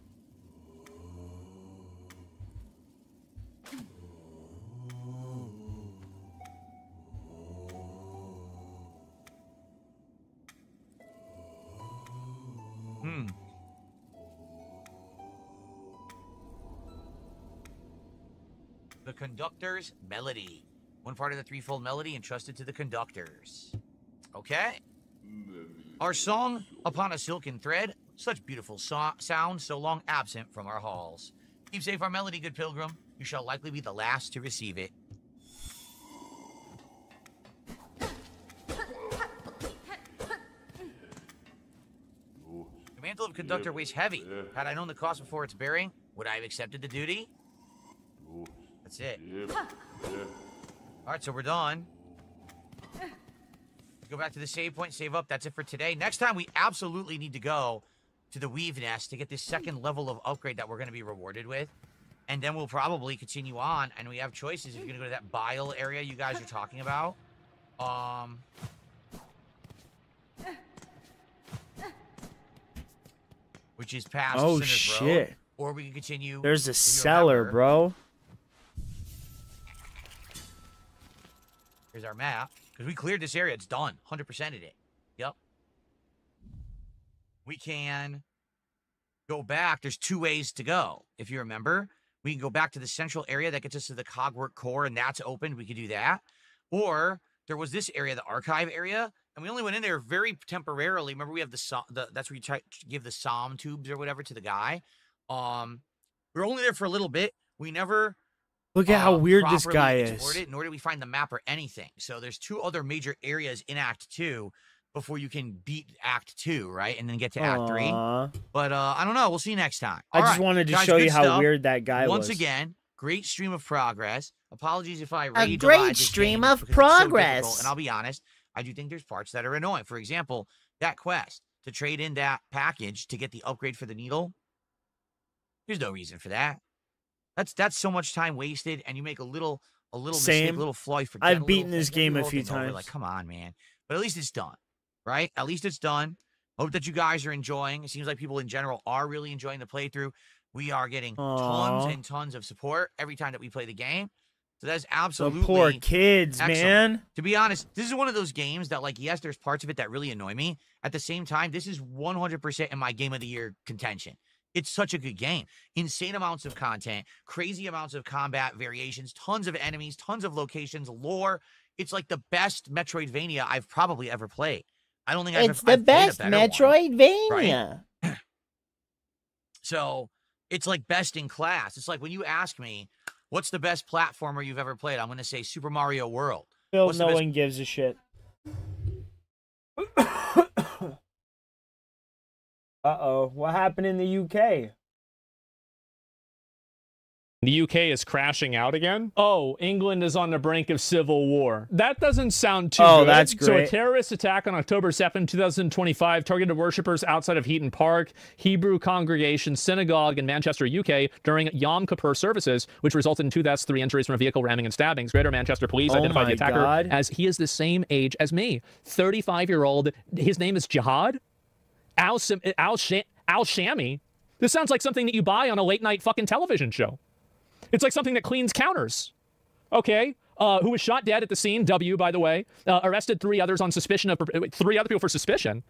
The conductor's melody. One part of the threefold melody entrusted to the conductors. Okay. Our song, Upon a Silken Thread, such beautiful sound, so long absent from our halls. Keep safe our melody, good pilgrim. You shall likely be the last to receive it. The mantle of conductor weighs heavy. Had I known the cost before its bearing, would I have accepted the duty? That's it. Alright, so we're done. Go back to the save point, save up. That's it for today. Next time, we absolutely need to go to the Weave Nest to get this second level of upgrade that we're going to be rewarded with. And then we'll probably continue on, and we have choices if you're going to go to that bile area you guys are talking about. Which is past Oh, Sinner's shit. Road. Or we can continue. There's a cellar, bro. Here's our map. Because we cleared this area. It's done. 100%ed it. Yep. We can go back. There's 2 ways to go. If you remember, we can go back to the central area that gets us to the Cogwork core, and that's open. We could do that. Or there was this area, the archive area, and we only went in there very temporarily. Remember, we have that's where you give the SOM tubes or whatever to the guy. We were only there for a little bit. We never Look at how weird this guy explored is. it, nor did we find the map or anything. So there's 2 other major areas in Act 2 before you can beat Act 2, right? And then get to Act 3. But I don't know. We'll see you next time. I just wanted to show you how weird that guy was. Once again, great stream of progress. Apologies if I rage a great stream of progress. So and I'll be honest, I do think there's parts that are annoying. For example, that quest to trade in that package to get the upgrade for the needle. There's no reason for that. That's so much time wasted, and you make a little mistake, a little flaw. I've beaten this game a few times. Like, come on, man. But at least it's done, right? At least it's done. Hope that you guys are enjoying. It seems like people in general are really enjoying the playthrough. We are getting tons and tons of support every time that we play the game. So that's absolutely the poor kids, excellent. man. To be honest, this is one of those games that, like, yes, there's parts of it that really annoy me. At the same time, this is 100% in my Game of the Year contention. It's such a good game. Insane amounts of content, crazy amounts of combat variations, tons of enemies, tons of locations, lore. It's like the best Metroidvania I've probably ever played. I don't think it's the best Metroidvania. Right? So it's like best in class. It's like when you ask me, what's the best platformer you've ever played? I'm going to say Super Mario World. Phil, no one gives a shit. Uh-oh, what happened in the UK? The UK is crashing out again? Oh, England is on the brink of civil war. That doesn't sound too good. Oh, that's great. So a terrorist attack on October 7, 2025 targeted worshippers outside of Heaton Park, Hebrew Congregation Synagogue in Manchester, UK during Yom Kippur services, which resulted in 2 deaths, 3 injuries from a vehicle ramming and stabbings. Greater Manchester Police identified the attacker as he is the same age as me. 35-year-old. His name is Jihad Al-Shami. This sounds like something that you buy on a late-night fucking television show. It's like something that cleans counters. Okay. Who was shot dead at the scene, W, by the way. Arrested 3 others on suspicion of... 3 other people for suspicion.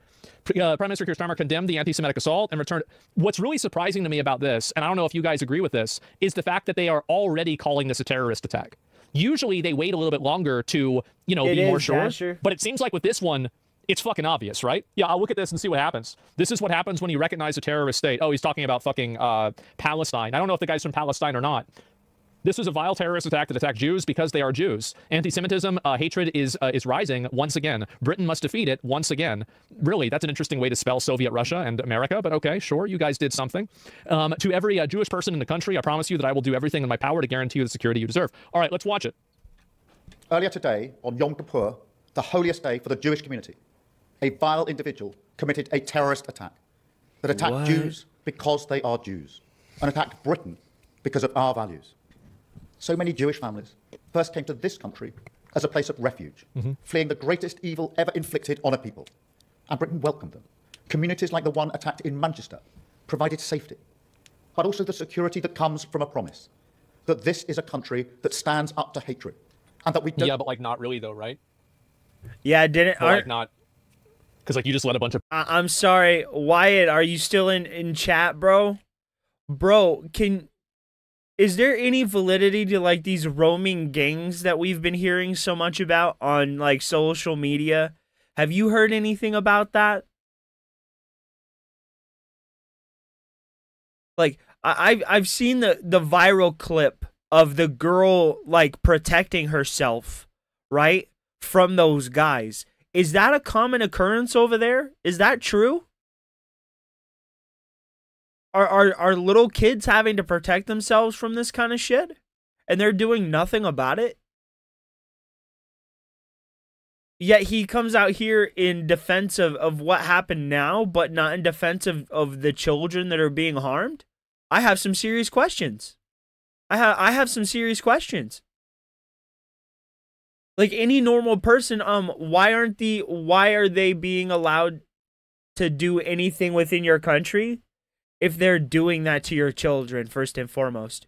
Prime Minister Keir Starmer condemned the anti-Semitic assault and returned... What's really surprising to me about this, and I don't know if you guys agree with this, is the fact that they are already calling this a terrorist attack. Usually they wait a little bit longer to, you know, be more sure. Dasher. But it seems like with this one... It's fucking obvious, right? Yeah, I'll look at this and see what happens. This is what happens when you recognize a terrorist state. Oh, he's talking about fucking Palestine. I don't know if the guy's from Palestine or not. This was a vile terrorist attack that attacked Jews because they are Jews. Anti-Semitism, hatred is rising once again. Britain must defeat it once again. Really, that's an interesting way to spell Soviet Russia and America, but okay, sure, you guys did something. To every Jewish person in the country, I promise you that I will do everything in my power to guarantee you the security you deserve. All right, let's watch it. Earlier today, on Yom Kippur, the holiest day for the Jewish community, a vile individual committed a terrorist attack that attacked Jews because they are Jews and attacked Britain because of our values. So many Jewish families first came to this country as a place of refuge, fleeing the greatest evil ever inflicted on a people. And Britain welcomed them. Communities like the one attacked in Manchester provided safety, but also the security that comes from a promise that this is a country that stands up to hatred and that we don't... Yeah, but like not really though, right? Yeah, didn't... Like not... Because, like, you just let a bunch of... I'm sorry, Wyatt, are you still in chat, bro? Bro, is there any validity to, like, these roaming gangs that we've been hearing so much about on, like, social media? Have you heard anything about that? Like, I've seen the viral clip of the girl, like, protecting herself, right, from those guys. Is that a common occurrence over there? Is that true? Are little kids having to protect themselves from this kind of shit? And they're doing nothing about it? Yet he comes out here in defense of what happened now, but not in defense of the children that are being harmed? I have some serious questions. I have some serious questions. Like any normal person, why are they being allowed to do anything within your country if they're doing that to your children, first and foremost?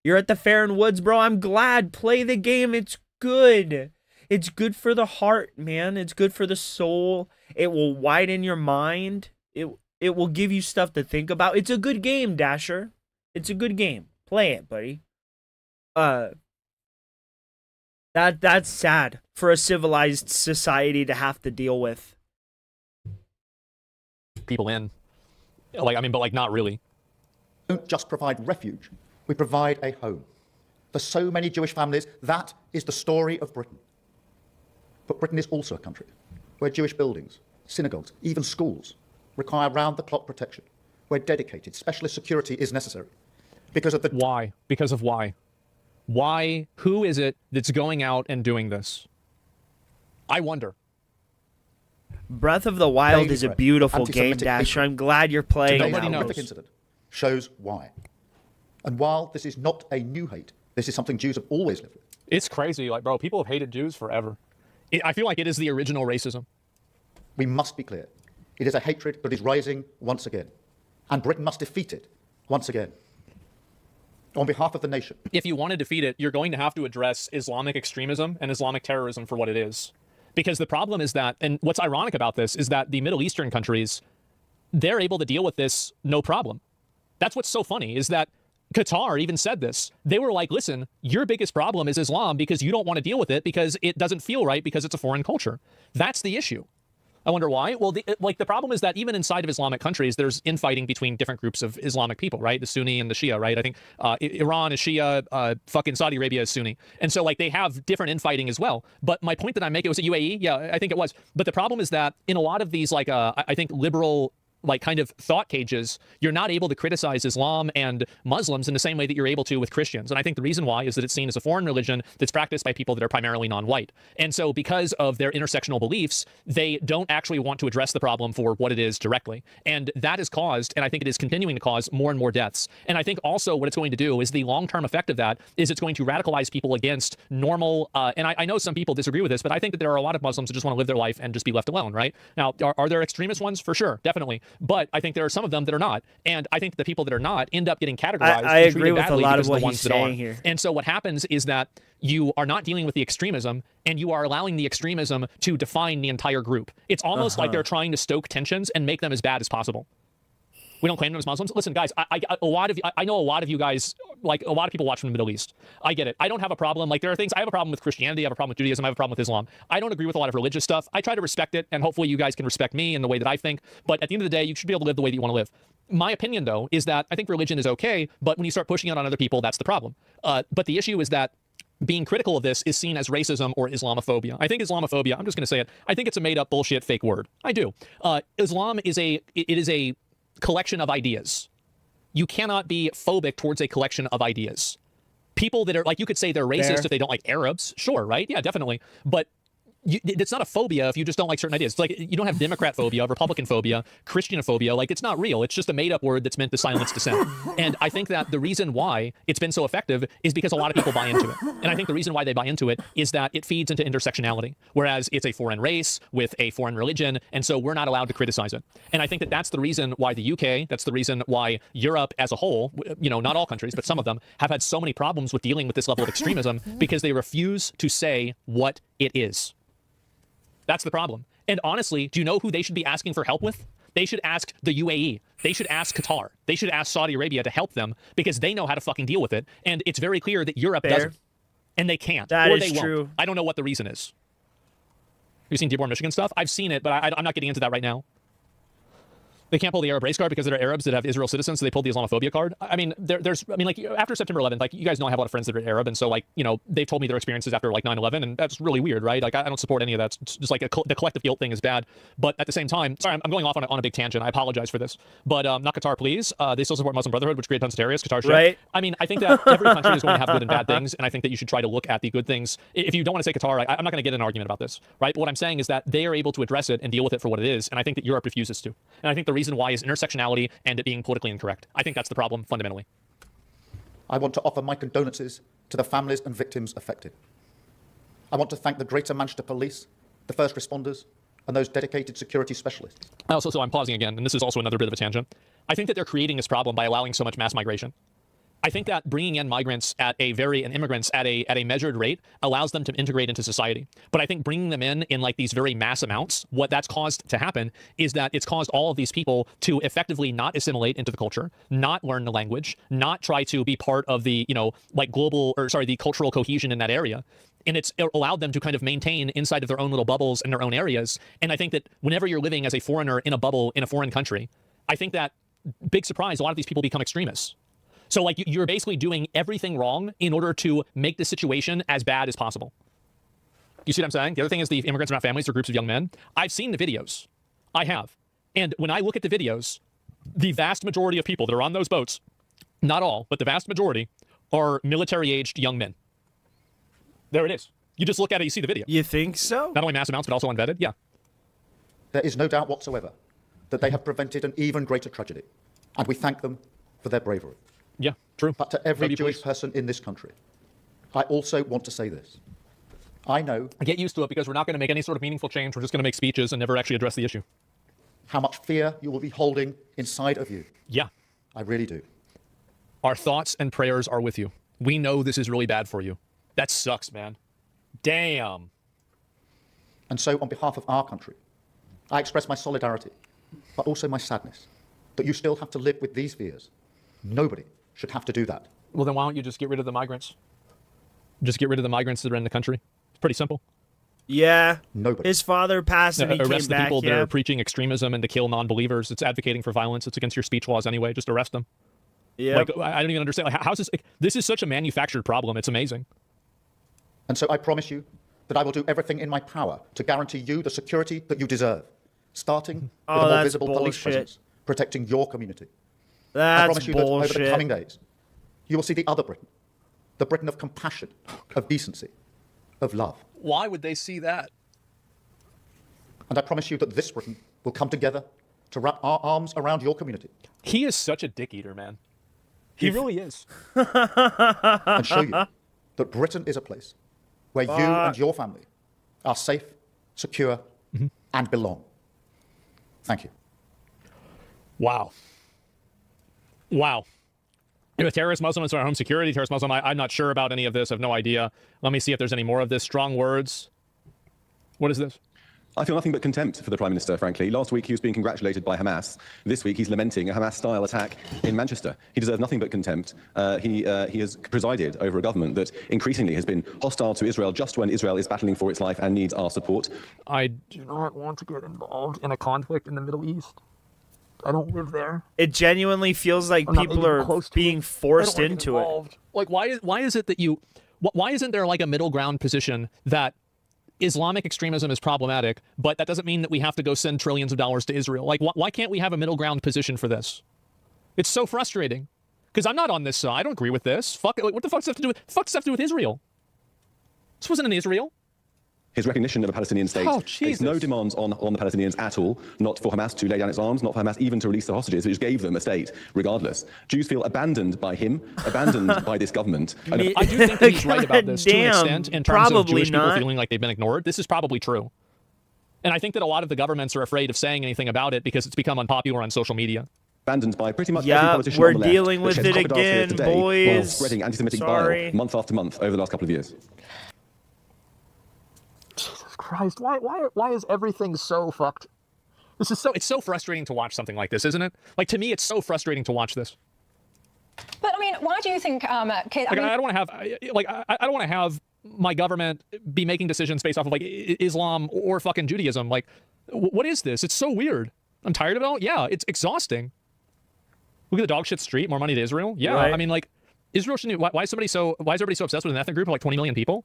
You're at the Fair and Woods, bro. I'm glad. Play the game. It's good. It's good for the heart, man. It's good for the soul. It will widen your mind. It will give you stuff to think about. It's a good game, Dasher. It's a good game. Play it, buddy. That's sad for a civilized society to have to deal with. People in. Like, I mean, but like not really. We don't just provide refuge. We provide a home. for so many Jewish families, that is the story of Britain. But Britain is also a country where Jewish buildings, synagogues, even schools require round-the-clock protection, where dedicated specialist security is necessary. Because of the... Why? Because of why? Why? Who is it that's going out and doing this? I wonder. Breath of the Wild is a beautiful game, Dasher. I'm glad you're playing. Today's horrific incident shows why. And while this is not a new hate, this is something Jews have always lived with. It's crazy. Like, bro, people have hated Jews forever. I feel like it is the original racism. We must be clear. It is a hatred that is rising once again. And Britain must defeat it once again. On behalf of the nation. If you want to defeat it, you're going to have to address Islamic extremism and Islamic terrorism for what it is. Because the problem is that, and what's ironic about this is that the Middle Eastern countries, they're able to deal with this no problem. That's what's so funny, is that Qatar even said this. They were like, listen, your biggest problem is Islam because you don't want to deal with it because it doesn't feel right because it's a foreign culture. That's the issue. I wonder why. Well, the problem is that even inside of Islamic countries, there's infighting between different groups of Islamic people, right? The Sunni and the Shia, right? I think Iran is Shia, fucking Saudi Arabia is Sunni. And so, like, they have different infighting as well. But my point that I make, it was at UAE? Yeah, I think it was. But the problem is that in a lot of these, like, I think liberal, like, kind of thought cages, you're not able to criticize Islam and Muslims in the same way that you're able to with Christians. And I think the reason why is that it's seen as a foreign religion that's practiced by people that are primarily non-white. And so because of their intersectional beliefs, they don't actually want to address the problem for what it is directly. And that has caused, and I think it is continuing to cause, more and more deaths. And I think also what it's going to do is the long-term effect of that is it's going to radicalize people against normal, and I know some people disagree with this, but I think that there are a lot of Muslims that just want to live their life and just be left alone, right? Now, are there extremist ones? For sure, definitely. But I think there are some of them that are not. And I think the people that are not end up getting categorized. I agree with a lot of what he's saying here. And so what happens is that you are not dealing with the extremism, and you are allowing the extremism to define the entire group. It's almost like they're trying to stoke tensions and make them as bad as possible. We don't claim them as Muslims. Listen, guys, I know a lot of you guys, like, a lot of people watch from the Middle East. I get it. I don't have a problem. Like, there are things, I have a problem with Christianity, I have a problem with Judaism, I have a problem with Islam. I don't agree with a lot of religious stuff. I try to respect it, and hopefully you guys can respect me in the way that I think. But at the end of the day, you should be able to live the way that you want to live. My opinion, though, is that I think religion is okay, but when you start pushing it on other people, that's the problem. But the issue is that being critical of this is seen as racism or Islamophobia. I think Islamophobia, I'm just going to say it, I think it's a made-up bullshit fake word. I do. Islam is a collection of ideas. You cannot be phobic towards a collection of ideas. People that are, like, you could say they're racist if they don't like Arabs. Sure, right? Yeah, definitely. But it's not a phobia if you just don't like certain ideas. It's like, you don't have Democrat phobia, Republican phobia, Christianophobia. Like, it's not real. It's just a made-up word that's meant to silence dissent. And I think that the reason why it's been so effective is because a lot of people buy into it. And I think the reason why they buy into it is that it feeds into intersectionality, whereas it's a foreign race with a foreign religion, and so we're not allowed to criticize it. And I think that that's the reason why the UK, that's the reason why Europe as a whole, you know, not all countries, but some of them, have had so many problems with dealing with this level of extremism, because they refuse to say what it is. That's the problem. And honestly, do you know who they should be asking for help with? They should ask the UAE. They should ask Qatar. They should ask Saudi Arabia to help them, because they know how to fucking deal with it. And it's very clear that Europe doesn't. And they can't. That or is they won't. true. I don't know what the reason is. Have you seen Dearborn, Michigan stuff? I've seen it, but I'm not getting into that right now. They can't pull the Arab race card because they're Arabs that have Israel citizens, so they pulled the Islamophobia card. I mean, like, after September 11th, like, you guys know I have a lot of friends that are Arab, and so, like, you know, they've told me their experiences after, like, 9/11, and that's really weird, right? Like, I don't support any of that. It's just like the collective guilt thing is bad. But at the same time, sorry, I'm going off on a big tangent. I apologize for this. But not Qatar, please. They still support Muslim Brotherhood, which create tons of terrorists. Qatar should. Right. I mean, I think that every country is going to have good and bad things, and I think that you should try to look at the good things. If you don't want to say Qatar, I'm not going to get in an argument about this, right? But what I'm saying is that they are able to address it and deal with it for what it is, and I think that Europe refuses to. And I think the reason why is intersectionality and it being politically incorrect. I think that's the problem fundamentally. I want to offer my condolences to the families and victims affected. I want to thank the Greater Manchester Police, the first responders, and those dedicated security specialists. So I'm pausing again, and this is also another bit of a tangent. I think that they're creating this problem by allowing so much mass migration. I think that bringing in migrants and immigrants at a measured rate allows them to integrate into society. But I think bringing them in like these very mass amounts, what that's caused to happen is that it's caused all of these people to effectively not assimilate into the culture, not learn the language, not try to be part of the, you know, like the cultural cohesion in that area. And it's allowed them to kind of maintain inside of their own little bubbles in their own areas. And I think that whenever you're living as a foreigner in a bubble in a foreign country, I think that, big surprise, a lot of these people become extremists. So like you're basically doing everything wrong in order to make the situation as bad as possible. You see what I'm saying? The other thing is the immigrants are not families, they're groups of young men. I've seen the videos. I have. And when I look at the videos, the vast majority of people that are on those boats, not all, but the vast majority, are military-aged young men. There it is. You just look at it, you see the video. You think so? Not only mass amounts, but also unvetted, yeah. There is no doubt whatsoever that they have prevented an even greater tragedy, and we thank them for their bravery. Yeah, true. But to every Jewish person in this country, I also want to say this. I know... Get used to it, because we're not going to make any sort of meaningful change. We're just going to make speeches and never actually address the issue. How much fear you will be holding inside of you. Yeah. I really do. Our thoughts and prayers are with you. We know this is really bad for you. That sucks, man. Damn. And so, on behalf of our country, I express my solidarity, but also my sadness, that you still have to live with these fears. Nobody should have to do that. Well, then why don't you just get rid of the migrants? Just get rid of the migrants that are in the country. It's pretty simple. Yeah. Nobody. His father passed and he came back. Arrest the people that are preaching extremism and to kill non-believers. It's advocating for violence. It's against your speech laws anyway. Just arrest them. Yeah. Like, I don't even understand. Like, how's this? This is such a manufactured problem. It's amazing. And so I promise you that I will do everything in my power to guarantee you the security that you deserve, starting with a more visible police presence, protecting your community. I promise you that over the coming days, you will see the other Britain, the Britain of compassion, of decency, of love. Why would they see that? And I promise you that this Britain will come together to wrap our arms around your community. He is such a dick eater, man. He really is. And show you that Britain is a place where you and your family are safe, secure, and belong. Thank you. Wow. Wow. A terrorist Muslim is our home security. Terrorist Muslim, I'm not sure about any of this. I have no idea. Let me see if there's any more of this. Strong words. What is this? I feel nothing but contempt for the Prime Minister, frankly. Last week, he was being congratulated by Hamas. This week, he's lamenting a Hamas-style attack in Manchester. He deserves nothing but contempt. He has presided over a government that increasingly has been hostile to Israel just when Israel is battling for its life and needs our support. I do not want to get involved in a conflict in the Middle East. I don't live there. It genuinely feels like people are being forced into it. Like, why is it that you... Why isn't there, like, a middle ground position that Islamic extremism is problematic, but that doesn't mean that we have to go send trillions of dollars to Israel? Like, why can't we have a middle ground position for this? It's so frustrating. Because I'm not on this side. I don't agree with this. Fuck it. Like, what the fuck does that have to do with Israel? This wasn't in Israel. His recognition of a Palestinian state. There's no demands on the Palestinians at all, not for Hamas to lay down its arms, not for Hamas even to release the hostages, which gave them a state, regardless. Jews feel abandoned by him, abandoned by this government. I do think that he's right about this to an extent, in terms of Jewish people feeling like they've been ignored. This is probably true. And I think that a lot of the governments are afraid of saying anything about it because it's become unpopular on social media. Abandoned by pretty much every politician on the left. We're dealing with it again, boys. While spreading anti-Semitic bile month after month over the last couple of years. Jesus Christ, why is everything so fucked? It's so frustrating to watch something like this, isn't it? Like, to me, it's so frustrating to watch this. But I mean, why do you think? I don't want to have my government be making decisions based off of like Islam or fucking Judaism. Like, what is this? It's so weird. I'm tired of it all. Yeah, it's exhausting. Look at the dog shit street. More money to Israel. Yeah, right. I mean, like, Israel shouldn't. Why is everybody so obsessed with an ethnic group of like 20 million people?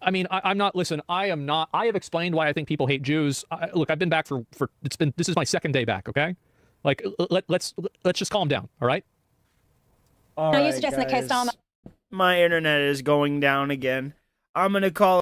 I mean, I'm not. Listen, I am not. I have explained why I think people hate Jews. Look, I've been back for. This is my second day back. Okay, like let's just calm down. All right. All right, you suggesting that K-Star? My internet is going down again. I'm gonna call